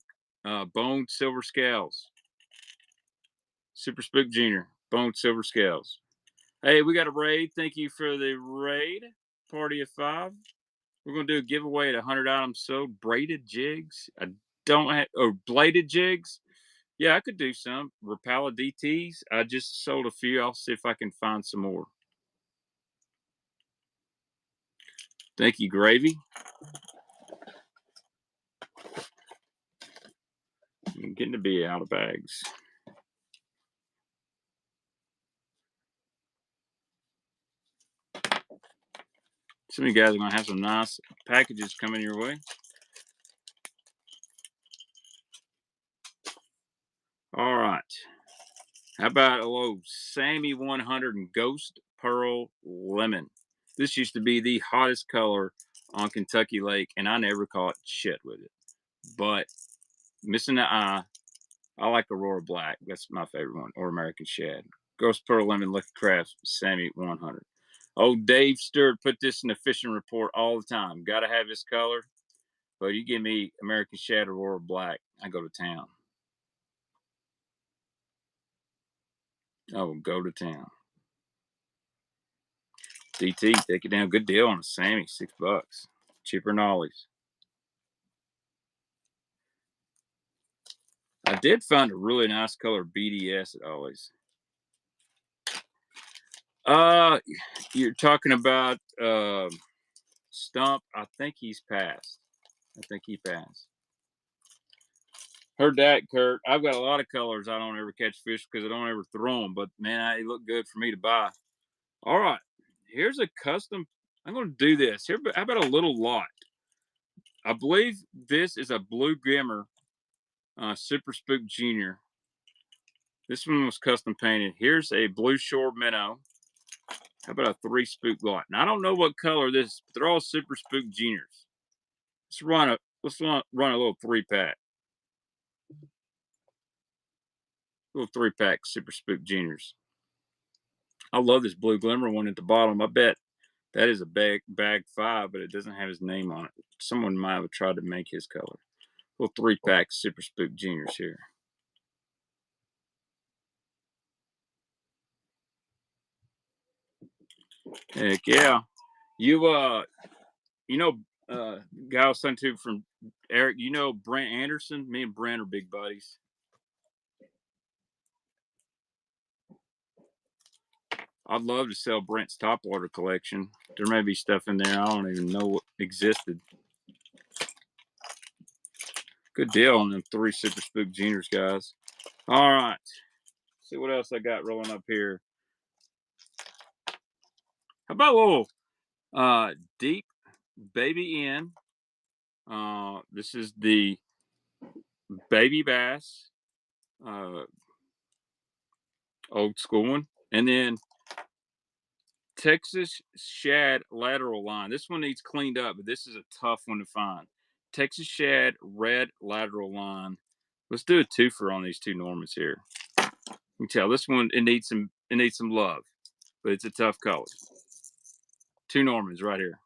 Boned Silver Scales. Super Spook Junior. Boned Silver Scales. Hey, we got a raid. Thank you for the raid. Party of 5. We're going to do a giveaway at 100 items sold. Braided jigs. I don't have, or bladed jigs. Yeah, I could do some. Rapala DTs. I just sold a few. I'll see if I can find some more. Thank you, Gravy. I'm getting to be out of bags. Some of you guys are going to have some nice packages coming your way. All right. How about a little Sammy 100 and Ghost Pearl Lemon? This used to be the hottest color on Kentucky Lake, and I never caught shit with it. But missing the eye, I like Aurora Black. That's my favorite one, or American Shad. Ghost Pearl Lemon, Lucky Crafts, Sammy 100. Oh, Dave Stewart put this in the fishing report all the time. Got to have this color. But you give me American Shad Aurora Black, I go to town. I will go to town. DT, take it down. Good deal on a Sammy, $6. Cheaper than Ollie's. I did find a really nice color BDS at Ollie's. You're talking about Stump. I think he's passed. I think he passed. Heard that, Kurt. I've got a lot of colors I don't ever catch fish because I don't ever throw them. But man, they look good for me to buy. All right, here's a custom. I'm going to do this. Here, how about a little lot? I believe this is a Blue Grimmer Super Spook Junior. This one was custom painted. Here's a Blue Shore Minnow. How about a 3 spook lot? Now I don't know what color this is, but they're all Super Spook Juniors. Let's run a little 3-pack. Little 3-pack Super Spook Juniors. I love this Blue Glimmer one at the bottom. I bet that is a bag 5, but it doesn't have his name on it. Someone might have tried to make his color. Little 3-pack Super Spook Juniors here. Heck yeah. You know, guy I was sent to from Eric, you know Brent Anderson? Me and Brent are big buddies. I'd love to sell Brent's topwater collection. There may be stuff in there I don't even know what existed. Good deal on them 3 Super Spook Juniors, guys. All right. See what else I got rolling up here. How about a little Deep Baby N? This is the Baby Bass, old school one. And then Texas Shad Lateral Line. This one needs cleaned up, but this is a tough one to find. Texas Shad Red Lateral Line. Let's do a twofer on these 2 Normans here. You can tell this one it needs some love, but it's a tough color. 2 Normans right here.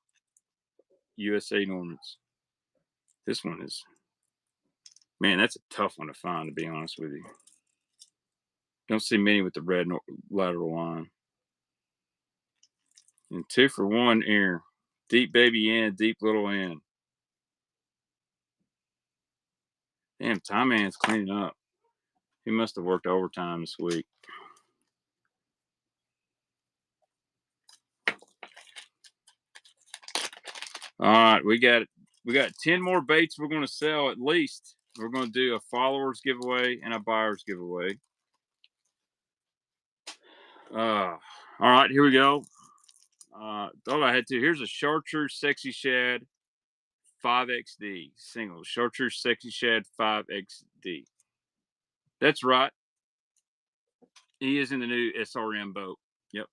USA Normans. This one is, man, that's a tough one to find, to be honest with you. Don't see many with the red lateral line. And 2 for 1 here. Deep Baby N, Deep Little N. Damn, Time Man's cleaning up. He must have worked overtime this week. All right, we got 10 more baits we're going to sell at least. We're going to do a followers giveaway and a buyers giveaway. All right, here we go. Thought I had to. Here's a Chartreuse Sexy Shad 5XD single. Chartreuse Sexy Shad 5XD. That's right. He is in the new SRM boat. Yep.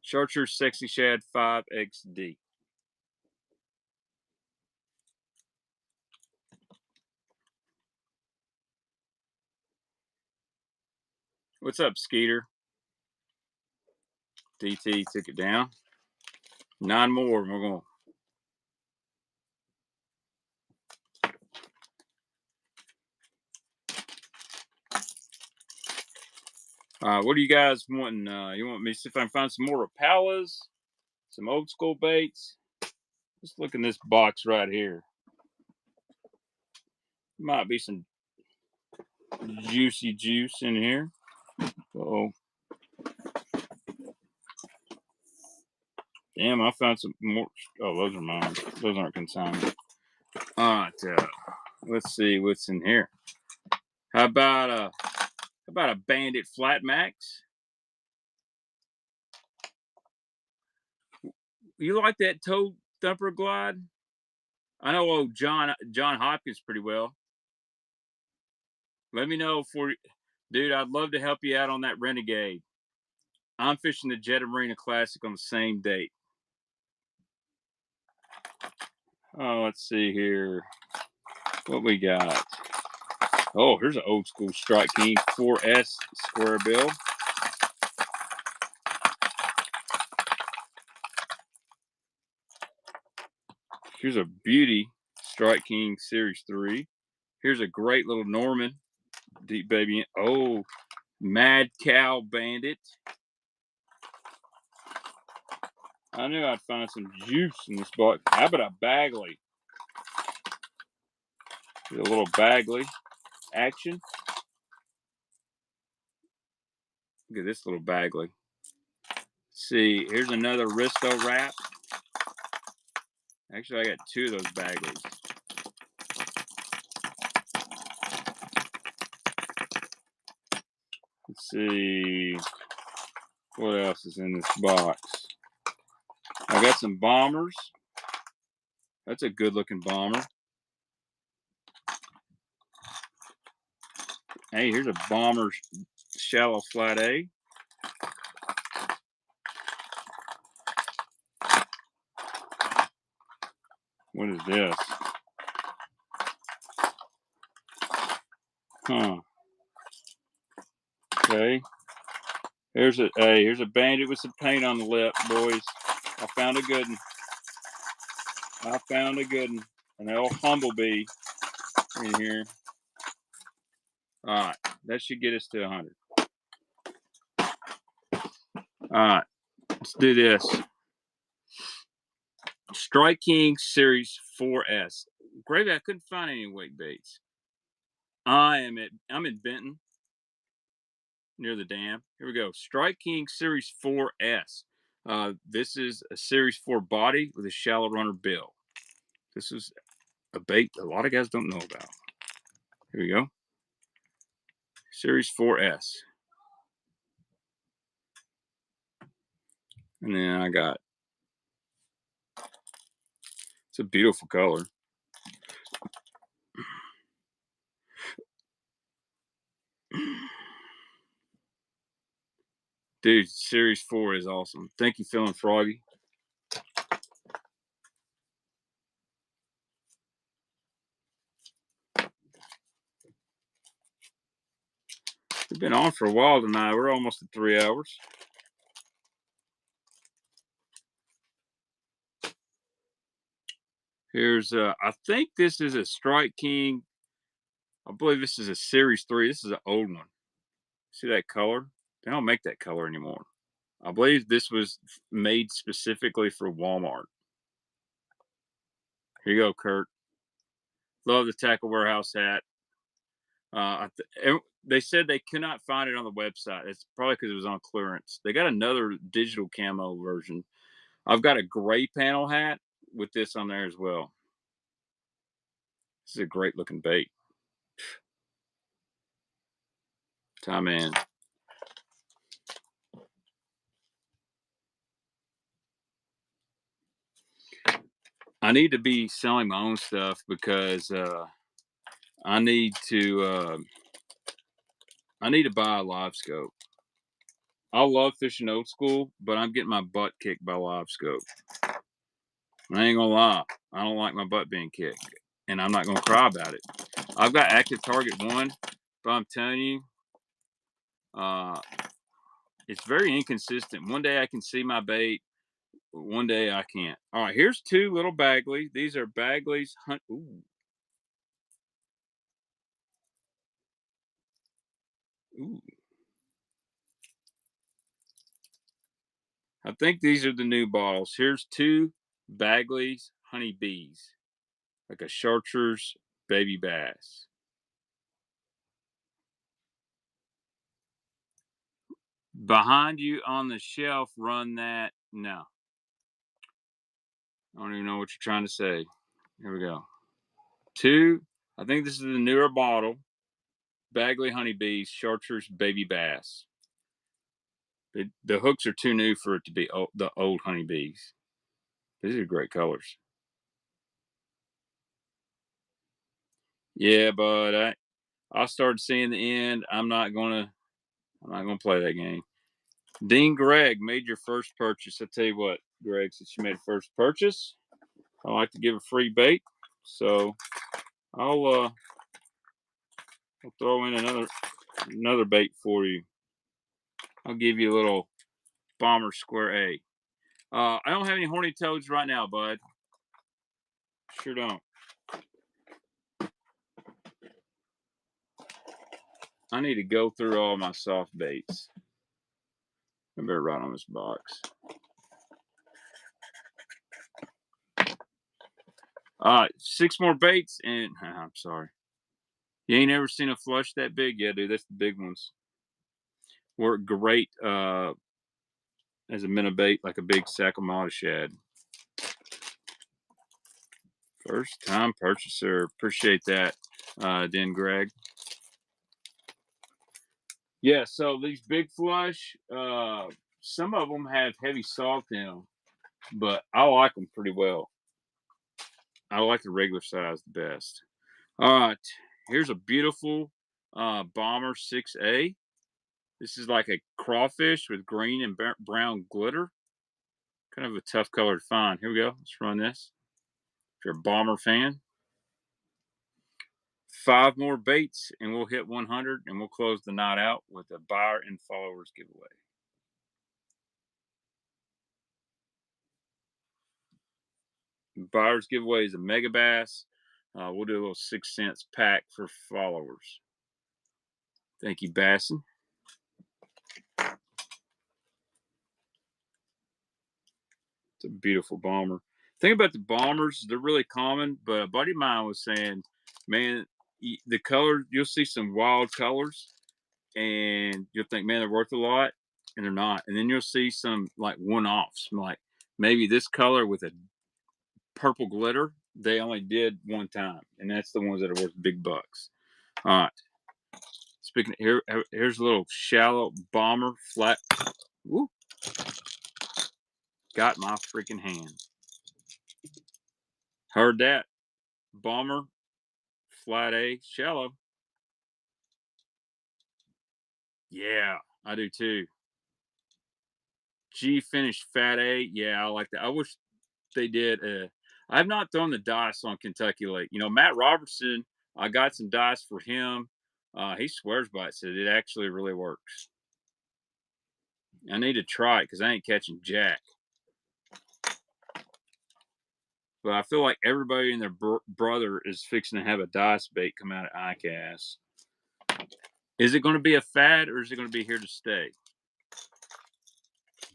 Chartreuse Sexy Shad 5XD. What's up, Skeeter? DT took it down. 9 more. We're going. What are you guys wanting? You want me to see if I can find some more Rapalas, some old school baits? Let's look in this box right here. Might be some juicy juice in here. Uh-oh. Damn, I found some more. Oh, those are mine. Those aren't consigned. All right, let's see what's in here. How about a Bandit Flat Max? You like that Toe Thumper Glide? I know old John Hopkins pretty well. Let me know dude. I'd love to help you out on that Renegade. I'm fishing the Jetta Marina Classic on the same date. Oh, let's see here. What we got? Oh, here's an old school Strike King 4S square bill. Here's a beauty, Strike King Series 3. Here's a great little Norman, Deep Baby. Oh, Mad Cow Bandit. I knew I'd find some juice in this box. How about a Bagley? A little Bagley action. Look at this little Bagley. See, here's another Risto wrap. Actually, I got 2 of those Bagleys. Let's see. What else is in this box? I got some Bombers. That's a good looking bomber. Hey, here's a Bombers Shallow Flat A. What is this? Huh. Okay. Here's a Bandit with some paint on the lip, boys. I found a good one. I found a good one. An old Humblebee in here. All right. That should get us to 100. All right. Let's do this. Strike King Series 4S. Gravy, I couldn't find any weight baits. I'm in Benton, near the dam. Here we go. Strike King Series 4S. This is a Series 4 body with a shallow runner bill. This is a bait a lot of guys don't know about. Here we go. Series 4S. And then I got, it's a beautiful color. Dude, Series 4 is awesome. Thank you, Phil and Froggy. We've been on for a while tonight. We're almost at 3 hours. Here's, I think this is a Strike King. I believe this is a Series 3. This is an old one. See that color? They don't make that color anymore. I believe this was made specifically for Walmart. Here you go, Kurt. Love the Tackle Warehouse hat. They said they could not find it on the website. It's probably because it was on clearance. They got another digital camo version. I've got a gray panel hat with this on there as well. This is a great looking bait. Time in. I need to be selling my own stuff because I need to buy a live scope. I love fishing old school, but I'm getting my butt kicked by live scope. I ain't gonna lie, I don't like my butt being kicked, and I'm not gonna cry about it. I've got Active Target 1, but I'm telling you, it's very inconsistent. One day I can see my bait, one day I can't. All right, here's 2 little Bagleys. These are Bagley's Hunt. Ooh. Ooh. I think these are the new bottles. Here's 2 Bagley's Honeybees, like a Chartreuse baby bass. Behind you on the shelf, run that. No. I don't even know what you're trying to say. Here we go. 2, I think this is the newer bottle. Bagley Honeybees, Chartreuse baby bass. The hooks are too new for it to be the old honeybees. These are great colors. Yeah, but I started seeing the end. I'm not gonna play that game. Dean Gregg made your first purchase. I tell you what, Greg, since you made a first purchase, I like to give a free bait. So I'll throw in another bait for you. I'll give you a little Bomber Square A. I don't have any horny toads right now, bud. Sure don't. I need to go through all my soft baits. I better write on this box. 6 more baits, and I'm sorry. You ain't ever seen a flush that big? Yeah, dude, that's the big ones. Work great as a minnow bait, like a big Saccamaw shad. First time purchaser. Appreciate that, Den Greg. Yeah, so these big flush, some of them have heavy salt in them, but I like them pretty well. I like the regular size the best. All right, here's a beautiful Bomber 6A. This is like a crawfish with green and brown glitter. Kind of a tough color to find. Here we go. Let's run this. If you're a Bomber fan. 5 more baits and we'll hit 100 and we'll close the night out with a buyer and followers giveaway. Buyers giveaway is a Megabass. We'll do a little 6 cents pack for followers. Thank you, Bassin. It's a beautiful bomber. Thing about the bombers, they're really common, but a buddy of mine was saying, man, the color, you'll see some wild colors and you'll think, man, they're worth a lot, and they're not. And then you'll see some like one-offs, like maybe this color with a purple glitter, they only did one time, and that's the ones that are worth big bucks. All right. Speaking of, here's a little shallow bomber flat. Woo. Got my freaking hand. Heard that. Bomber flat A shallow. Yeah, I do too. G finished fat A. Yeah, I like that. I wish they did. I've not thrown the dice on Kentucky Lake. You know, Matt Robertson, I got some dice for him. He swears by it, said it actually really works. I need to try it because I ain't catching jack. But I feel like everybody and their brother is fixing to have a dice bait come out of ICAST. Is it going to be a fad or is it going to be here to stay?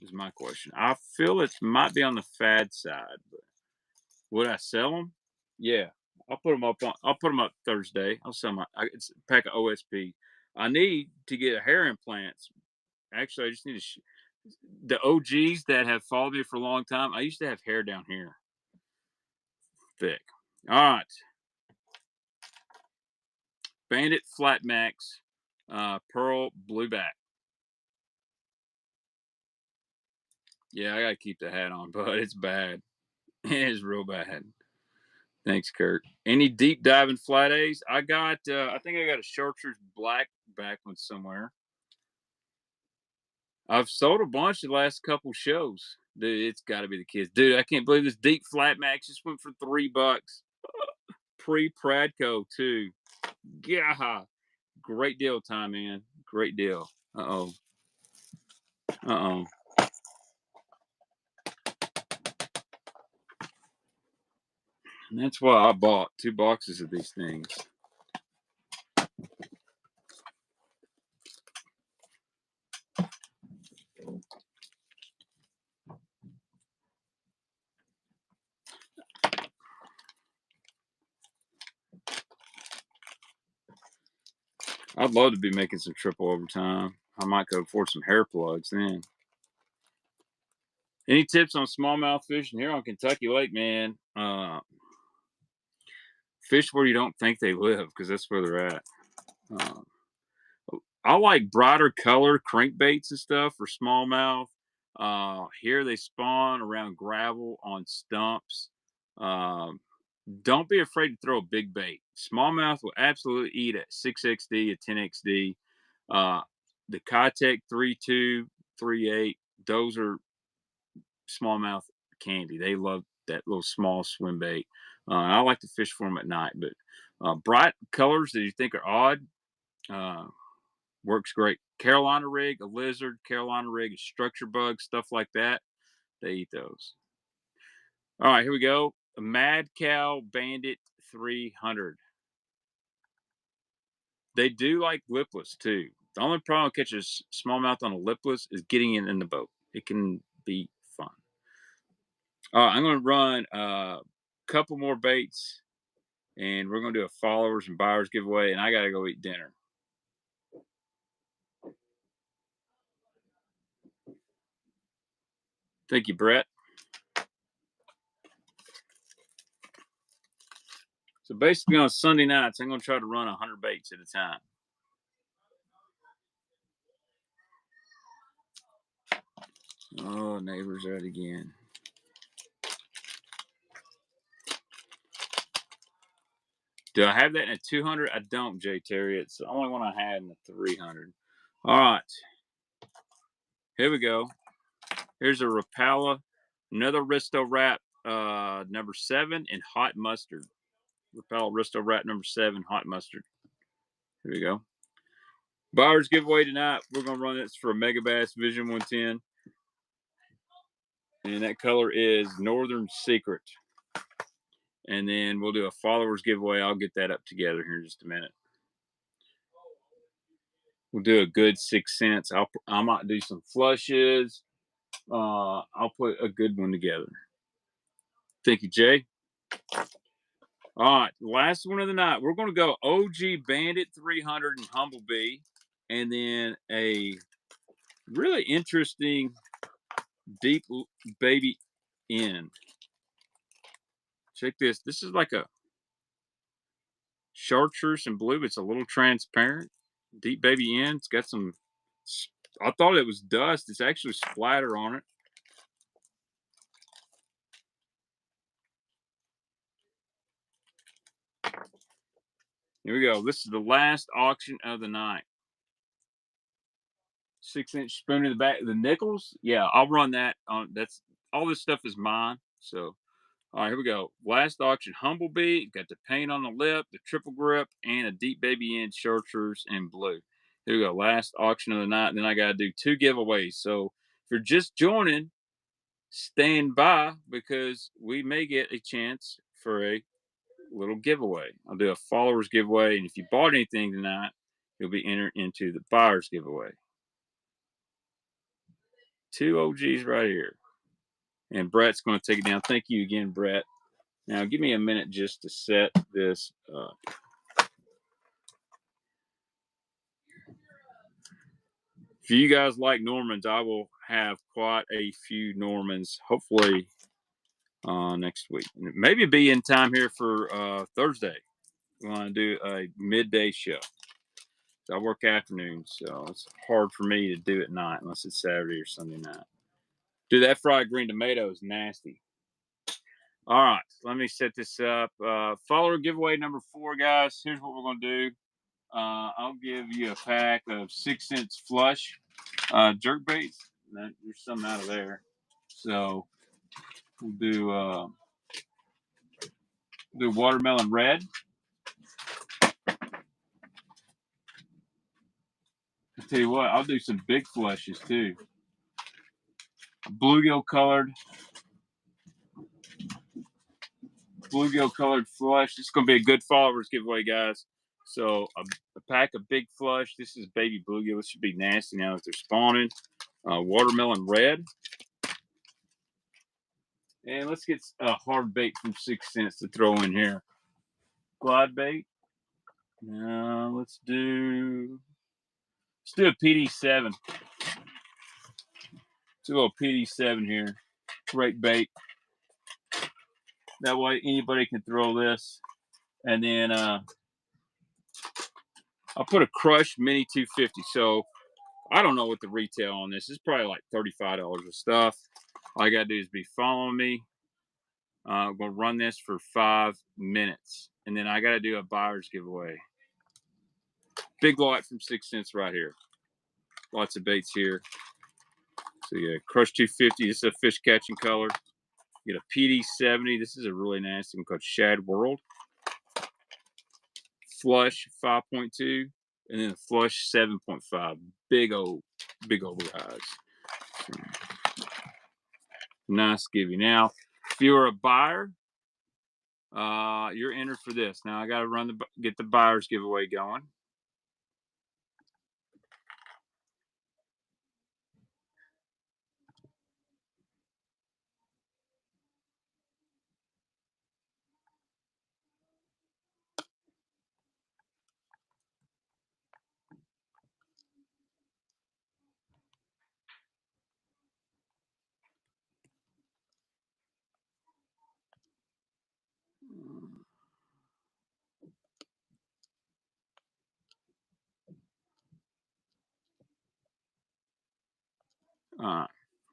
Is my question. I feel it might be on the fad side, but would I sell them? Yeah, I'll put them up on. I'll put them up Thursday. I'll sell my. It's a pack of OSP. I need to get hair implants. Actually, I just need to. The OGs that have followed me for a long time. I used to have hair down here, thick. All right. Bandit Flat Max, Pearl Blueback. Yeah, I gotta keep the hat on, but it's bad. It is real bad. Thanks, Kurt. Any deep diving flat A's? I got. I think I got a Chartreuse Black back one somewhere. I've sold a bunch the last couple shows. Dude, it's got to be the kids. Dude, I can't believe this deep flat max just went for $3. Pre Pradco too. Yeah, great deal, time man. Great deal. Uh oh. And that's why I bought 2 boxes of these things. I'd love to be making some triple overtime. I might go afford some hair plugs then. Any tips on smallmouth fishing here on Kentucky Lake, man? Fish where you don't think they live, because that's where they're at. I like brighter color crankbaits and stuff for smallmouth. Here they spawn around gravel on stumps. Don't be afraid to throw a big bait. Smallmouth will absolutely eat at 6XD, a 10XD. The Kitech 3.2, 3.8, those are smallmouth candy. They love that little small swim bait. I like to fish for them at night, but bright colors that you think are odd works great. Carolina rig, a lizard, Carolina rig, a structure bug, stuff like that. They eat those. All right, here we go. Mad Cow Bandit 300. They do like lipless too. The only problem with catching a smallmouth on a lipless is getting it in the boat. It can be fun. I'm going to run a couple more baits, and we're going to do a followers and buyers giveaway, and I got to go eat dinner. Thank you, Brett. So basically on Sunday nights, I'm going to try to run 100 baits at a time. Oh, neighbor's out again. Do I have that in a 200? I don't, Jay Terry. It's the only one I had in the 300. All right. Here we go. Here's a Rapala, another Risto Wrap number 7 in hot mustard. Rapala Risto Wrap number 7, hot mustard. Here we go. Buyers giveaway tonight. We're going to run this for a Megabass Vision 110. And that color is Northern Secret. And then we'll do a followers giveaway. I'll get that up together here in just a minute. We'll do a good 6 cents. I might do some flushes. I'll put a good one together. Thank you, Jay. All right, last one of the night. We're going to go OG Bandit 300 and Humblebee, and then a really interesting deep baby end. Check this. This is like a chartreuse and blue. It's a little transparent. Deep baby end. It's got some. I thought it was dust. It's actually splatter on it. Here we go. This is the last auction of the night. 6-inch spoon in the back. The nickels, yeah, I'll run that on. That's all this stuff is mine. So, all right, here we go. Last auction, Humblebee. Got the paint on the lip, the triple grip, and a deep baby end chartreuse and blue. Here we go. Last auction of the night. And then I got to do 2 giveaways. So if you're just joining, stand by because we may get a chance for a little giveaway. I'll do a followers giveaway. And if you bought anything tonight, you'll be entered into the buyers giveaway. 2 OGs right here. And Brett's going to take it down. Thank you again, Brett. Now, give me a minute just to set this up. If you guys like Normans, I will have quite a few Normans, hopefully next week. Maybe be in time here for Thursday. We want to do a midday show. So I work afternoons, so it's hard for me to do at night unless it's Saturday or Sunday night. Dude, that fried green tomato is nasty. All right, let me set this up. Follower giveaway number 4, guys. Here's what we're going to do. I'll give you a pack of 6-cents flush jerk baits. There's some out of there. So we'll do watermelon red. I'll tell you what, I'll do some big flushes too. Bluegill colored flush. This is going to be a good followers giveaway, guys. So a pack of big flush. This is baby bluegill. This should be nasty now that they're spawning. Watermelon red. And let's get a hard bait from 6 cents to throw in here. Glide bait. Now let's do a PD7. Let's do a little PD7 here. Great bait. That way anybody can throw this. And then I'll put a crushed mini 250. So I don't know what the retail on this is. Probably like $35 of stuff. All I got to do is be following me. I'm going to run this for 5 minutes. And then I got to do a buyer's giveaway. Big lot from 6 cents right here. Lots of baits here. So yeah, crushed 250. This is a fish catching color. You get a PD70. This is a really nasty one called Shad World. Flush 5.2. And then the flush 7.5. Big old guys. Nice give you. Now, if you're a buyer, you're entered for this. Now I got to get the buyer's giveaway going.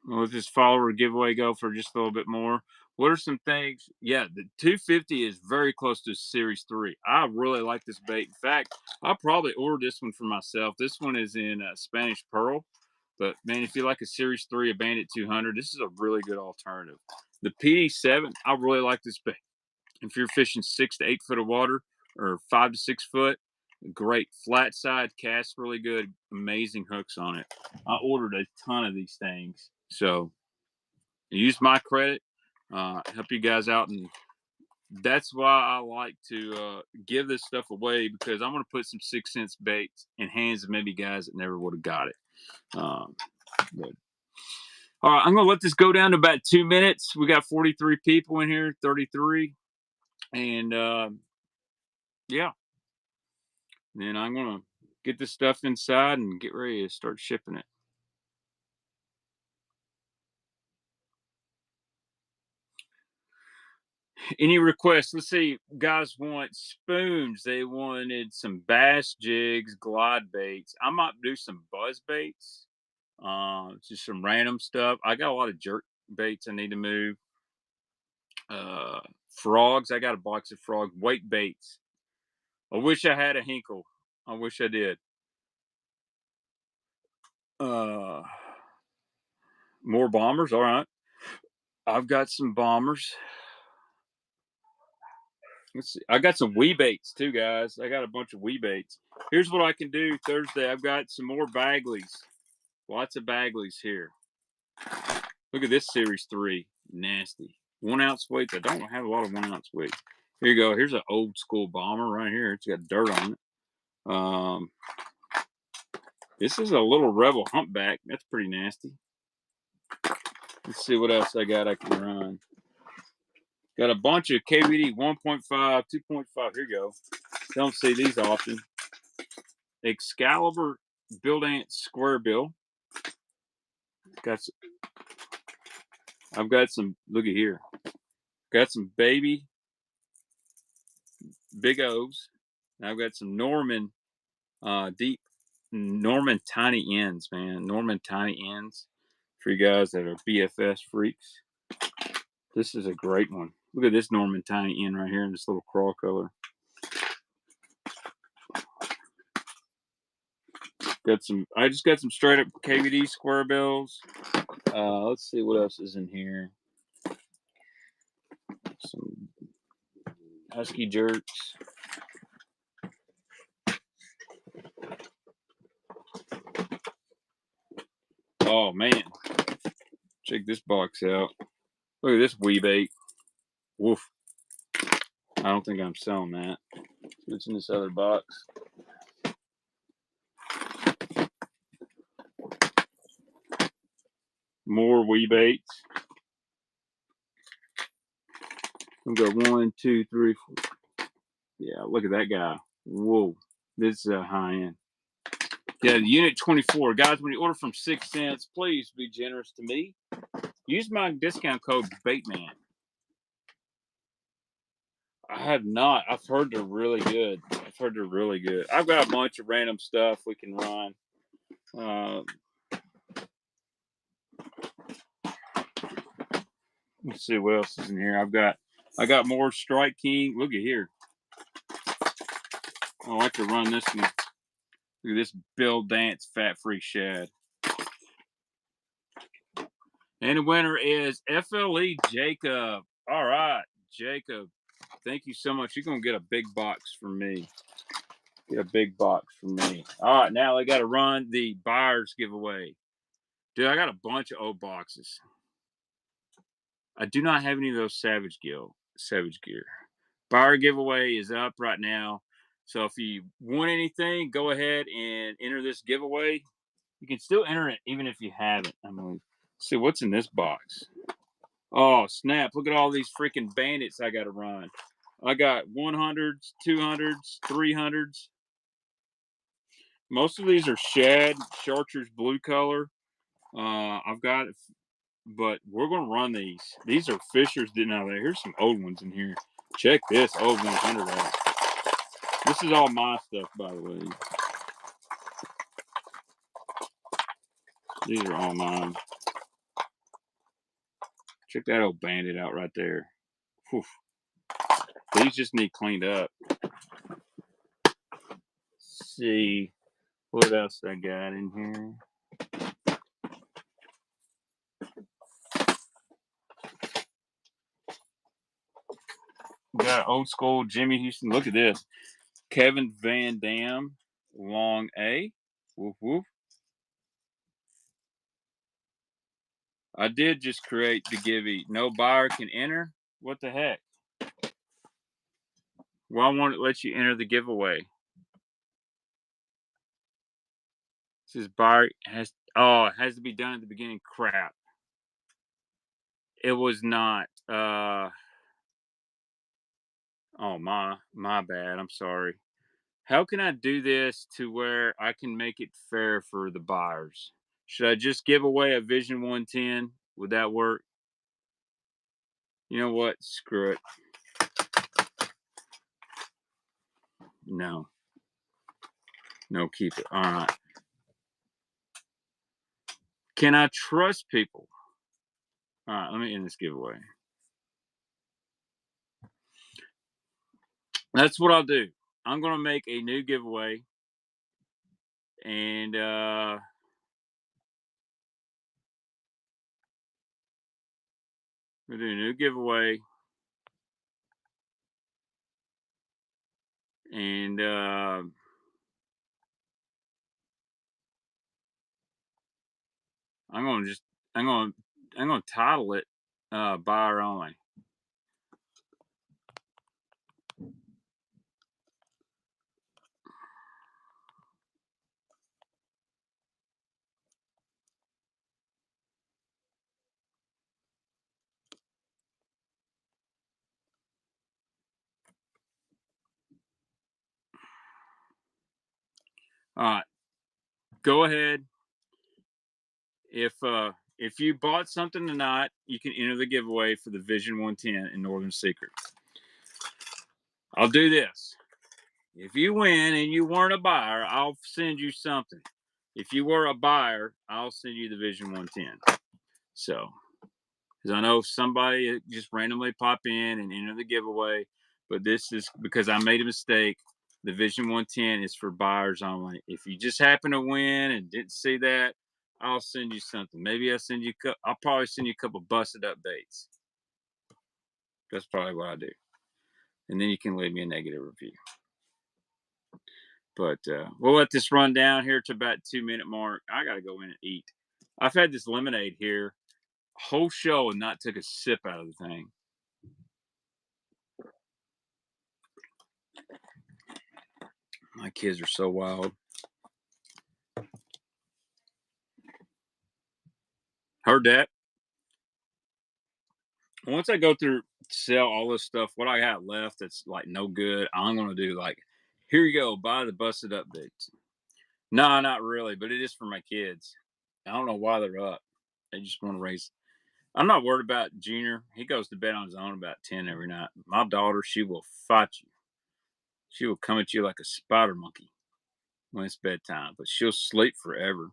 We'll let this follower giveaway go for just a little bit more. What are some things? Yeah, the 250 is very close to Series 3. I really like this bait. In fact, I'll probably order this one for myself. This one is in Spanish Pearl. But, man, if you like a Series 3, a Bandit 200, this is a really good alternative. The PD7, I really like this bait. If you're fishing 6 to 8 foot of water or 5 to 6 foot, great flat side cast, really good, amazing hooks on it. I ordered a ton of these things, so use my credit, help you guys out, and that's why I like to give this stuff away, because I'm going to put some 6 cents baits in hands of maybe guys that never would have got it. But, all right, I'm going to let this go down to about 2 minutes. We got 43 people in here, 33, and yeah. Then I'm going to get this stuff inside and get ready to start shipping it. Any requests? Let's see. Guys want spoons. They wanted some bass jigs, glide baits. I might do some buzz baits. Just some random stuff. I got a lot of jerk baits I need to move. Frogs. I got a box of frog weight baits. I wish I had a Hinkle. I wish I did. More bombers. All right. I've got some bombers. Let's see. I got some wee baits too, guys. I got a bunch of wee baits. Here's what I can do Thursday. I've got some more Bagleys. Lots of Bagleys here. Look at this Series 3. Nasty. 1 ounce weights. I don't have a lot of 1 ounce weights. Here you go. Here's an old school bomber right here. It's got dirt on it. This is a little Rebel Humpback. That's pretty nasty. Let's see what else I got I can run. Got a bunch of KVD 1.5, 2.5. Here you go. Don't see these often. Excalibur Bildant Square Bill. I've got some, look at here. Got some baby big O's. I've got some Norman Norman tiny ends, man. Norman tiny ends for you guys that are BFS freaks. This is a great one. Look at this Norman tiny end right here in this little crawl color. I just got some straight up KVD square bills. Let's see what else is in here. Some Husky jerks. Oh man, check this box out. Look at this wee bait. Woof. I don't think I'm selling that. What's in this other box? More wee baits. We've got 1, 2, 3, 4. Yeah, look at that guy. Whoa. This is a high end. Yeah, the Unit 24. Guys, when you order from 6 cents, please be generous to me. Use my discount code BAITMAN. I have not. I've heard they're really good. I've got a bunch of random stuff we can run. Let's see what else is in here. I got more Strike King. Look at here. I like to run this one. Look at this Bill Dance Fat Free Shad. And the winner is FLE Jacob. All right, Jacob. Thank you so much. You're going to get a big box from me. Get a big box from me. All right, now I got to run the buyer's giveaway. Dude, I got a bunch of old boxes. I do not have any of those Savage Gear. Buyer giveaway is up right now. So if you want anything, go ahead and enter this giveaway. You can still enter it even if you haven't. I'm going to see what's in this box. Oh, snap. Look at all these freaking bandits I got to run. I got 100s, 200s, 300s. Most of these are shad, chartreuse blue color. I've got, but we're going to run these. These are Fishers. Now, here's some old ones in here. Check this old 100 out. This is all my stuff, by the way. These are all mine. Check that old bandit out right there. Whew. These just need cleaned up. Let's see what else I got in here. Got old school Jimmy Houston. Look at this. Kevin Van Dam, long A. Woof woof. I did just create the givey. No buyer can enter. What the heck? Why won't it let you enter the giveaway? It says buyer has. Oh, it has to be done at the beginning. Crap. It was not. Oh my bad. I'm sorry. How can I do this to where I can make it fair for the buyers? Should I just give away a Vision 110? Would that work? You know what? Screw it. No. No, keep it. All right. Can I trust people? All right, let me end this giveaway. That's what I'll do. I'm going to make a new giveaway. And we'll do a new giveaway. And I'm going to title it buyer only. All right. Go ahead. If you bought something tonight, you can enter the giveaway for the Vision 110 in Northern Secret. I'll do this. If you win and you weren't a buyer, I'll send you something. If you were a buyer, I'll send you the Vision 110. So, because I know somebody just randomly pop in and enter the giveaway, but this is because I made a mistake. The Vision 110 is for buyers only. If you just happen to win and didn't see that, I'll send you something. Maybe I'll probably send you a couple busted up baits. That's probably what I do. And then you can leave me a negative review. But we'll let this run down here to about 2-minute mark. I got to go in and eat. I've had this lemonade here whole show and not took a sip out of the thing. My kids are so wild. Heard that. Once I go through, sell all this stuff, what I got left that's like no good, I'm going to do like, here you go, buy the busted up bits. No, not really, but it is for my kids. I don't know why they're up. They just want to raise. I'm not worried about Junior. He goes to bed on his own about 10 every night. My daughter, she will fight you. She will come at you like a spider monkey when it's bedtime, but she'll sleep forever.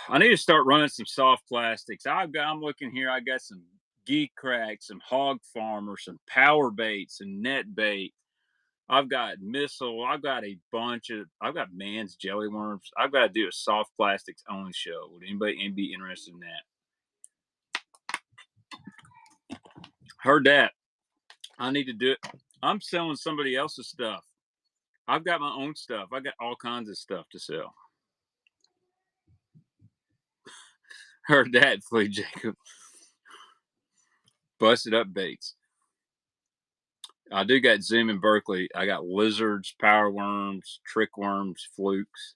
I need to start running some soft plastics. I'm looking here. I got some Geek Crack, some Hog Farmer, some Power Baits, and Net Bait. I've got Missile. I've got Man's Jelly Worms. I've got to do a soft plastics only show. Would anybody be interested in that? Heard that. I need to do it. I'm selling somebody else's stuff. I've got my own stuff. I got all kinds of stuff to sell. Heard that, Flea Jacob. busted up baits. I do got Zoom in Berkeley. I got lizards, power worms, trick worms, flukes.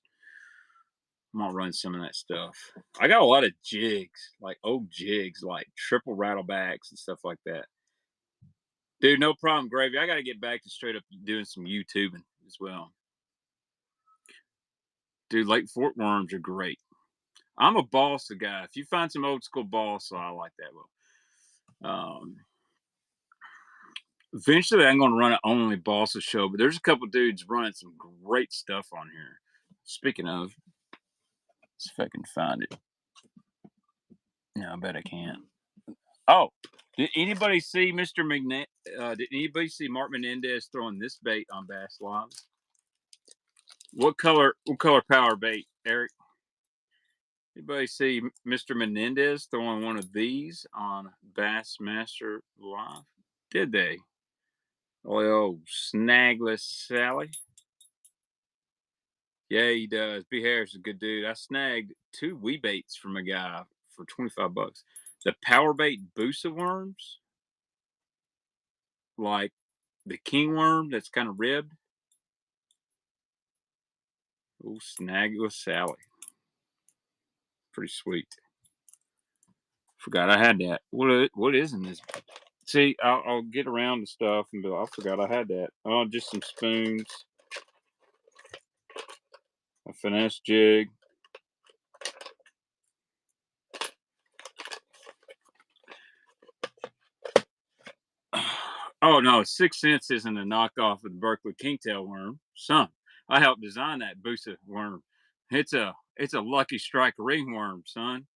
I'm gonna run some of that stuff. I got a lot of jigs, like old jigs, like triple rattlebacks and stuff like that. Dude, no problem, Gravy. I got to get back to straight up doing some YouTubing as well. Dude, Lake Fort worms are great. I'm a balsa guy. If you find some old school balsa, I like that one. Eventually, I'm going to run an only balsa show, but there's a couple dudes running some great stuff on here. Speaking of, let's see if I can find it. No, I bet I can't. Oh, did anybody see Mr. did anybody see Mark Menendez throwing this bait on Bass Live? What color power bait, Eric? Anybody see Mr. Menendez throwing one of these on Bassmaster Live? Did they? Oh, Snagless Sally. Yeah, he does. B. Harris is a good dude. I snagged 2 wee baits from a guy for $25. The power bait Boosa worms, like the king worm that's kind of ribbed. Oh, Snagless Sally. Pretty sweet. Forgot I had that. What is in this? See, I'll get around to stuff and be like, I forgot I had that. Oh, just some spoons. A finesse jig. Oh no, 6 Cents isn't a knockoff of the Berkeley Kingtail worm. Son, I helped design that Boosa worm. It's a Lucky Strike ringworm, son.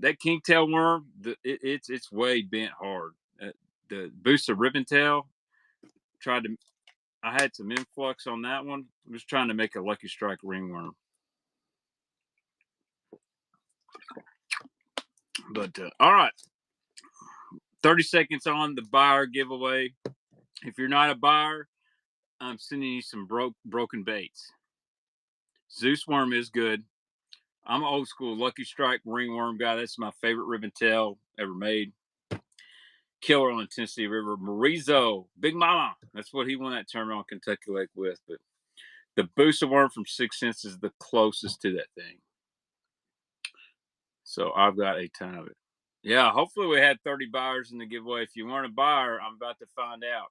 That Kingtail worm, it's way bent hard. The Boosa Ribbontail I had some influx on that one. I was trying to make a Lucky Strike ringworm. But all right, 30 seconds on the buyer giveaway. If you're not a buyer, I'm sending you some broken baits. Zeus worm is good. I'm an old school Lucky Strike ringworm guy. That's my favorite ribbon tail ever made. Killer on Tennessee River. Marizo, Big Mama. That's what he won that tournament on Kentucky Lake with. But the Boosa worm from 6 Cents is the closest to that thing. So I've got a ton of it. Yeah, hopefully we had 30 buyers in the giveaway. If you weren't a buyer, I'm about to find out.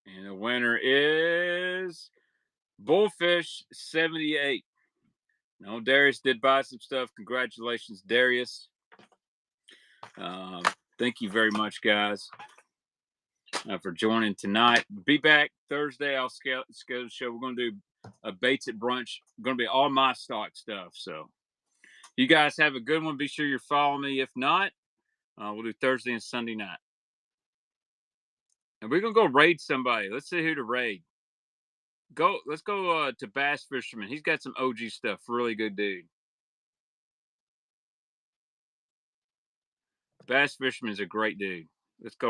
And the winner is Bullfish 78. No, Darius did buy some stuff. Congratulations, Darius. Thank you very much, guys, for joining tonight. Be back Thursday. I'll schedule the show. We're going to do a Baits at Brunch. Going to be all my stock stuff. So you guys have a good one. Be sure you're following me. If not, we'll do Thursday and Sunday night. And we're going to go raid somebody. Let's see who to raid. Let's go to Bass Fisherman. He's got some OG stuff. Really good dude. Bass Fisherman's a great dude. Let's go.